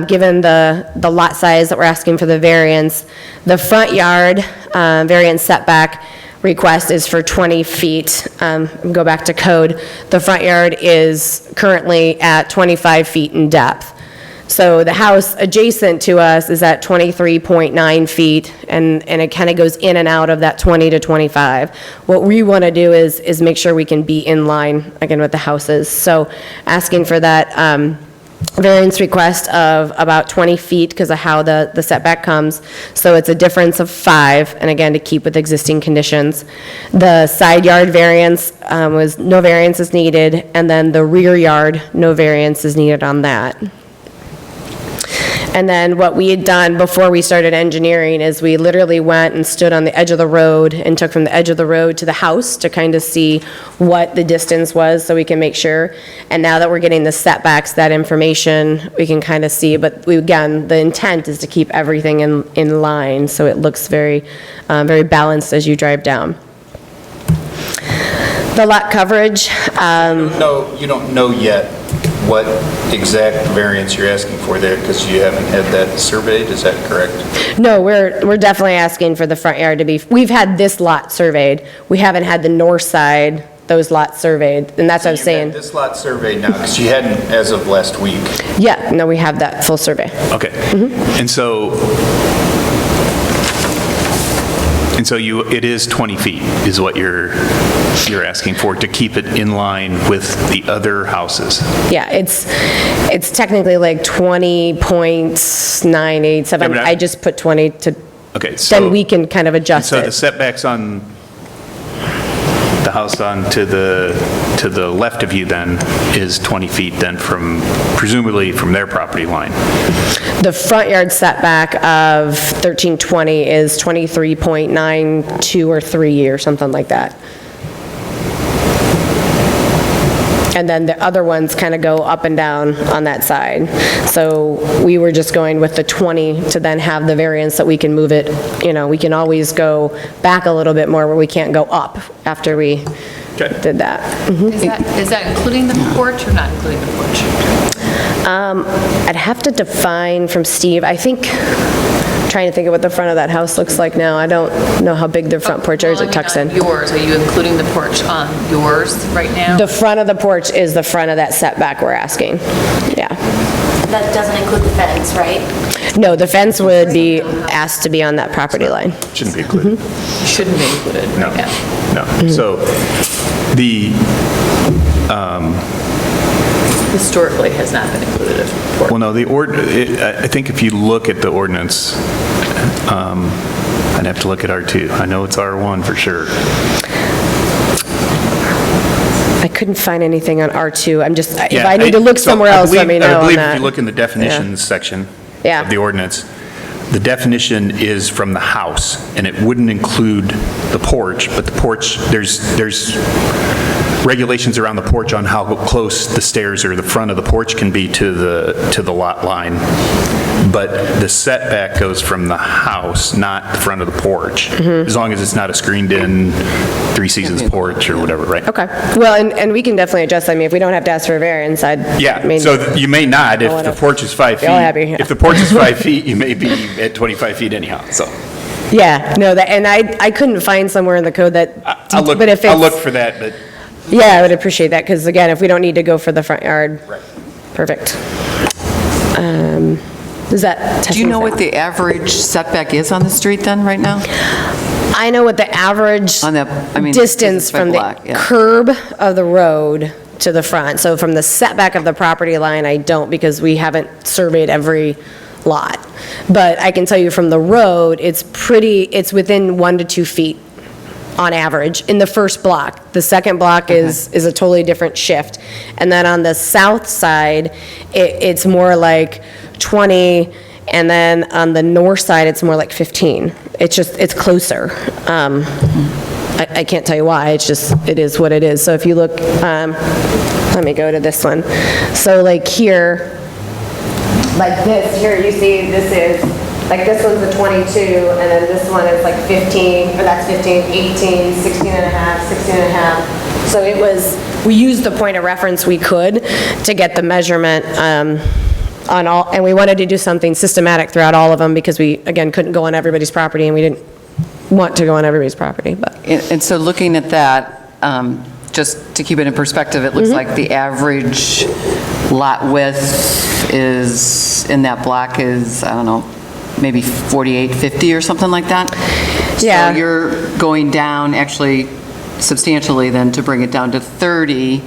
given the lot size that we're asking for the variance, the front yard variance setback request is for 20 feet. Go back to code. The front yard is currently at 25 feet in depth. So the house adjacent to us is at 23.9 feet, and it kind of goes in and out of that 20 to 25. What we want to do is make sure we can be in line, again, with the houses. So asking for that variance request of about 20 feet because of how the setback comes. So it's a difference of 5, and again, to keep with existing conditions. The side yard variance was no variance is needed, and then the rear yard, no variance is needed on that. And then what we had done before we started engineering is we literally went and stood on the edge of the road and took from the edge of the road to the house to kind of see what the distance was so we can make sure. And now that we're getting the setbacks, that information, we can kind of see. But again, the intent is to keep everything in line so it looks very, very balanced as you drive down. The lot coverage. No, you don't know yet what exact variance you're asking for there because you haven't had that surveyed, is that correct? No, we're definitely asking for the front yard to be, we've had this lot surveyed. We haven't had the north side, those lots surveyed, and that's what I was saying. This lot surveyed now, because you hadn't as of last week. Yeah, no, we have that full survey. Okay. And so it is 20 feet is what you're asking for to keep it in line with the other houses? Yeah, it's technically like 20.987. I just put 20 to, okay, so then we can kind of adjust so it. the setbacks on the house on to the left of you then is 20 feet then from, presumably from their property line? The front yard setback of 1320 is 23.92 or 3 or something like that. And then the other ones kind of go up and down on that side. So we were just going with the 20 to then have the variance that we can move it, we can always go back a little bit more where we can't go up after we did that. Is that including the porch or not including the porch? I'd have to define from Steve, I think, trying to think of what the front of that house looks like now. I don't know how big the front porch is, it tucks in. Yours, are you including the porch on yours right now? The front of the porch is the front of that setback we're asking, yeah. That doesn't include the fence, right? No, the fence would be asked to be on that property line. Shouldn't be included. Shouldn't be included No, right now. no. So the, Historically has not been included as porch. well, no, I think if you look at the ordinance, I'd have to look at R2. I know it's R1 for sure. I couldn't find anything on R2, I'm just, if Yeah, I need to look so somewhere I else, let me believe- know I on believe that. if you look in the definitions section Yeah. of the ordinance, the definition is from the house, and it wouldn't include the porch, but the porch, there's regulations around the porch on how close the stairs or the front of the porch can be to the lot line. But the setback goes from the house, not the front of the porch, as long as it's not a screened-in Three Seasons porch or whatever, right? Okay, well, and we can definitely adjust, I mean, if we don't have to ask for a variance, I Yeah, mean, so you may not if the porch is 5 feet. Be all happy, yeah. If the porch is 5 feet, you may be at 25 feet anyhow, so. yeah, no, that, and I couldn't find somewhere in the code that, I'll look but if it's. I'll look for that, but. Yeah, I would appreciate that, because again, if we don't need to go for the front yard. Right. Perfect. Does that? Do you know what the average setback is on the street then, right now? I know what the average On that, I mean, distance by from the block, yeah. curb of the road to the front. So from the setback of the property line, I don't, because we haven't surveyed every lot. But I can tell you from the road, it's within 1 to 2 feet on average in the first block. The second block is a totally different shift. And then on the south side, it's more like 20, and then on the north side, it's more like 15. It's closer. I can't tell you why, it is what it is. So if you look, let me go to this one. So like here, like this, here you see this is, like this one's a 22, and then this one is like 15, or that's 15, 18, 16 and a half, 16 and a half. So we used the point of reference we could to get the measurement on all, and we wanted to do something systematic throughout all of them because we, again, couldn't go on everybody's property and we didn't want to go on everybody's property, but. And so looking at that, just to keep it in perspective, it looks like the average lot width is, in that block is, I don't know, maybe 48, 50 or something like that? Yeah. So you're going down actually substantially then to bring it down to 30.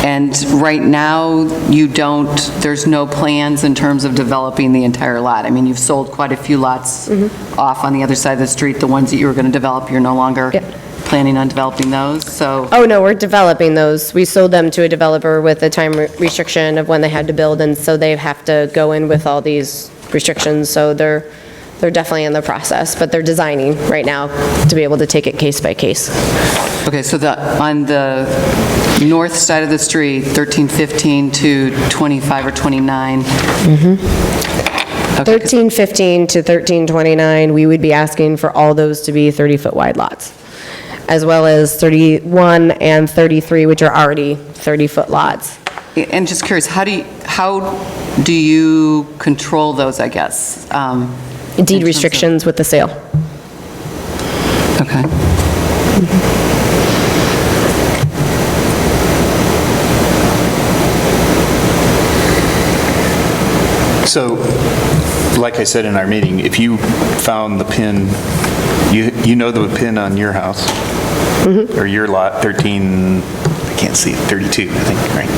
And right now, there's no plans in terms of developing the entire lot. I mean, you've sold quite a few lots off on the other side of the street. The ones that you were going to develop, you're no longer planning on developing those, so. Oh, no, we're developing those. We sold them to a developer with a time restriction of when they had to build, and so they have to go in with all these restrictions, so they're definitely in the process, but they're designing right now to be able to take it case by case. Okay, so on the north side of the street, 1315 to 25 or 29. 1315 to 1329, we would be asking for all those to be 30-foot wide lots, as well as 31 and 33, which are already 30-foot lots. And just curious, how do you control those, I guess? Deed restrictions with the sale. Okay. So, like I said in our meeting, if you found the pin, you know the pin on your house, or your lot, 13, I can't see, 32, I think, right?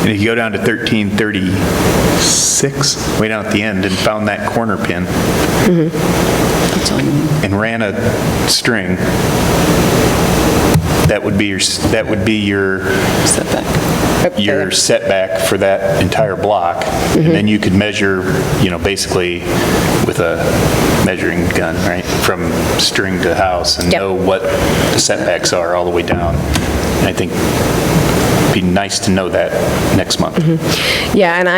And if you go down to 1336, way down at the end, and found that corner pin, and ran a string, that would be your setback. Your setback for that entire block, and then you could measure, basically with a measuring gun, right, from string to house, and know what the setbacks are all the way down. And I think it'd be nice to know that next month. Yeah, and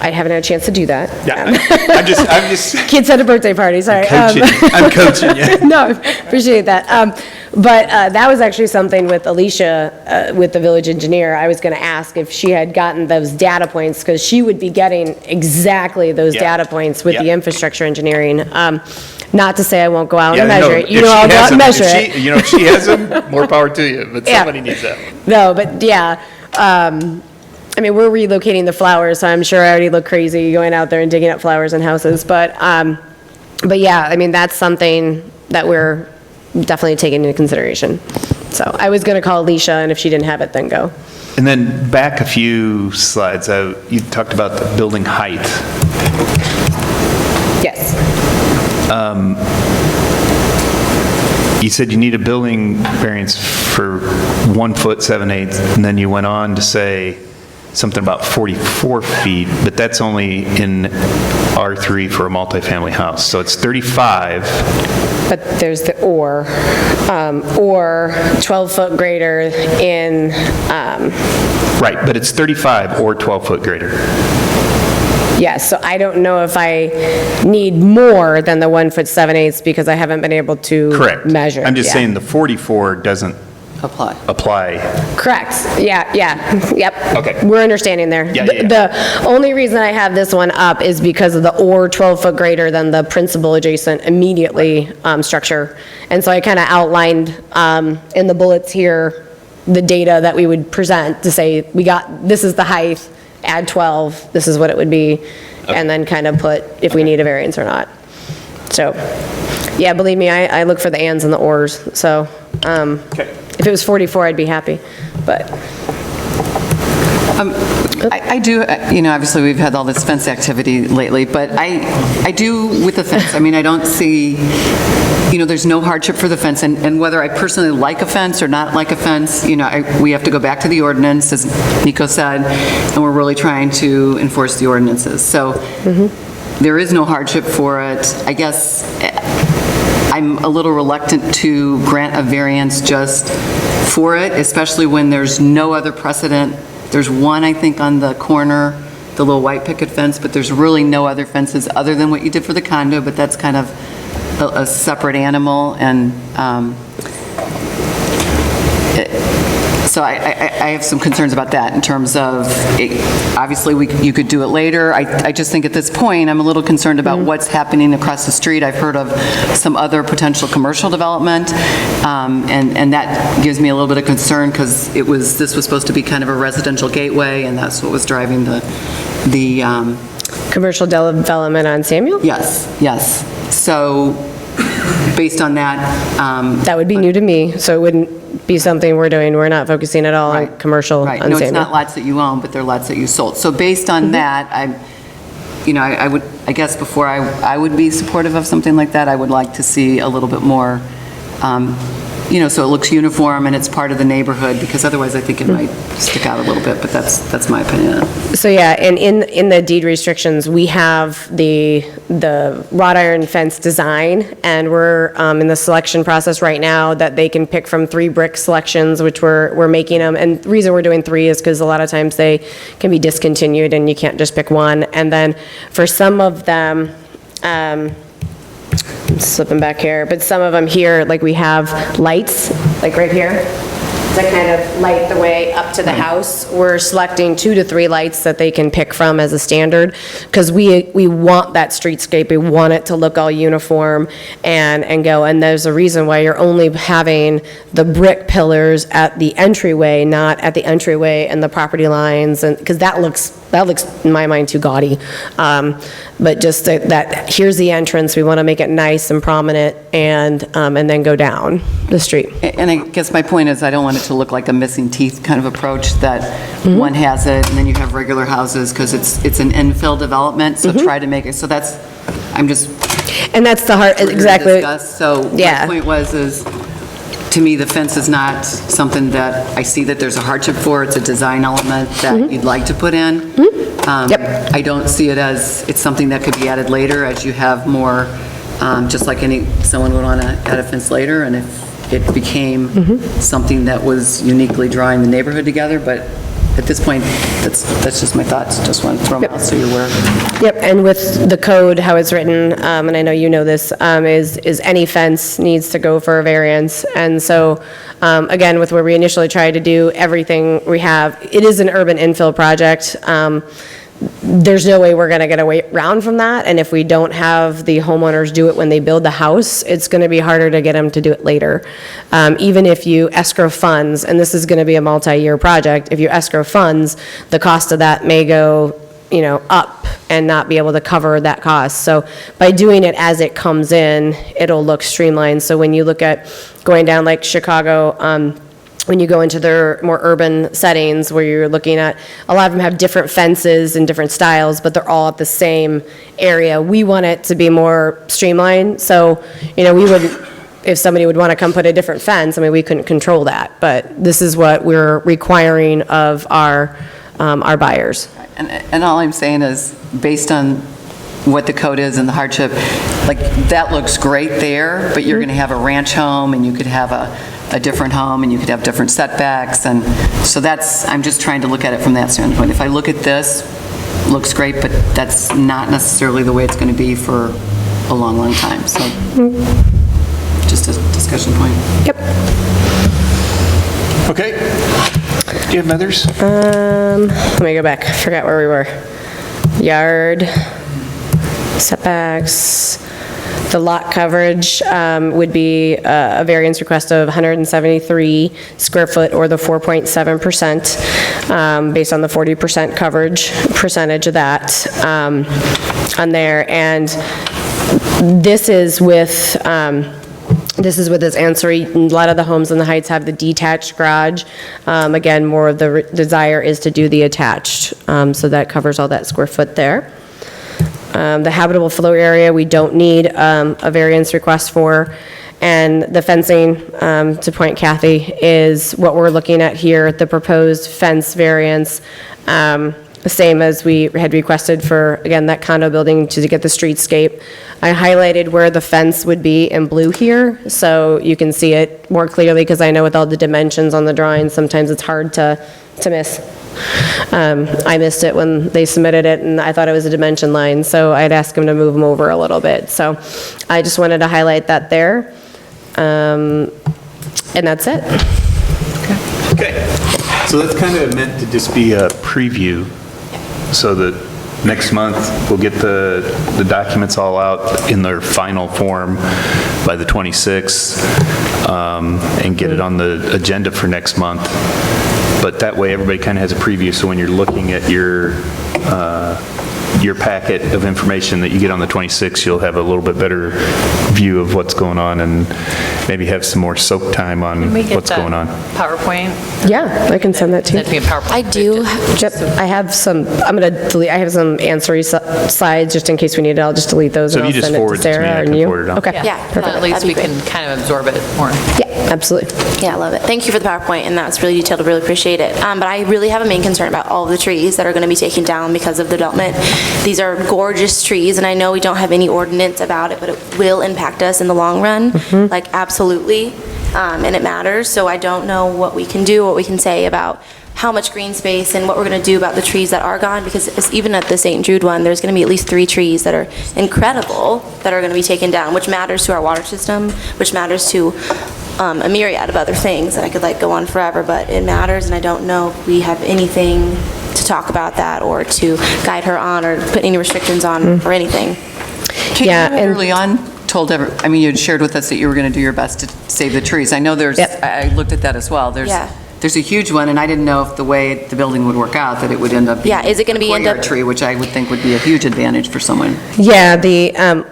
I haven't had a chance to do that. Yeah, I'm just. Kids had a birthday party, sorry. I'm coaching you. No, appreciate that. But that was actually something with Alicia, with the village engineer. I was going to ask if she had gotten those data points, because she would be getting exactly those data points with the infrastructure engineering. Not to say I won't go out and measure it. You know, I'll go out and measure it. You know, if she has them, more power to you, but somebody needs that one. No, but yeah. I mean, we're relocating the flowers, so I'm sure I already look crazy going out there and digging up flowers in houses. But yeah, I mean, that's something that we're definitely taking into consideration. So I was going to call Alicia, and if she didn't have it, then go. And then back a few slides, you talked about the building height. Yes. You said you need a building variance for 1 foot 7/8, and then you went on to say something about 44 feet, but that's only in R3 for a multifamily house. So it's 35. But there's the or 12 foot greater in. Right, but it's 35 or 12 foot greater. Yes, so I don't know if I need more than the 1 foot 7/8 because I haven't been able to measure. I'm just saying the 44 doesn't apply. Correct. Yeah. Yep. Okay. We're understanding there. Yeah. The only reason I have this one up is because of the or 12 foot greater than the principal adjacent immediately structure. And so I kind of outlined in the bullets here the data that we would present to say this is the height, add 12, this is what it would be, and then kind of put if we need a variance or not. So, yeah, believe me, I look for the ands and the ors. So, if it was 44, I'd be happy, but. I do, obviously, we've had all this fence activity lately, but I do with the fence. I mean, I don't see, there's no hardship for the fence, and whether I personally like a fence or not like a fence, we have to go back to the ordinance, as Nico said, and we're really trying to enforce the ordinances. So there is no hardship for it. I guess I'm a little reluctant to grant a variance just for it, especially when there's no other precedent. There's one, I think, on the corner, the little white picket fence, but there's really no other fences other than what you did for the condo, but that's kind of a separate animal, and so I have some concerns about that in terms of, obviously, you could do it later. I just think at this point, I'm a little concerned about what's happening across the street. I've heard of some other potential commercial development, and that gives me a little bit of concern because this was supposed to be kind of a residential gateway, and that's what was driving the commercial development on Samuel? Yes. So, based on that. That would be new to me, so it wouldn't be something we're doing. We're not focusing at all on commercial on No, Samuel. it's not lots that you own, but they're lots that you sold. So based on that, I guess before I would be supportive of something like that, I would like to see a little bit more, so it looks uniform and it's part of the neighborhood, because otherwise I think it might stick out a little bit, but that's my opinion. So yeah, and in the deed restrictions, we have the wrought iron fence design, and we're in the selection process right now that they can pick from 3 brick selections, which we're making them. And the reason we're doing 3 is because a lot of times they can be discontinued and you can't just pick one. And then for some of them, I'm slipping back here, but some of them here, like we have lights, like right here, to kind of light the way up to the house. We're selecting 2 to 3 lights that they can pick from as a standard, because we want that streetscape. We want it to look all uniform and go. And there's a reason why you're only having the brick pillars at the entryway, not at the entryway and the property lines, and because that looks in my mind too gaudy. But just that here's the entrance. We want to make it nice and prominent, and then go down the street. And I guess my point is, I don't want it to look like a missing teeth kind of approach, that one has it and then you have regular houses, because it's an infill development, so try to make it, so that's, I'm just. And that's the heart, exactly. So my point is, to me, the fence is not something that I see that there's a hardship for. It's a design element that you'd like to put in. I don't see it as, it's something that could be added later as you have more, just like someone would want to add a fence later, and if it became something that was uniquely drawing the neighborhood together, but at this point, that's just my thoughts, just want to throw them out so you're aware. Yep, and with the code, how it's written, and I know you know this, is any fence needs to go for a variance. And so, again, with where we initially tried to do everything we have, it is an urban infill project. There's no way we're going to get around from that, and if we don't have the homeowners do it when they build the house, it's going to be harder to get them to do it later. Even if you escrow funds, and this is going to be a multi-year project, if you escrow funds, the cost of that may go, up and not be able to cover that cost. So by doing it as it comes in, it'll look streamlined. So when you look at going down like Chicago, when you go into their more urban settings where you're looking at, a lot of them have different fences and different styles, but they're all at the same area. We want it to be more streamlined. So, we wouldn't, if somebody would want to come put a different fence, we couldn't control that. But this is what we're requiring of our buyers. And all I'm saying is, based on what the code is and the hardship, like, that looks great there, but you're going to have a ranch home, and you could have a different home, and you could have different setbacks, and so I'm just trying to look at it from that standpoint. If I look at this, looks great, but that's not necessarily the way it's going to be for a long, long time, so just a discussion point. Yep. Okay. Do you have others? Let me go back. I forgot where we were. Yard, setbacks. The lot coverage would be a variance request of 173 square foot, or the 4.7%, based on the 40% coverage percentage of that on there. And this is with this ancillary. A lot of the homes in the Heights have the detached garage. Again, more of the desire is to do the attached, so that covers all that square foot there. The habitable floor area, we don't need a variance request for. And the fencing, to point Kathy, is what we're looking at here, the proposed fence variance, the same as we had requested for, again, that condo building to get the streetscape. I highlighted where the fence would be in blue here, so you can see it more clearly, because I know with all the dimensions on the drawing, sometimes it's hard to miss. I missed it when they submitted it, and I thought it was a dimension line, so I'd ask them to move them over a little bit. So I just wanted to highlight that there, and that's it. Okay. So that's kind of meant to just be a preview, so that next month we'll get the documents all out in their final form by the 26th, and get it on the agenda for next month. But that way, everybody kind of has a preview, so when you're looking at your packet of information that you get on the 26th, you'll have a little bit better view of what's going on, and maybe have some more soak time on what's going on. PowerPoint? Yeah, I can send that to you. That'd be a PowerPoint. I do. Yep, I have some, I'm going to delete, I have some ancillary slides, just in case we need it. I'll just delete those, So and if I'll you just send it forward to it to me, Sarah I and can you. forward it on. Okay. Yeah, At least we can kind of absorb it more. Yeah, absolutely. Yeah, I love it. Thank you for the PowerPoint, and that's really detailed. I really appreciate it. But I really have a main concern about all of the trees that are going to be taken down because of the development. These are gorgeous trees, and I know we don't have any ordinance about it, but it will impact us in the long run, like absolutely, and it matters. So I don't know what we can do, what we can say about how much green space and what we're going to do about the trees that are gone, because even at the St. Jude one, there's going to be at least 3 trees that are incredible that are going to be taken down, which matters to our water system, which matters to a myriad of other things that I could go on forever, but it matters, and I don't know if we have anything to talk about that or to guide her on or put any restrictions on or anything. Yeah, and Early on, you had shared with us that you were going to do your best to save the trees. I know I looked at that as well. There's a huge one, and I didn't know if the way the building would work out, that it would end up being is it going to be a courtyard tree, which I would think would be a huge advantage for someone. Yeah,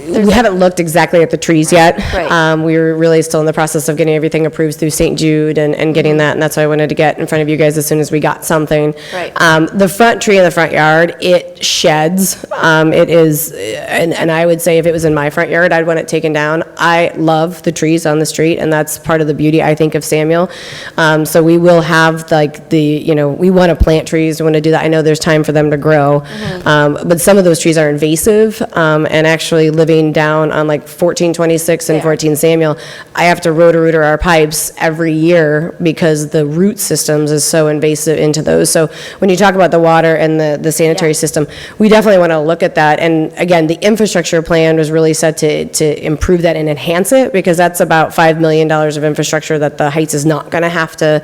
we haven't looked exactly at the trees yet. Right. We were really still in the process of getting everything approved through St. Jude and getting that, and that's why I wanted to get in front of you guys as soon as we got something. Right. The front tree in the front yard, it sheds. It is, and I would say if it was in my front yard, I'd want it taken down. I love the trees on the street, and that's part of the beauty, I think, of Samuel. So we will have we want to plant trees, we want to do that. I know there's time for them to grow, but some of those trees are invasive, and actually living living down on like 1426 and 14 Samuel, I have to roto-rooter our pipes every year because the root systems is so invasive into those. So when you talk about the water and the sanitary system, we definitely want to look at that. And again, the infrastructure plan was really set to improve that and enhance it, because that's about $5 million of infrastructure that the Heights is not going to have to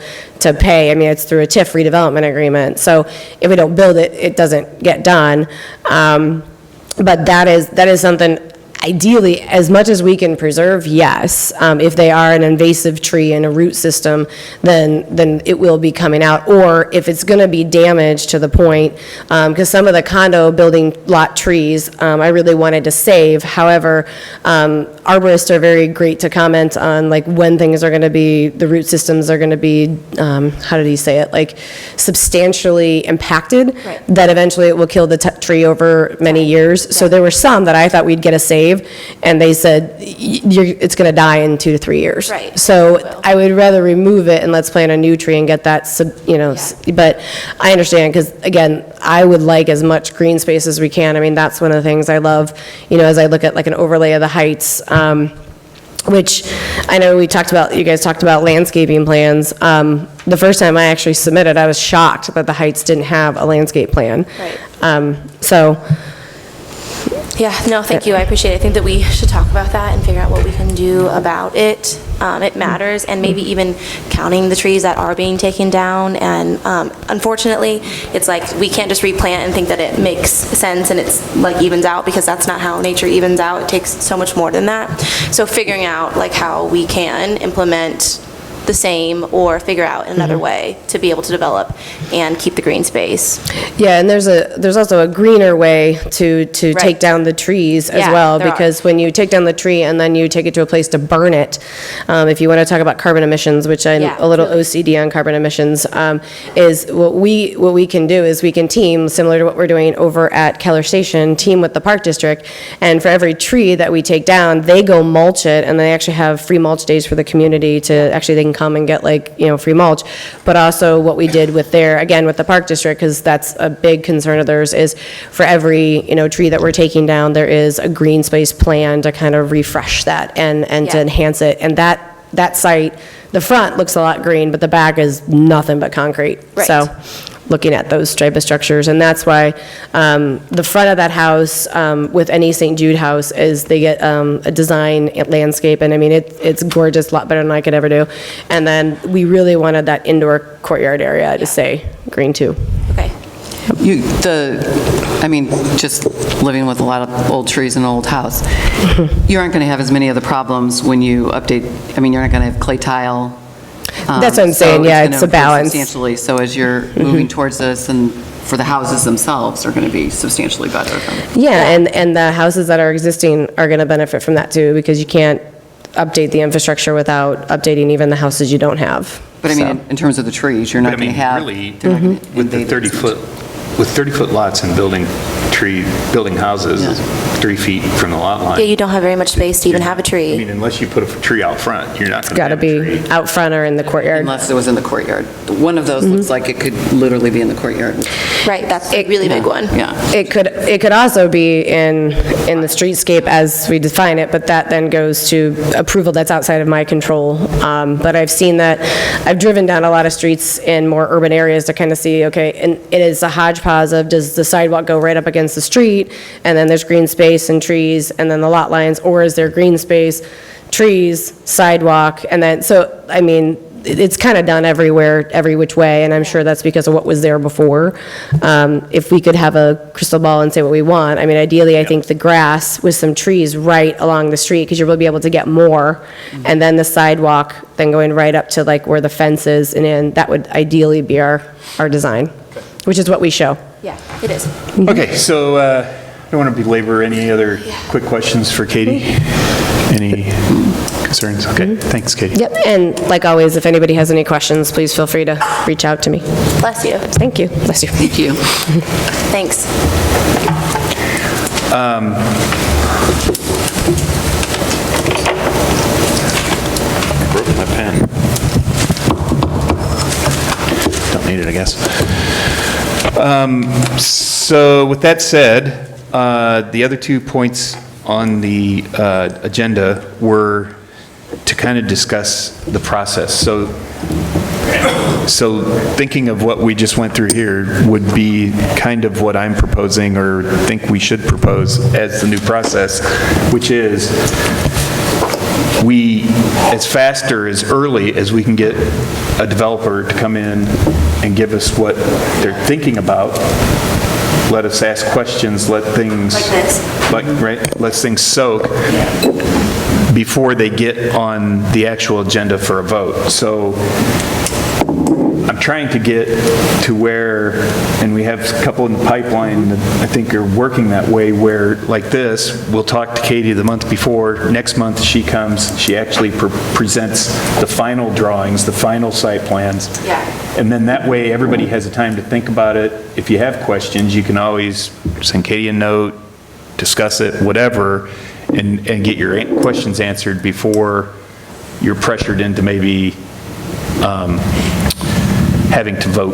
pay. I mean, it's through a TIF redevelopment agreement. So if we don't build it, it doesn't get done. But that is something, ideally, as much as we can preserve, yes. If they are an invasive tree and a root system, then it will be coming out. Or if it's going to be damaged to the point, because some of the condo building lot trees, I really wanted to save. However, arborists are very great to comment on like when things are going to be, the root systems are going to be, how did he say it, like substantially impacted, that eventually it will kill the tree over many years. So there were some that I thought we'd get a save, and they said it's going to die in 2 to 3 years. Right. So I would rather remove it and let's plant a new tree and get that, but I understand, because again, I would like as much green space as we can. I mean, that's one of the things I love, as I look at like an overlay of the Heights, which I know you guys talked about landscaping plans. The first time I actually submitted, I was shocked that the Heights didn't have a landscape plan. Yeah, no, thank you, I appreciate it. I think that we should talk about that and figure out what we can do about it. It matters, and maybe even counting the trees that are being taken down. And unfortunately, it's like we can't just replant and think that it makes sense and it's like evens out, because that's not how nature evens out. It takes so much more than that. So figuring out like how we can implement the same or figure out another way to be able to develop and keep the green space. Yeah, and there's also a greener way to take down the trees as well, because when you take down the tree and then you take it to a place to burn it, if you want to talk about carbon emissions, which I'm a little OCD on carbon emissions, is what we can do is we can team, similar to what we're doing over at Keller Station, team with the Park District, and for every tree that we take down, they go mulch it, and they actually have free mulch days for the community to actually, they can come and get free mulch. But also what we did with with the Park District, because that's a big concern of theirs, is for every, tree that we're taking down, there is a green space plan to kind of refresh that and to enhance it. And that site, the front looks a lot green, but the back is nothing but concrete. So looking at those type of structures, and that's why the front of that house with any St. Jude house is they get a design landscape, and I mean it's gorgeous, a lot better than I could ever do. And then we really wanted that indoor courtyard area to stay green too. Okay. Just living with a lot of old trees in an old house, you aren't going to have as many of the problems when you update. You're not going to have clay tile. That's what I'm saying, it's a balance. Substantially, so as you're moving towards this, and for the houses themselves are going to be substantially better. And the houses that are existing are going to benefit from that too, because you can't update the infrastructure without updating even the houses you don't have. But in terms of the trees, you're not going to have. Really, with the 30-foot lots and building houses 3 feet from the lot line. Yeah, you don't have very much space to even have a tree. Unless you put a tree out front, you're not going to Got to be out front or in the courtyard. Unless it was in the courtyard. One of those looks like it could literally be in the courtyard. Right, that's a really big one. Yeah. It could also be in the streetscape as we define it, but that then goes to approval that's outside of my control. But I've seen that, I've driven down a lot of streets in more urban areas to kind of see, okay, and it is a hodgepodge of, does the sidewalk go right up against the street, and then there's green space and trees, and then the lot lines, or is there green space, trees, sidewalk, and then, so, it's kind of done everywhere, every which way, and I'm sure that's because of what was there before. If we could have a crystal ball and say what we want, ideally, I think the grass with some trees right along the street, because you'll be able to get more, and then the sidewalk, then going right up to like where the fence is, and then that would ideally be our design, which is what we show. Yeah, it is. Okay, so I don't want to belabor any other quick questions for Katie. Any concerns? Okay, thanks, Katie. Yep, and like always, if anybody has any questions, please feel free to reach out to me. Bless you. Thank you. Bless you. Thank you. Thanks. I broke my pen. Don't need it, I guess. So with that said, the other 2 points on the agenda were to kind of discuss the process. So thinking of what we just went through here would be kind of what I'm proposing or think we should propose as the new process, which is we, as fast or as early as we can get a developer to come in and give us what they're thinking about, let us ask questions, let things... Like this. Right, let things soak before they get on the actual agenda for a vote. So I'm trying to get to where, and we have a couple in the pipeline that I think are working that way, where, like this, we'll talk to Katie the month before, next month she comes, she actually presents the final drawings, the final site plans. Yeah. And then that way, everybody has a time to think about it. If you have questions, you can always send Katie a note, discuss it, whatever, and get your questions answered before you're pressured into maybe having to vote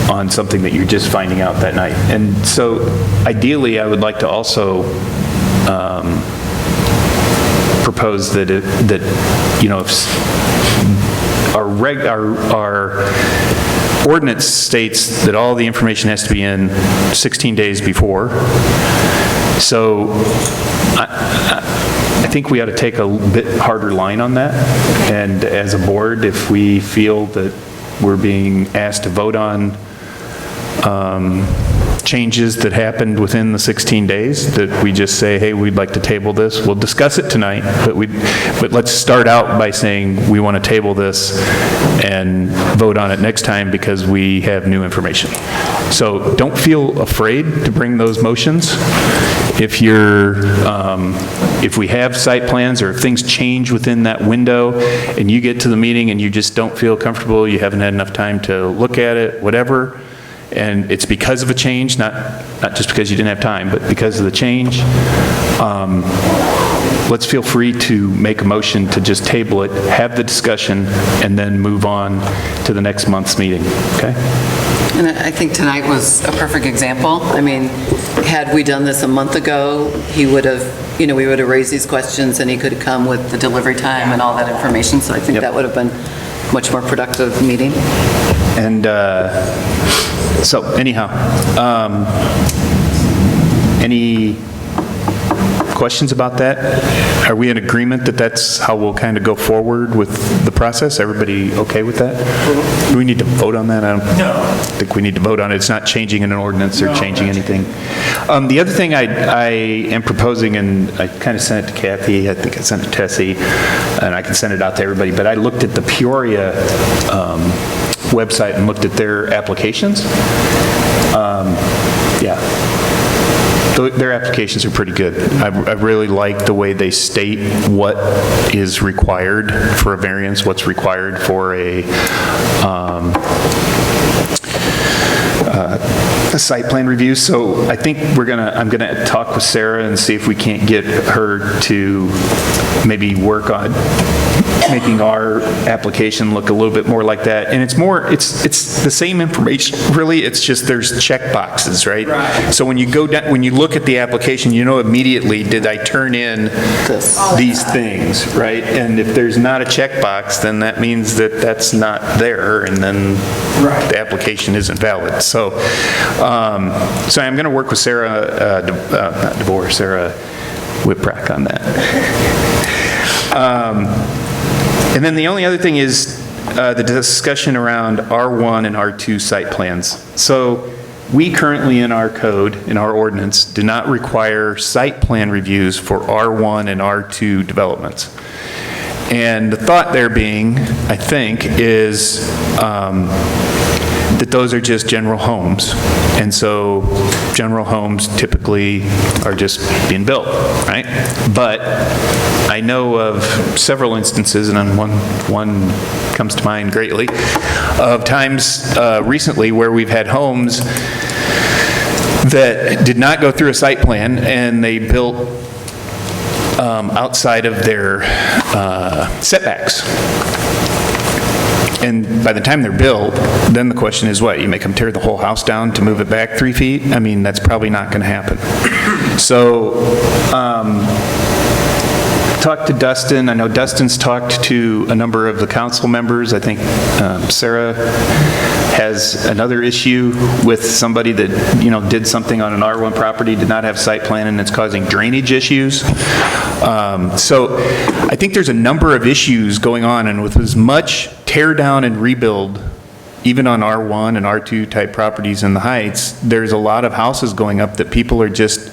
on something that you're just finding out that night. And so ideally, I would like to also propose that, you know, if our ordinance states that all the information has to be in 16 days before. So I think we ought to take a bit harder line on that. And as a board, if we feel that we're being asked to vote on changes that happened within the 16 days, that we just say, hey, we'd like to table this. We'll discuss it tonight, but let's start out by saying we want to table this and vote on it next time because we have new information. So don't feel afraid to bring those motions. If we have site plans or if things change within that window and you get to the meeting and you just don't feel comfortable, you haven't had enough time to look at it, whatever, and it's because of a change, not just because you didn't have time, but because of the change, let's feel free to make a motion to just table it, have the discussion, and then move on to the next month's meeting, okay? And I think tonight was a perfect example. I mean, had we done this a month ago, he would have, you know, we would have raised these questions and he could have come with the delivery time and all that information. So I think that would have been a much more productive meeting. And so anyhow, any questions about that? Are we in agreement that that's how we'll kind of go forward with the process? Everybody okay with that? Do we need to vote on that? I don't think we need to vote on it. It's not changing an ordinance or changing anything. The other thing I am proposing, and I kind of sent it to Kathy, I think I sent it to Tessie, and I can send it out to everybody, but I looked at the Peoria website and looked at their applications. Yeah. Their applications are pretty good. I really like the way they state what is required for a variance, what's required for a site plan review. So I think I'm gonna talk with Sarah and see if we can't get her to maybe work on making our application look a little bit more like that. And it's the same information, really, it's just there's check boxes, right? So when you go down, when you look at the application, you know immediately, did I turn in these things, right? And if there's not a check box, then that means that that's not there, and then the application isn't valid. So, so I'm going to work with Sarah, not DeVore, Sarah Whipprack on that. And then the only other thing is the discussion around R1 and R2 site plans. So we currently in our code, in our ordinance, do not require site plan reviews for R1 and R2 developments. And the thought there being, I think, is that those are just general homes. And so general homes typically are just being built, right? But I know of several instances, and one comes to mind greatly, of times recently where we've had homes that did not go through a site plan and they built outside of their setbacks. And by the time they're built, then the question is what? You make them tear the whole house down to move it back 3 feet? I mean, that's probably not going to happen. So talked to Dustin. I know Dustin's talked to a number of the council members. I think Sarah has another issue with somebody that, did something on an R1 property, did not have site plan, and it's causing drainage issues. So I think there's a number of issues going on, and with as much tear down and rebuild, even on R1 and R2 type properties in the Heights, there's a lot of houses going up that people are just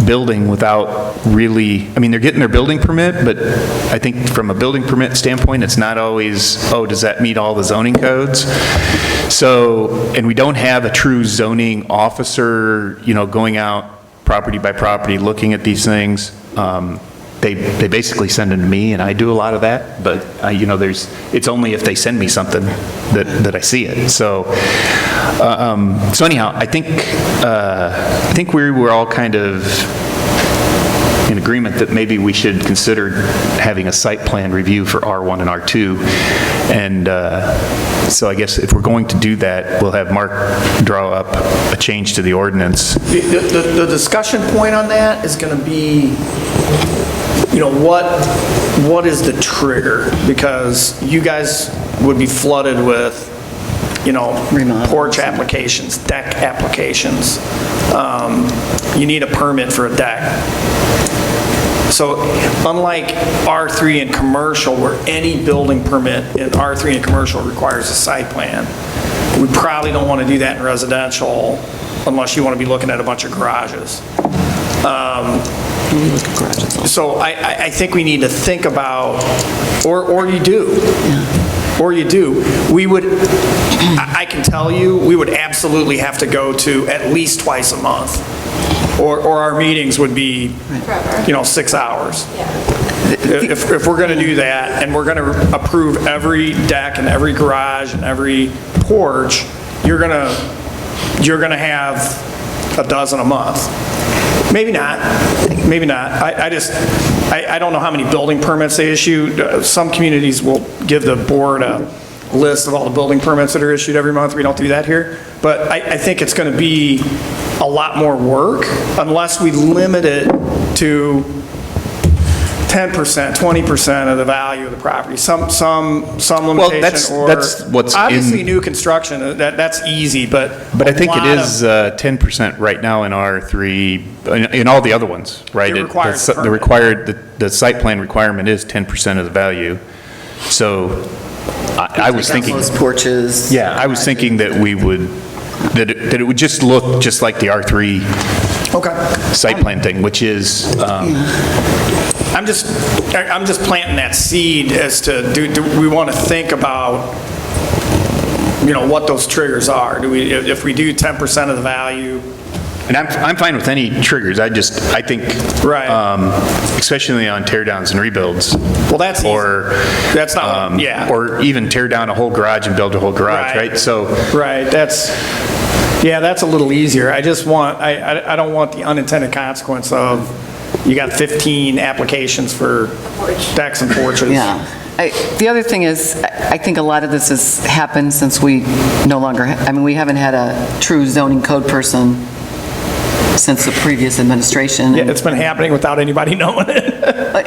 building without really, they're getting their building permit, but I think from a building permit standpoint, it's not always, does that meet all the zoning codes? So, and we don't have a true zoning officer, going out property by property, looking at these things. They basically send them to me, and I do a lot of that, but, it's only if they send me something that I see it. So anyhow, I think we were all kind of in agreement that maybe we should consider having a site plan review for R1 and R2. And so I guess if we're going to do that, we'll have Mark draw up a change to the ordinance. The discussion point on that is going to be, what is the trigger? Because you guys would be flooded with, porch applications, deck applications. You need a permit for a deck. So unlike R3 and commercial, where any building permit in R3 and commercial requires a site plan, we probably don't want to do that in residential unless you want to be looking at a bunch of garages. So I think we need to think about, or you do. Or you do. We would, I can tell you, we would absolutely have to go to at least twice a month. Or our meetings would be, 6 hours. If we're going to do that, and we're going to approve every deck and every garage and every porch, you're going to have a dozen a month. Maybe not. Maybe not. I don't know how many building permits they issue. Some communities will give the board a list of all the building permits that are issued every month. We don't do that here. But I think it's going to be a lot more work unless we limit it to 10%, 20% of the value of the property. Some limitation, that's what's obviously new construction. That's easy, but I think it is 10% right now in R3, in all the other ones, right? It requires a permit. The site plan requirement is 10% of the value. So I was thinking those porches. Yeah, I was thinking that we would that it would just look just like the R3 site plan thing, which is. I'm just planting that seed as to do we want to think about what those triggers are? If we do 10% of the value? And I'm fine with any triggers. I think especially on tear downs and rebuilds. Well, that's or easy. That's not or even tear down a whole garage and build a whole garage, right? So that's a little easier. I just want I don't want the unintended consequence of you got 15 applications for decks and porches. Yeah. The other thing is, I think a lot of this has happened since we no longer, we haven't had a true zoning code person since the previous administration. Yeah, it's been happening without anybody knowing it.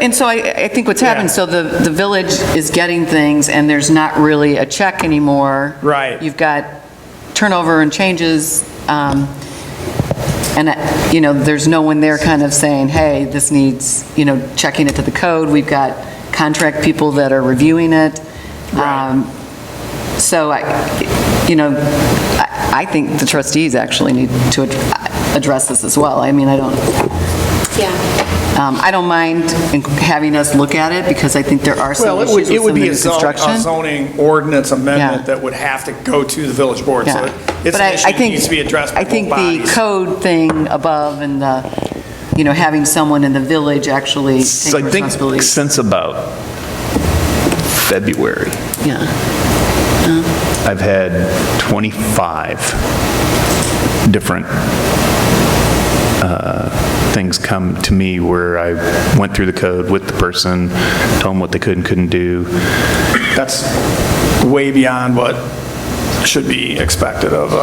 And so I think what's happened, so the village is getting things and there's not really a check anymore. Right. You've got turnover and changes, and there's no one there kind of saying, hey, this needs, checking it to the code. We've got contract people that are reviewing it. Right. So I think the trustees actually need to address this as well. I don't mind having us look at it because I think there are some issues with some of the new construction. A zoning ordinance amendment that would have to go to the village board. Yeah. So it's an issue that needs to be addressed by both bodies. The code thing above and the, having someone in the village actually take responsibility. I think since about February. Yeah. I've had 25 different things come to me where I went through the code with the person, told them what they could and couldn't do. That's way beyond what should be expected of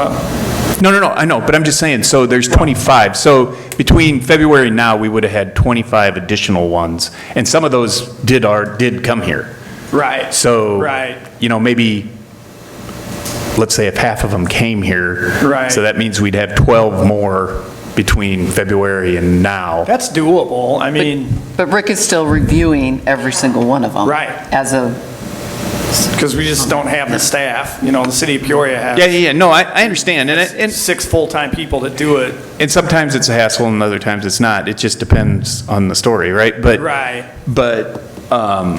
No, I know, but I'm just saying, so there's 25. So between February and now, we would have had 25 additional ones, and some of those did come here. Right. So, Right. Maybe, let's say if half of them came here. Right. So that means we'd have 12 more between February and now. That's doable. I mean, But Rick is still reviewing every single one of them. Right. As of, because we just don't have the staff. You know, the city of Peoria has. Yeah, no, I understand, and 6 full-time people that do it. And sometimes it's a hassle, and other times it's not. It just depends on the story, right? Right. But I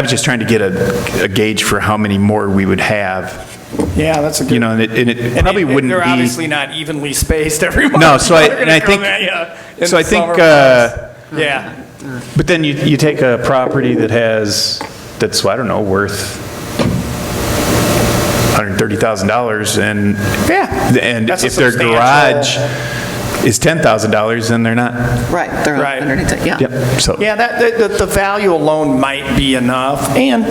was just trying to get a gauge for how many more we would have. Yeah, that's a good. And it probably wouldn't They're be. obviously not evenly spaced every month. No, so They're gonna I come think. at you in So I the think. summer months. Yeah. But then you take a property that's, I don't know, worth $130,000, and That's a if their substantial- garage is $10,000, then they're not. right, they're Right. underneath it, yeah. Yep. So Yeah, the value alone might be enough, and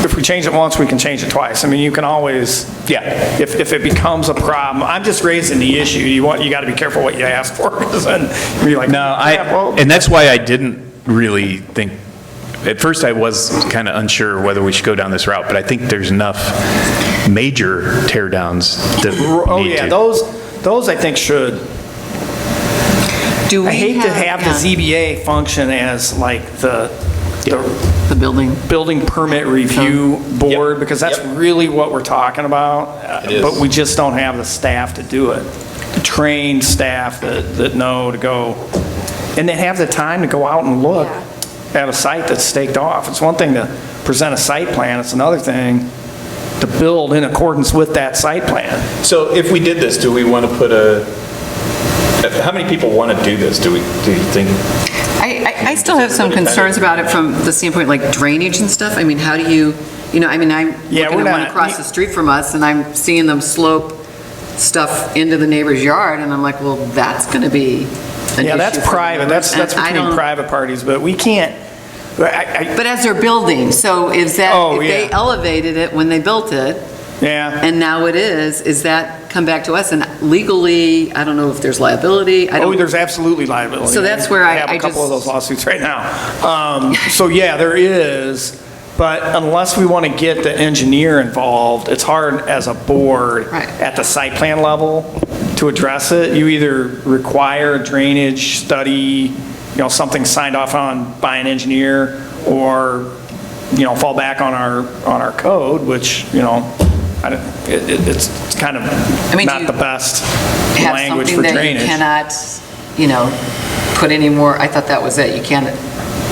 if we change it once, we can change it twice. I mean, you can always, if it becomes a problem, I'm just raising the issue. You got to be careful what you ask for, because then you're like, No, and that's why I didn't really think, at first I was kind of unsure whether we should go down this route, but I think there's enough major tear downs that oh need yeah, to. those I think should. Do we I hate to have the ZBA function as like the building permit review board, because that's really what we're talking about. It is. But we just don't have the staff to do it, the trained staff that know to go, and they have the time to go out and look at a site that's staked off. It's one thing to present a site plan, it's another thing to build in accordance with that site plan. So if we did this, do we want to put how many people want to do this, do you think? I still have some concerns about it from the standpoint like drainage and stuff. I mean, how do you, I'm looking at one across the street from us, and I'm seeing them slope stuff into the neighbor's yard, and I'm like, well, that's going to be an issue. Yeah, that's for private, them. that's And I between don't- private parties, but we can't, But as they're building, so is that, Oh, if they yeah. elevated it when they built it, yeah. and now it is that come back to us? And legally, I don't know if there's liability. I Oh, don't. there's absolutely liability. So that's where I have a couple of just- those lawsuits right now. So yeah, there is, but unless we want to get the engineer involved, it's hard as a board at the site plan level to address it. You either require a drainage study, something signed off on by an engineer, or, fall back on our code, which, it's kind of not the best Have language for something that drainage. you cannot, put any more, I thought that was it. You can't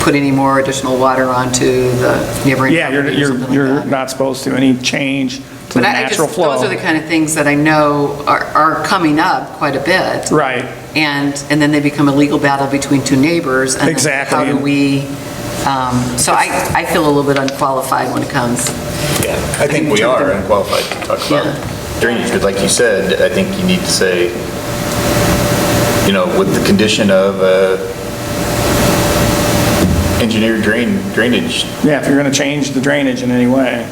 put any more additional water onto the neighboring Yeah, property or something like you're that. not supposed to, any change to the But I natural just, flow. those are the kind of things that I know are coming up quite a bit. Right. And then they become a legal battle between two neighbors. And then Exactly. how do we, so I feel a little bit unqualified when it comes. Yeah, I think we are unqualified to talk about drainage, but like you said, I think you need to say, with the condition of engineered drainage. Yeah, if you're going to change the drainage in any way.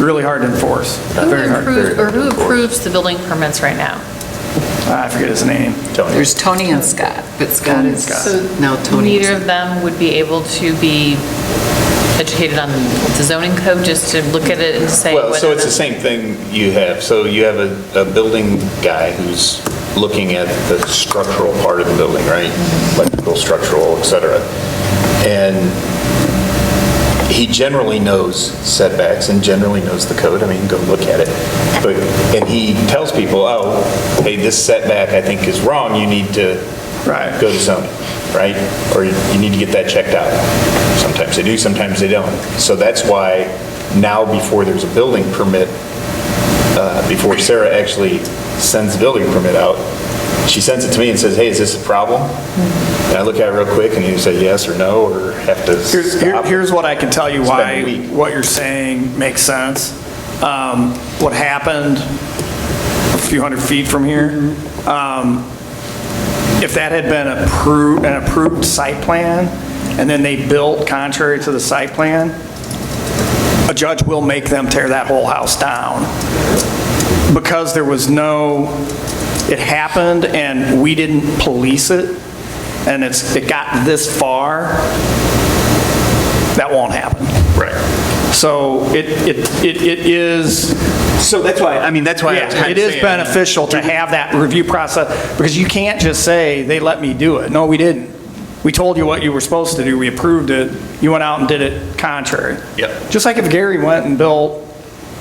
Really hard to enforce. Very hard. Who approves the building permits right now? I forget his name. There's Tony and Scott, but Scott is now Tony. Neither of them would be able to be educated on the zoning code, just to look at it and say Well, so whether it's the same thing you have. So you have a building guy who's looking at the structural part of the building, right? Electrical, structural, et cetera. And he generally knows setbacks and generally knows the code. I mean, go look at it. And he tells people, oh, hey, this setback I think is wrong. You need to go to zoning, right? Or you need to get that checked out. Sometimes they do, sometimes they don't. So that's why now, before there's a building permit, before Sarah actually sends the building permit out, she sends it to me and says, hey, is this a problem? And I look at it real quick and you say yes or no, or have to stop. Here's what I can tell you Spend why a week. what you're saying makes sense. What happened a few hundred feet from here, if that had been an approved site plan, and then they built contrary to the site plan, a judge will make them tear that whole house down. Because there was it happened and we didn't police it, and it got this far, that won't happen. Right. So it is. So that's why, I was kind of it is saying- beneficial to have that review process, because you can't just say, they let me do it. No, we didn't. We told you what you were supposed to do, we approved it, you went out and did it contrary. Yep. Just like if Gary went and built,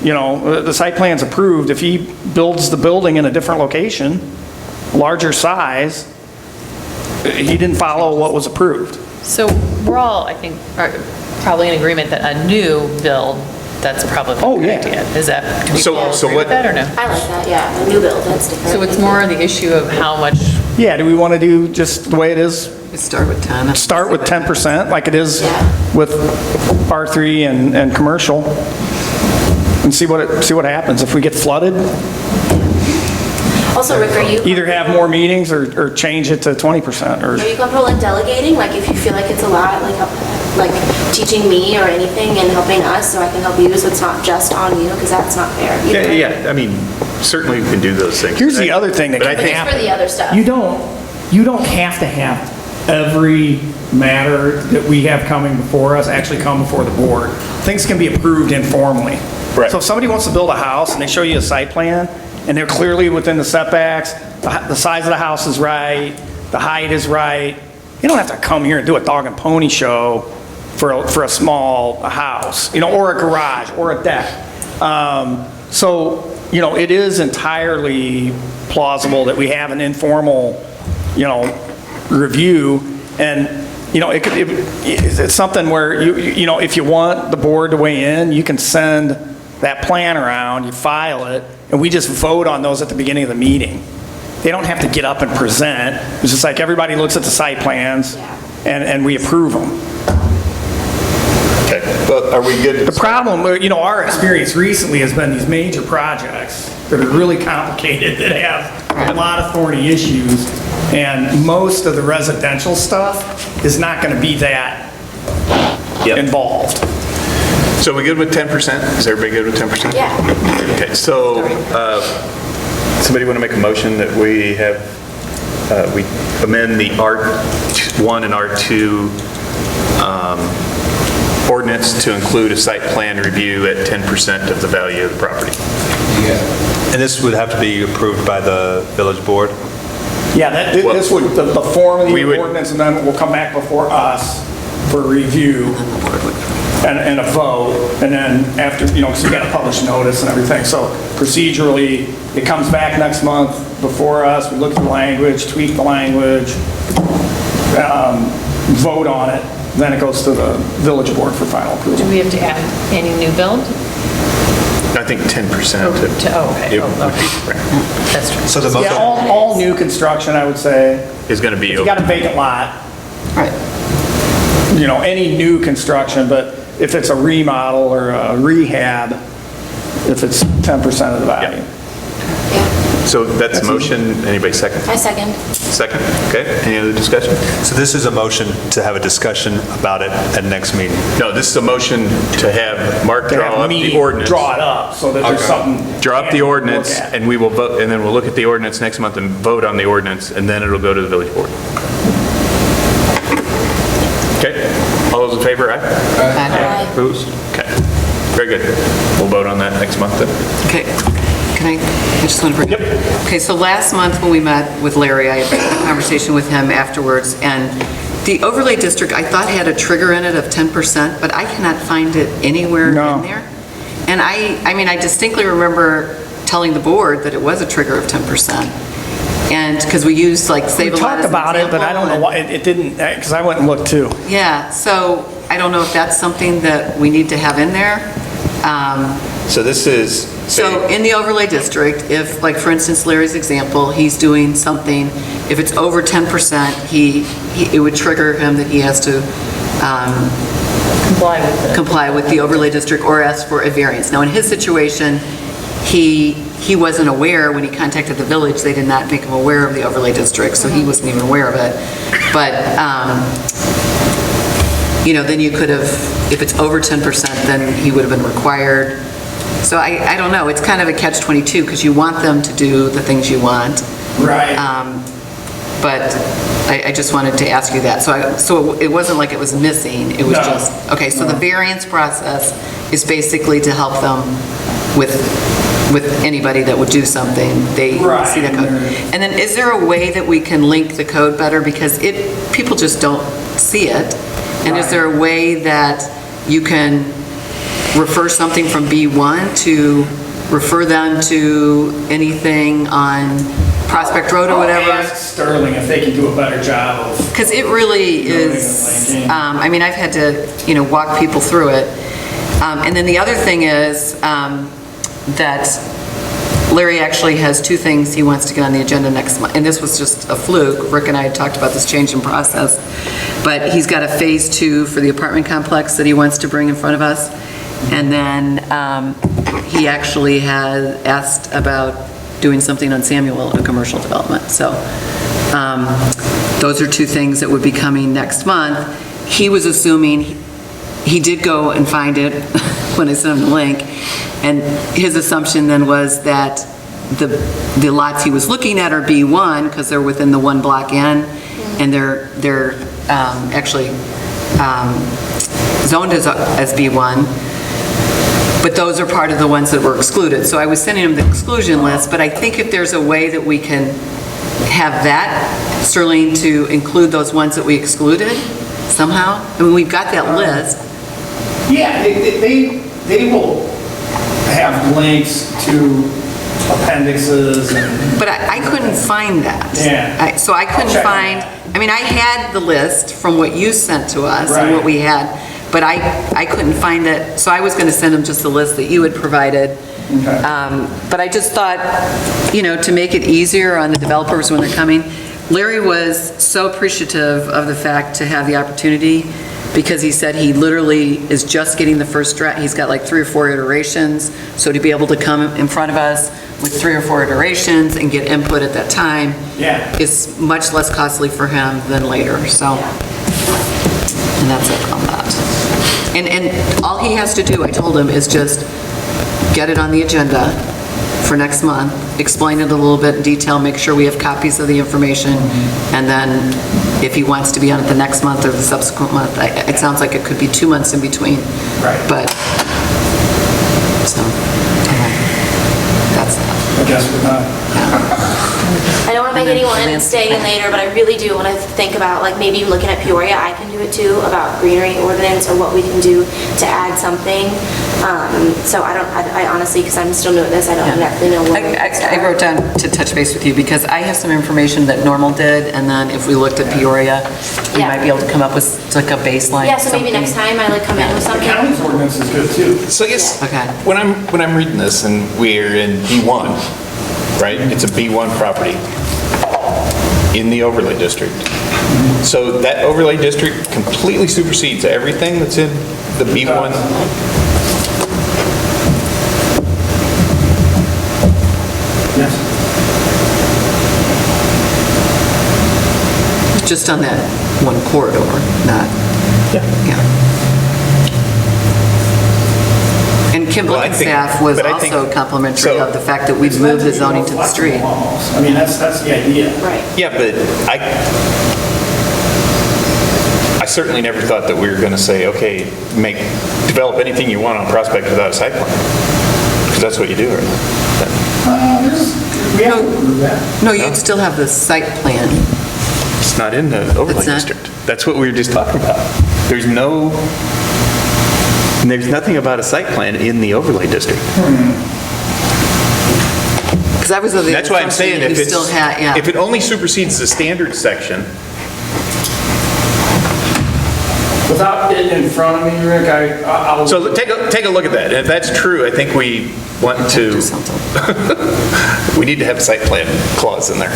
the site plan's approved, if he builds the building in a different location, larger size, he didn't follow what was approved. So we're all, I think, are probably in agreement that a new build, that's probably a good idea. Is that, do we all agree with that or no? I like that, yeah, a new build, that's different. So it's more the issue of how much. Yeah, do we want to do just the way it is? Start with 10. Start with 10%, like it is with R3 and commercial, and see what happens. If we get flooded, Also, Rick, are you either have more meetings or change it to 20%. Are you comfortable in delegating? Like, if you feel like it's a lot, like teaching me or anything and helping us so I can help you, so it's not just on you, because that's not fair either. Yeah, certainly we can do those things. Here's the other thing that But I can think- happen. For the other stuff. You don't have to have every matter that we have coming before us actually come before the board. Things can be approved informally. Right. So if somebody wants to build a house and they show you a site plan, and they're clearly within the setbacks, the size of the house is right, the height is right, you don't have to come here and do a dog and pony show for a small house, or a garage, or a deck. So, it is entirely plausible that we have an informal, review, and, it's something where, if you want the board to weigh in, you can send that plan around, you file it, and we just vote on those at the beginning of the meeting. They don't have to get up and present. It's just like everybody looks at the site plans, and we approve them. Okay, but are we good? The problem, our experience recently has been these major projects that are really complicated, that have a lot of thorny issues, and most of the residential stuff is not going to be that involved. So we good with 10%? Is everybody good with 10%? Yeah. Okay, so somebody want to make a motion that we amend the R1 and R2 ordinance to include a site plan review at 10% of the value of the property? And this would have to be approved by the village board? Yeah, this would, the form of the ordinance amendment will come back before us for review and a vote, and then after, because you got to publish notice and everything. So procedurally, it comes back next month before us, we look at the language, tweak the language, vote on it, then it goes to the village board for final approval. Do we have to add any new build? I think 10%. Okay. That's true. So the Yeah, all new construction, I would say. Is going to be. If you got a vacant lot. Right. Any new construction, but if it's a remodel or a rehab, if it's 10% of the value. So that's a motion. Anybody second? I second. Second. Okay. Any other discussion? So this is a motion to have a discussion about it at next meeting? No, this is a motion to have Mark draw up the ordinance. Draw it up so that there's something. Draw up the ordinance, to look at. and we will vote, and then we'll look at the ordinance next month and vote on the ordinance, and then it'll go to the village board. Okay. All those in favor, aye? Aye. Opposed? Okay. Very good. We'll vote on that next month then. Okay, can I just want to bring up? Okay, so last month when we met with Larry, I had a conversation with him afterwards, and the overlay district, I thought had a trigger in it of 10%, but I cannot find it anywhere in there. And I distinctly remember telling the board that it was a trigger of 10%. And, because we used like Save a Lot as We an talked about it, but I don't know example, why, it didn't, because I went and looked too. Yeah, so I don't know if that's something that we need to have in there. So this is. So in the overlay district, if, like, for instance, Larry's example, he's doing something, if it's over 10%, it would trigger him that he has to comply with the overlay district or ask for a variance. Now, in his situation, he wasn't aware when he contacted the village, they did not make him aware of the overlay district, so he wasn't even aware of it. But then you could have, if it's over 10%, then he would have been required. So I don't know, it's kind of a catch-22, because you want them to do the things you want. Right. But I just wanted to ask you that. So it wasn't like it was missing, it was No. just, okay, so the variance process is basically to help them with anybody that would do something, they see that code. And then is there a way that we can link the code better? Because people just don't see it. And is there a way that you can refer something from B1 to refer them to anything on Prospect Road or whatever? I'll ask Sterling if they can do a better job of. Because it really is, I mean, I've had to, walk people through it. And then the other thing is that Larry actually has 2 things he wants to get on the agenda next month. And this was just a fluke. Rick and I had talked about this change in process. But he's got a phase 2 for the apartment complex that he wants to bring in front of us. And then he actually has asked about doing something on Samuel, a commercial development. So those are 2 things that would be coming next month. He was assuming, he did go and find it when I sent him the link, and his assumption then was that the lots he was looking at are B1 because they're within the 1 block in, and they're actually zoned as B1. But those are part of the ones that were excluded. So I was sending him the exclusion list, but I think if there's a way that we can have that, Sterling, to include those ones that we excluded somehow. I mean, we've got that list. Yeah, they will have links to appendixes and. But I couldn't find that. Yeah. So I couldn't find, I mean, I had the list from what you sent to us and what we had, but I couldn't find it. So I was going to send him just the list that you had provided. Okay. But I just thought, to make it easier on the developers when they're coming, Larry was so appreciative of the fact to have the opportunity, because he said he literally is just getting the first draft. He's got like 3 or 4 iterations. So to be able to come in front of us with 3 or 4 iterations and get input at that time is much less costly for him than later. So, and that's it on that. And all he has to do, I told him, is just get it on the agenda for next month, explain it a little bit in detail, make sure we have copies of the information, and then if he wants to be on it the next month or the subsequent month, it sounds like it could be 2 months in between. Right. But, so, that's that. I guess we're not. I don't want to make anyone stay in later, but I really do want to think about, like, maybe looking at Peoria, I can do it too, about greenery ordinance or what we can do to add something. So I honestly, because I'm still new at this, I don't exactly know what. I wrote down to touch base with you because I have some information that Normal did, and then if we looked at Peoria, we might be able to come up with like a baseline. Yeah, so maybe next time I come in with something. The county's ordinance is good too. So I guess when I'm reading this and we're in B1, right? It's a B1 property in the overlay district. So that overlay district completely supersedes everything that's in the B1. Yes. Just on that one corridor, not. Yeah. And Kim Blicken's staff was also complimentary of the fact that we've moved the zoning to the street. I mean, that's the idea. Right. Yeah, but I certainly never thought that we were going to say, okay, develop anything you want on Prospect without a site plan. Because that's what you do, right? We have to prove that. No, you'd still have the site plan. It's not in the overlay district. That's what we were just talking about. There's nothing about a site plan in the overlay district. Because I was of the That's why I'm saying assumption if it only supersedes the standard section. Without it in front of me, Rick, I'll. So take a look at that. And if that's true, I think we want to, we need to have a site plan clause in there.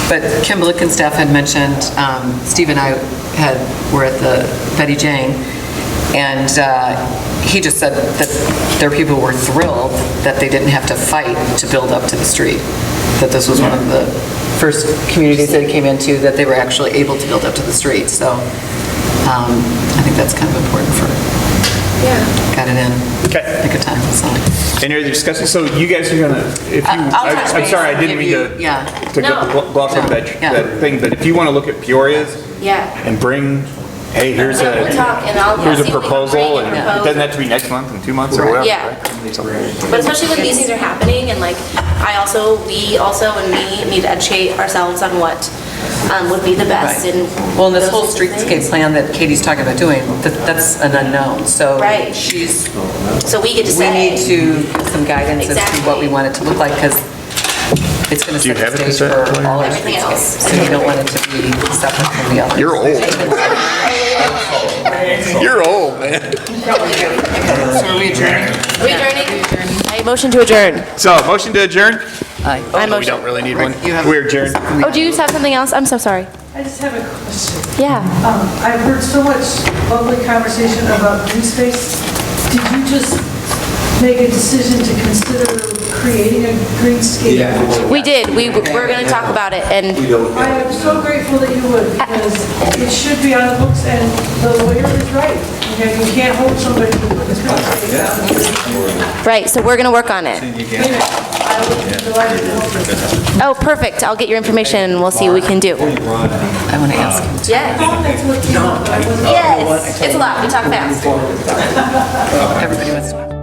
But Kim Blicken's staff had mentioned, Steve and I were at the Betty Jane, And he just said that their people were thrilled that they didn't have to fight to build up to the street, that this was one of the first communities that it came into that they were actually able to build up to the street. So I think that's kind of important for, got it in. Okay. Nick of time, so. Any other discussion? So you guys are gonna, if you, I'll touch I'm base sorry, I and didn't mean give to, you- yeah. to gloss over that thing, but if you want to look at Peoria's and bring, hey, here's We'll talk, and I'll here's see a what we can proposal, bring and and it propose. doesn't have to be next month, in 2 months, or whatever. Yeah. Right? But especially when these things are happening, and like, we need to educate ourselves on what would be the best. Right. And Well, and this those whole sorts of streetscape things. plan that Katie's talking about doing, that's an unknown. So Right. she's, So we get to we say. need to give some guidance as to what we want it to look like, because it's going to Do you set have the it stage set, for Claire? all our Everything streetscapes. else. So you don't want it to be separate from the others. You're old. You're old, man. So are we adjourning? Are we adjourning? I motion to adjourn. So, motion to adjourn? Aye. I We motion. don't really need one. You have- We're adjourned. Oh, do you have something else? I'm so sorry. I just have a question. Yeah. I've heard so much lovely conversation about green space. Did you just make a decision to consider creating a greenscape? We did. We're going to talk about it, and I am so grateful that you would, because it should be on the books, and the lawyer is right. You know, you can't hold somebody to put this greenscape. right, so we're going to work on it. I would be delighted to help you. Oh, perfect. I'll get your information, and we'll see what we can do. I want to ask him. Yeah. That's what came up, but I wasn't. Yes. It's a lot. We talk fast. Everybody wants to.